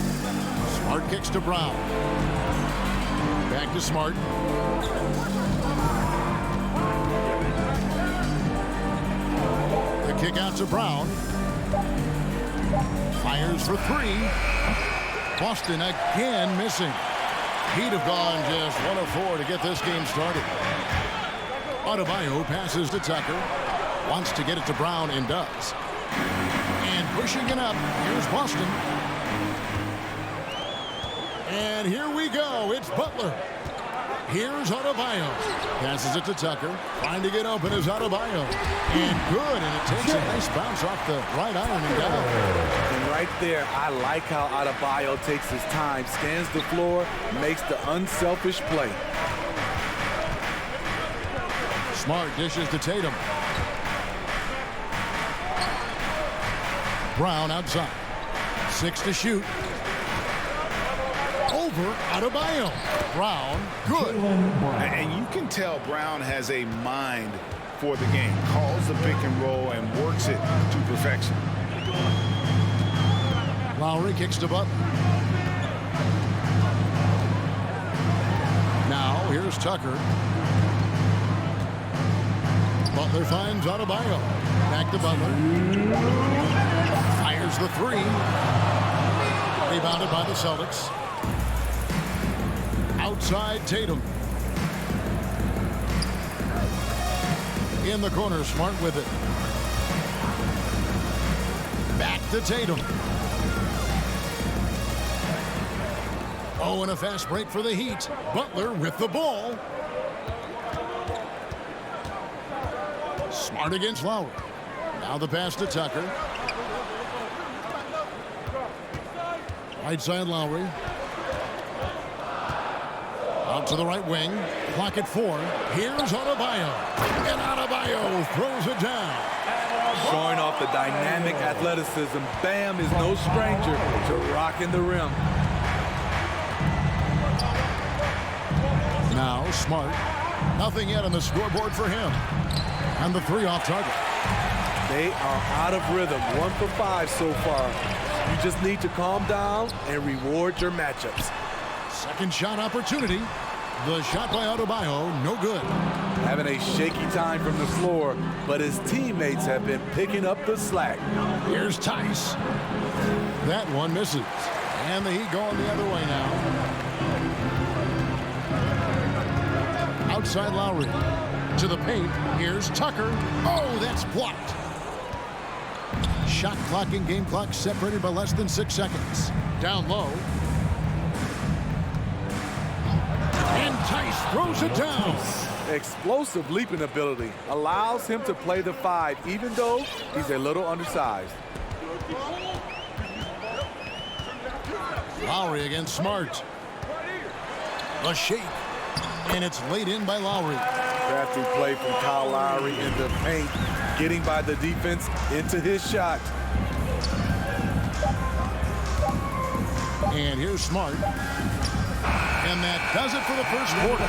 Smart kicks to Brown. Back to Smart. The kick out to Brown. Fires for 3. Boston again missing. He'd have gone just 1 of 4 to get this game started. Adebayo passes to Tucker. Wants to get it to Brown and does. And pushing it up, here's Boston. And here we go, it's Butler. Here's Adebayo. Passes it to Tucker. Trying to get open is Adebayo. And good, and it takes a nice bounce off the right iron and down. And right there, I like how Adebayo takes his time, scans the floor, makes the unselfish play. Smart dishes to Tatum. Brown outside. 6 to shoot. Over Adebayo. Brown, good. And you can tell Brown has a mind for the game. Calls the pick and roll and works it to perfection. Lowry kicks to Butler. Now here's Tucker. Butler finds Adebayo. Back to Butler. Fires the 3. Rebounded by the Celtics. Outside Tatum. In the corner, Smart with it. Back to Tatum. Oh, and a fast break for the Heat. Butler with the ball. Smart against Lowry. Now the pass to Tucker. Right side Lowry. Out to the right wing. Clock at 4. Here's Adebayo. And Adebayo throws it down. Showing off the dynamic athleticism. Bam is no stranger to rocking the rim. Now Smart. Nothing yet on the scoreboard for him. And the 3 off target. They are out of rhythm. 1 for 5 so far. You just need to calm down and reward your matchups. Second shot opportunity. The shot by Adebayo, no good. Having a shaky time from the floor, but his teammates have been picking up the slack. Here's Tice. That one misses. And the Heat going the other way now. Outside Lowry. To the paint. Here's Tucker. Oh, that's blocked. Shot clock and game clock separated by less than 6 seconds. Down low. And Tice throws it down. Explosive leaping ability allows him to play the 5, even though he's a little undersized. Lowry against Smart. The shake. And it's laid in by Lowry. Crafty play from Kyle Lowry in the paint, getting by the defense into his shot. And here's Smart. And that does it for the first quarter.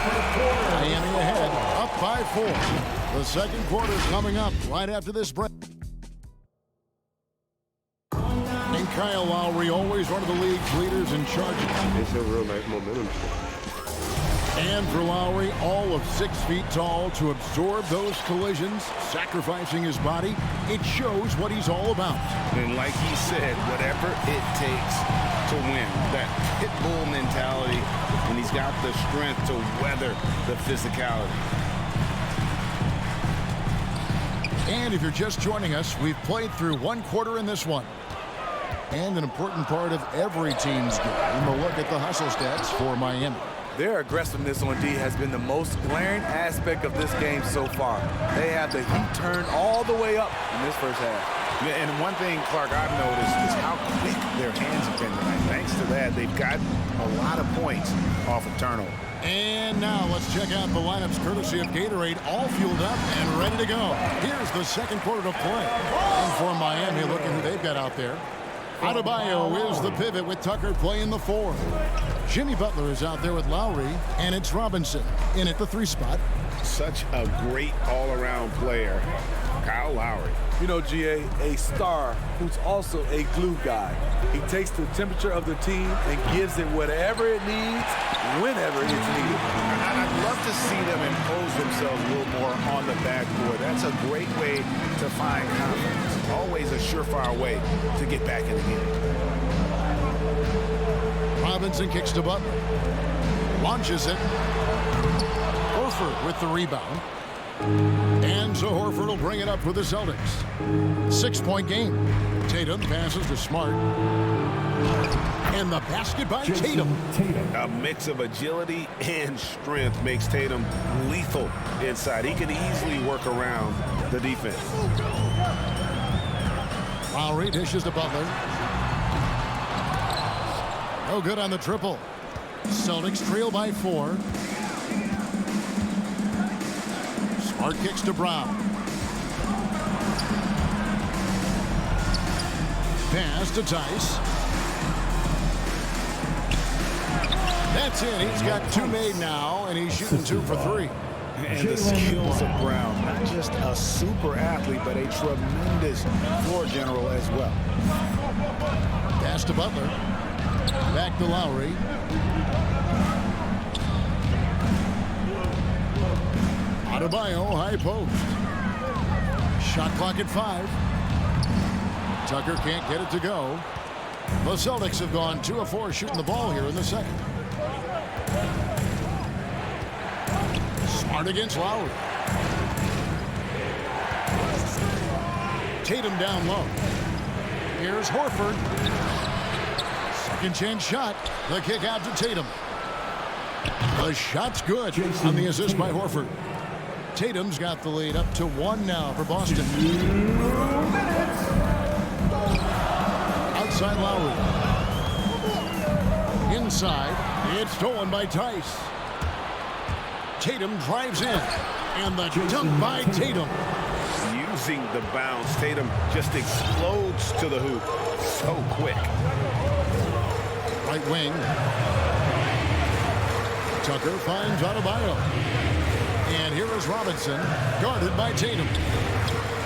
Miami ahead, up by 4. The second quarter is coming up right after this break. And Kyle Lowry, always one of the league's leaders in charges. It's a real nice momentum. And for Lowry, all of 6 feet tall to absorb those collisions, sacrificing his body, it shows what he's all about. And like he said, whatever it takes to win. That pit bull mentality, and he's got the strength to weather the physicality. And if you're just joining us, we've played through 1 quarter in this one. And an important part of every team's game, a look at the hustle stats for Miami. Their aggressiveness on D has been the most glaring aspect of this game so far. They have the heat turned all the way up in this first half. And one thing, Clark, I've noticed is how quick their hands have been tonight. Thanks to that, they've gotten a lot of points off of turnover. And now let's check out the lineups courtesy of Gatorade, all fueled up and ready to go. Here's the second quarter to play. And for Miami, look at who they've got out there. Adebayo is the pivot with Tucker playing the 4. Jimmy Butler is out there with Lowry, and it's Robinson in at the 3 spot. Such a great all-around player, Kyle Lowry. You know, GA, a star who's also a glue guy. He takes the temperature of the team and gives it whatever it needs, whenever it's needed. I'd love to see them impose themselves a little more on the backboard. That's a great way to find confidence. Always a surefire way to get back in the game. Robinson kicks to Butler. Launches it. Horford with the rebound. And so Horford will bring it up for the Celtics. 6-point game. Tatum passes to Smart. And the basket by Tatum. A mix of agility and strength makes Tatum lethal inside. He can easily work around the defense. Lowry dishes to Butler. No good on the triple. Celtics trail by 4. Smart kicks to Brown. Pass to Tice. That's it. He's got 2 made now, and he's shooting 2 for 3. And the skills of Brown, not just a super athlete, but a tremendous floor general as well. Pass to Butler. Back to Lowry. Adebayo, high post. Shot clock at 5. Tucker can't get it to go. The Celtics have gone 2 of 4 shooting the ball here in the second. Smart against Lowry. Tatum down low. Here's Horford. Second chance shot. The kick out to Tatum. The shot's good on the assist by Horford. Tatum's got the lead up to 1 now for Boston. Outside Lowry. Inside. It's stolen by Tice. Tatum drives in. And the dunk by Tatum. Using the bounce, Tatum just explodes to the hoop so quick. Right wing. Tucker finds Adebayo. And here is Robinson, guarded by Tatum.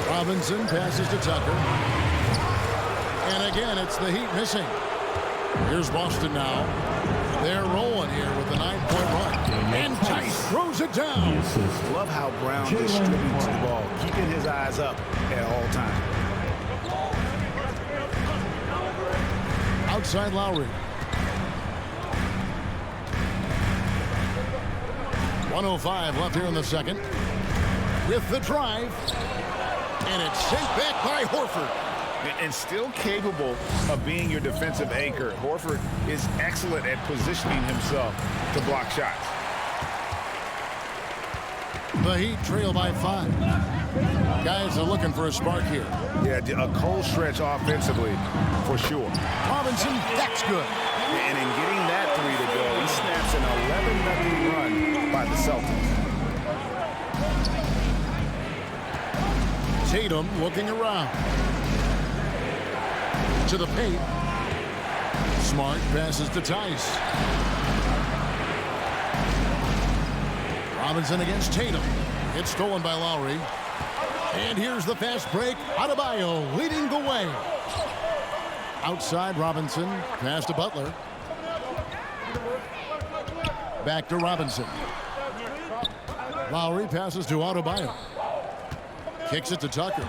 Robinson passes to Tucker. And again, it's the Heat missing. Here's Boston now. They're rolling here with a 9-point run. And Tice throws it down. Love how Brown distributes the ball, keeping his eyes up at all times. Outside Lowry. 1:05 left here in the second. With the drive. And it's sent back by Horford. And still capable of being your defensive anchor. Horford is excellent at positioning himself to block shots. The Heat trail by 5. Guys are looking for a spark here. Yeah, a cold stretch offensively, for sure. Robinson, that's good. And in getting that 3 to go, he snaps an 11-0 run by the Celtics. Tatum looking around. To the paint. Smart passes to Tice. Robinson against Tatum. It's stolen by Lowry. And here's the fast break. Adebayo leading the way. Outside Robinson. Pass to Butler. Back to Robinson. Lowry passes to Adebayo. Kicks it to Tucker.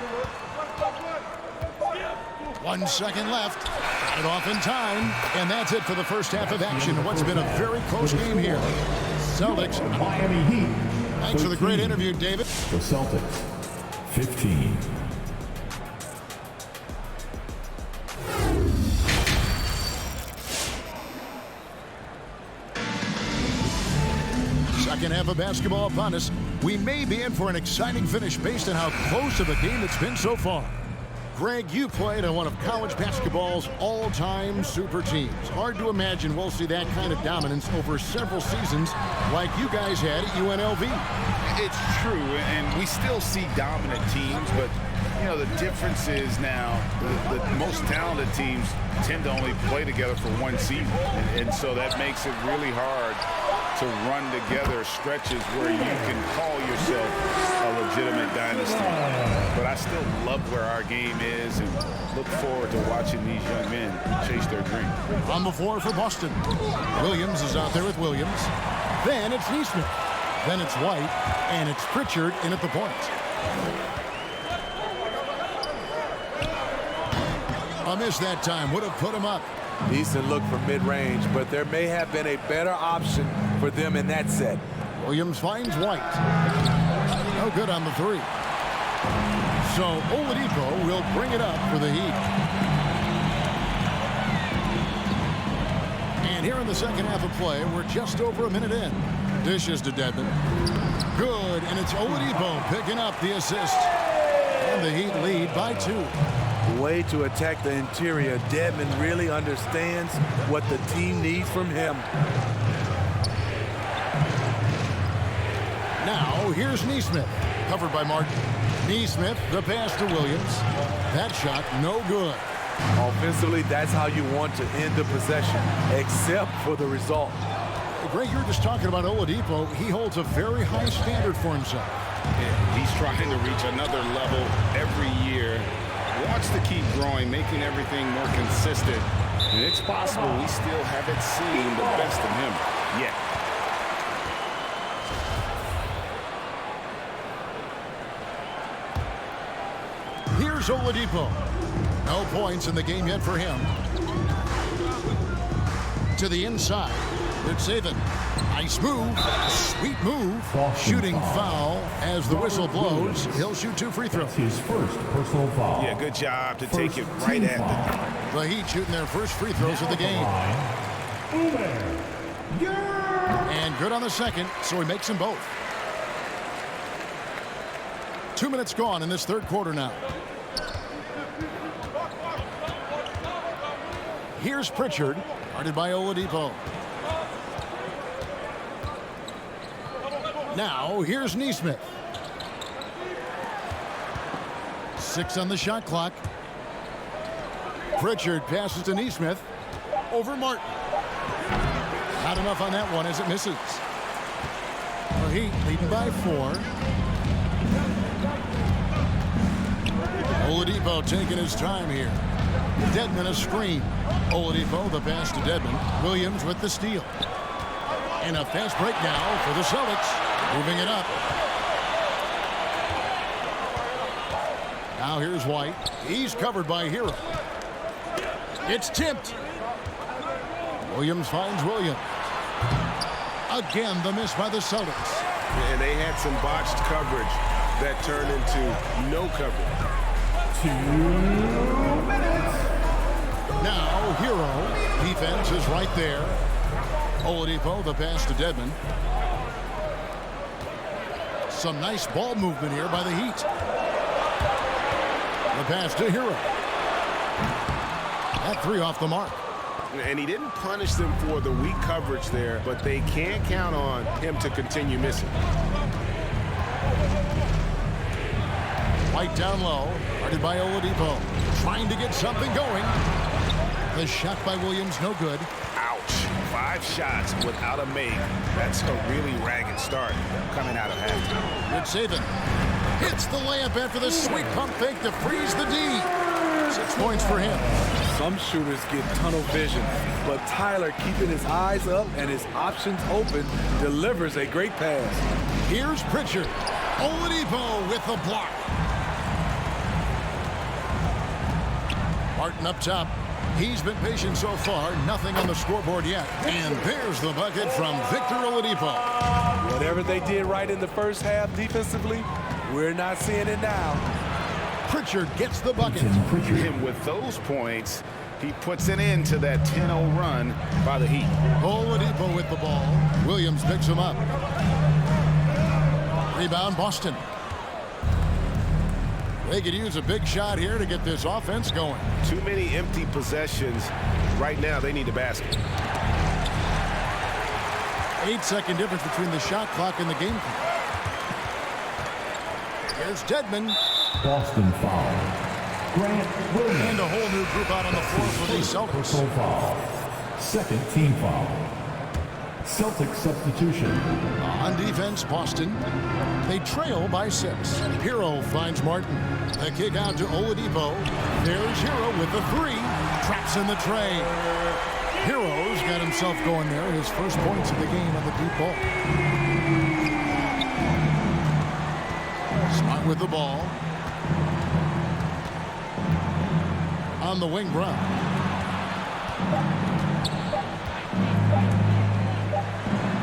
1 second left. Got it off in time. And that's it for the first half of action. What's been a very close game here. Celtics. Miami Heat. Thanks for the great interview, David. The Celtics, 15. Second half of basketball upon us. We may be in for an exciting finish based on how close of a game it's been so far. Greg, you played on one of college basketball's all-time super teams. Hard to imagine we'll see that kind of dominance over several seasons like you guys had at UNLV. It's true, and we still see dominant teams, but You know, the difference is now the most talented teams tend to only play together for one season. And so that makes it really hard to run together stretches where you can call yourself a legitimate dynasty. But I still love where our game is and look forward to watching these young men chase their dream. On the floor for Boston. Williams is out there with Williams. Then it's Neesmith. Then it's White. And it's Pritchard in at the point. A miss that time would have put him up. Decent look for mid-range, but there may have been a better option for them in that set. Williams finds White. No good on the three. So Oladipo will bring it up for the Heat. And here in the second half of play, we're just over a minute in. Dishes to Dedmon. Good, and it's Oladipo picking up the assist. And the Heat lead by 2. Way to attack the interior. Dedmon really understands what the team needs from him. Now, here's Neesmith, covered by Martin. Neesmith, the pass to Williams. That shot, no good. Offensively, that's how you want to end the possession, except for the result. Greg, you're just talking about Oladipo. He holds a very high standard for himself. Yeah, he's trying to reach another level every year. Wants to keep growing, making everything more consistent. And it's possible we still haven't seen the best of him yet. Here's Oladipo. No points in the game yet for him. To the inside. It's Saban. Nice move. Sweet move. Shooting foul as the whistle blows. He'll shoot 2 free throws. His first personal foul. Yeah, good job to take it right at the Heat shooting their first free throws of the game. And good on the second, so he makes them both. 2 minutes gone in this third quarter now. Here's Pritchard, guarded by Oladipo. Now, here's Neesmith. 6 on the shot clock. Pritchard passes to Neesmith. Over Martin. Not enough on that one as it misses. The Heat leading by 4. Oladipo taking his time here. Dedmon a screen. Oladipo the pass to Dedmon. Williams with the steal. And a fast break now for the Celtics. Moving it up. Now here's White. He's covered by Hero. It's tipped. Williams finds Williams. Again, the miss by the Celtics. And they had some botched coverage that turned into no coverage. 2 minutes. Now, Hero. Defense is right there. Oladipo, the pass to Dedmon. Some nice ball movement here by the Heat. The pass to Hero. That 3 off the mark. And he didn't punish them for the weak coverage there, but they can't count on him to continue missing. White down low, guarded by Oladipo. Trying to get something going. The shot by Williams, no good. Ouch. 5 shots without a make. That's a really ragged start coming out of halftime. Good saving. Hits the layup after the sweet pump fake to freeze the D. 6 points for him. Some shooters get tunnel vision, but Tyler, keeping his eyes up and his options open, delivers a great pass. Here's Pritchard. Oladipo with the block. Martin up top. He's been patient so far. Nothing on the scoreboard yet. And there's the bucket from Victor Oladipo. Whatever they did right in the first half defensively, we're not seeing it now. Pritchard gets the bucket. And with those points, he puts an end to that 10-0 run by the Heat. Oladipo with the ball. Williams picks him up. Rebound, Boston. They could use a big shot here to get this offense going. Too many empty possessions. Right now, they need a basket. 8-second difference between the shot clock and the game clock. Here's Dedmon. Boston foul. Grant Williams. And a whole new group out on the floor for the Celtics. Personal foul. Second team foul. Celtics substitution. On defense, Boston. They trail by 6. Hero finds Martin. The kick out to Oladipo. There's Hero with the 3. Traps in the tray. Hero's got himself going there. His first points of the game on the deep ball. Smart with the ball. On the wing, Brown.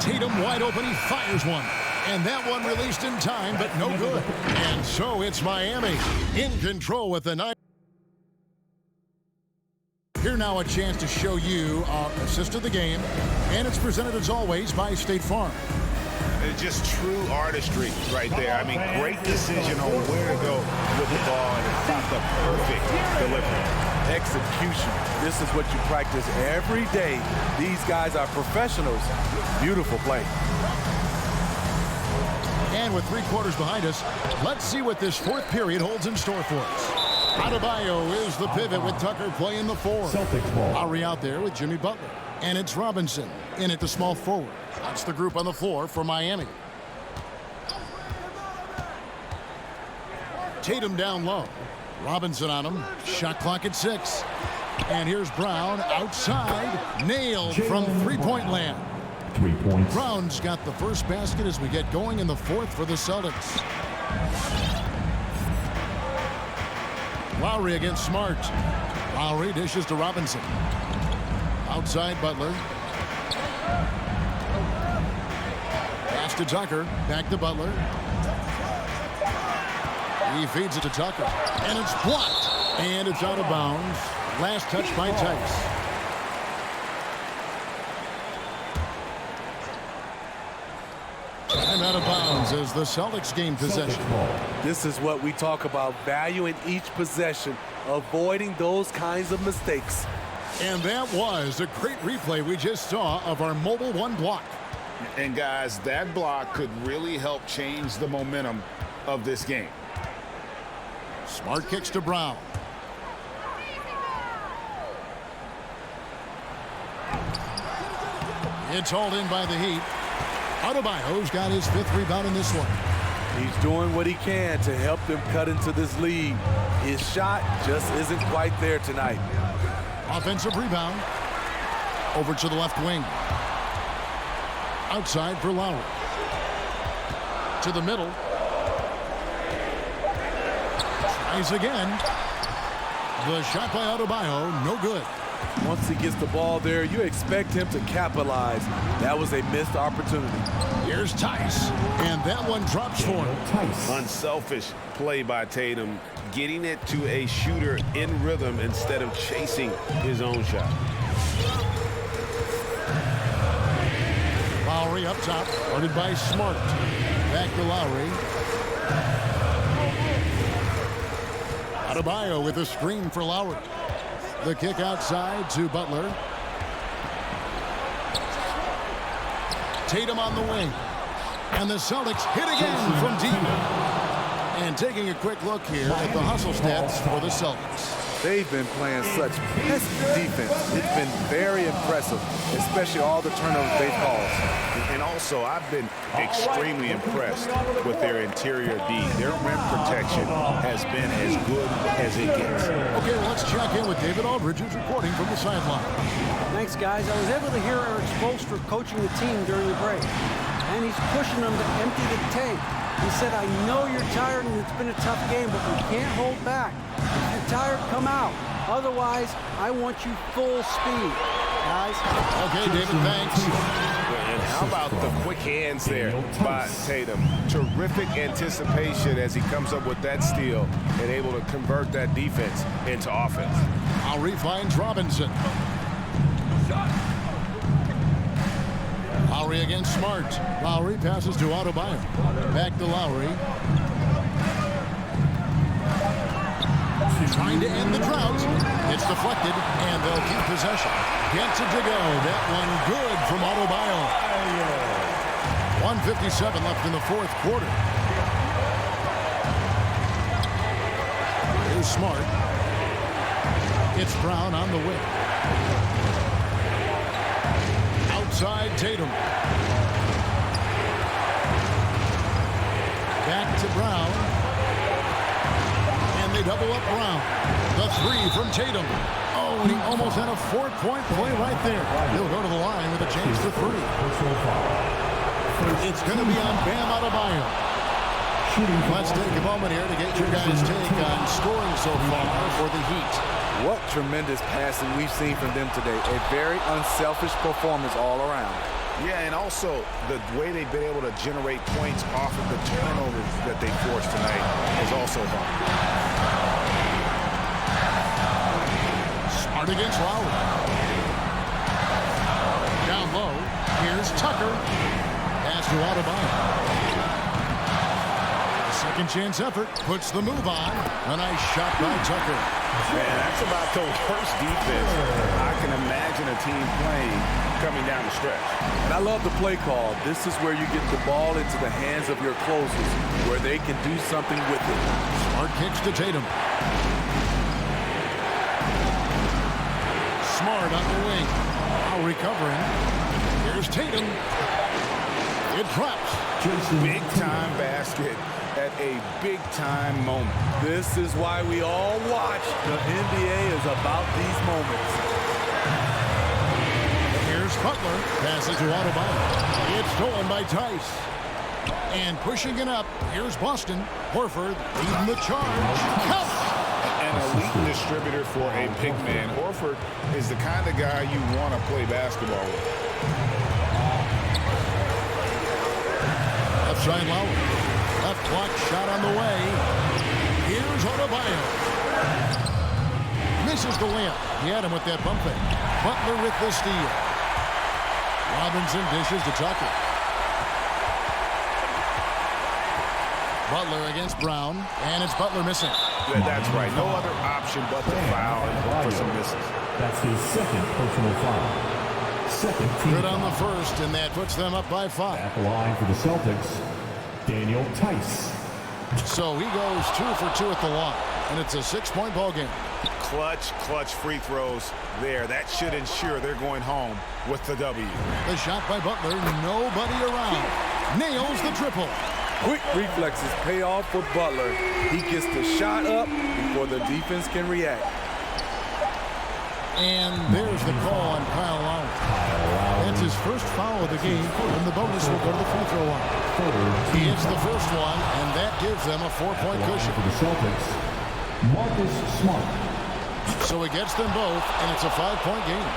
Tatum wide open. He fires one. And that one released in time, but no good. And so it's Miami in control with the 9. Here now a chance to show you our assist of the game. And it's presented as always by State Farm. It's just true artistry right there. I mean, great decision on where to go with the ball, and it's not the perfect delivery. Execution. This is what you practice every day. These guys are professionals. Beautiful play. And with 3 quarters behind us, let's see what this 4th period holds in store for us. Adebayo is the pivot with Tucker playing the 4. Lowry out there with Jimmy Butler. And it's Robinson in at the small forward. That's the group on the floor for Miami. Tatum down low. Robinson on him. Shot clock at 6. And here's Brown outside. Nailed from three-point land. 3 points. Brown's got the first basket as we get going in the 4th for the Celtics. Lowry against Smart. Lowry dishes to Robinson. Outside Butler. Pass to Tucker. Back to Butler. He feeds it to Tucker. And it's blocked. And it's out of bounds. Last touch by Tice. And out of bounds as the Celtics gain possession. This is what we talk about, valuing each possession, avoiding those kinds of mistakes. And that was a great replay we just saw of our mobile 1 block. And guys, that block could really help change the momentum of this game. Smart kicks to Brown. It's hauled in by the Heat. Adebayo's got his 5th rebound in this one. He's doing what he can to help them cut into this lead. His shot just isn't quite there tonight. Offensive rebound. Over to the left wing. Outside for Lowry. To the middle. Tries again. The shot by Adebayo, no good. Once he gets the ball there, you expect him to capitalize. That was a missed opportunity. Here's Tice, and that one drops for him. Unselfish play by Tatum, getting it to a shooter in rhythm instead of chasing his own shot. Lowry up top, guarded by Smart. Back to Lowry. Adebayo with a screen for Lowry. The kick outside to Butler. Tatum on the wing. And the Celtics hit again from deep. And taking a quick look here at the hustle stats for the Celtics. They've been playing such pesky defense. It's been very impressive, especially all the turnovers they've caused. And also, I've been extremely impressed with their interior D. Their rim protection has been as good as it gets. Okay, let's check in with David Aldridge, who's reporting from the sideline. Thanks, guys. I was able to hear Eric Spoelstra coaching the team during the break. And he's pushing them to empty the tank. He said, I know you're tired and it's been a tough game, but we can't hold back. If you're tired, come out. Otherwise, I want you full speed. Guys. Okay, David, thanks. And how about the quick hands there by Tatum? Terrific anticipation as he comes up with that steal and able to convert that defense into offense. Lowry finds Robinson. Lowry against Smart. Lowry passes to Adebayo. Back to Lowry. Trying to end the drought. It's deflected, and they'll keep possession. Gets it to go. That one good from Adebayo. 1:57 left in the 4th quarter. Here's Smart. It's Brown on the wing. Outside Tatum. Back to Brown. And they double up Brown. The three from Tatum. Oh, and he almost had a 4-point play right there. He'll go to the line with a chance for three. It's going to be on Bam Adebayo. Let's take a moment here to get your guys' take on scoring so far for the Heat. What tremendous passing we've seen from them today. A very unselfish performance all around. Yeah, and also the way they've been able to generate points off of the turnovers that they forced tonight has also helped. Smart against Lowry. Down low. Here's Tucker. Pass to Adebayo. Second chance effort puts the move on. A nice shot by Tucker. Man, that's about the worst defense I can imagine a team playing coming down the stretch. And I love the play call. This is where you get the ball into the hands of your closers, where they can do something with it. Smart kicks to Tatum. Smart on the wing. Now recovering. Here's Tatum. It drops. Big time basket at a big time moment. This is why we all watch. The NBA is about these moments. Here's Butler. Passes to Adebayo. It's stolen by Tice. And pushing it up. Here's Boston. Horford leading the charge. Count. An elite distributor for a big man. Horford is the kind of guy you want to play basketball with. Left side Lowry. Left block shot on the way. Here's Adebayo. Misses the layup. He had him with that bump fake. Butler with the steal. Robinson dishes to Tucker. Butler against Brown, and it's Butler missing. Yeah, that's right. No other option but to foul for some misses. That's his second personal foul. Second team Good on the first, and that puts them up by 5. At the line for the Celtics, Daniel Tice. So he goes 2 for 2 at the line, and it's a 6-point ball game. Clutch free throws there. That should ensure they're going home with the W. The shot by Butler, nobody around. Nails the triple. Quick reflexes pay off for Butler. He gets the shot up before the defense can react. And there's the call on Kyle Lowry. That's his first foul of the game, and the bonus will go to the free throw line. He hits the first one, and that gives them a 4-point cushion. For the Celtics, Marcus Smart. So he gets them both, and it's a 5-point game.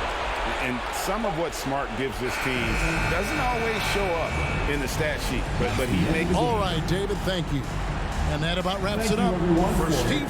And some of what Smart gives this team doesn't always show up in the stat sheet, but he makes. All right, David, thank you. And that about wraps it up for Steve.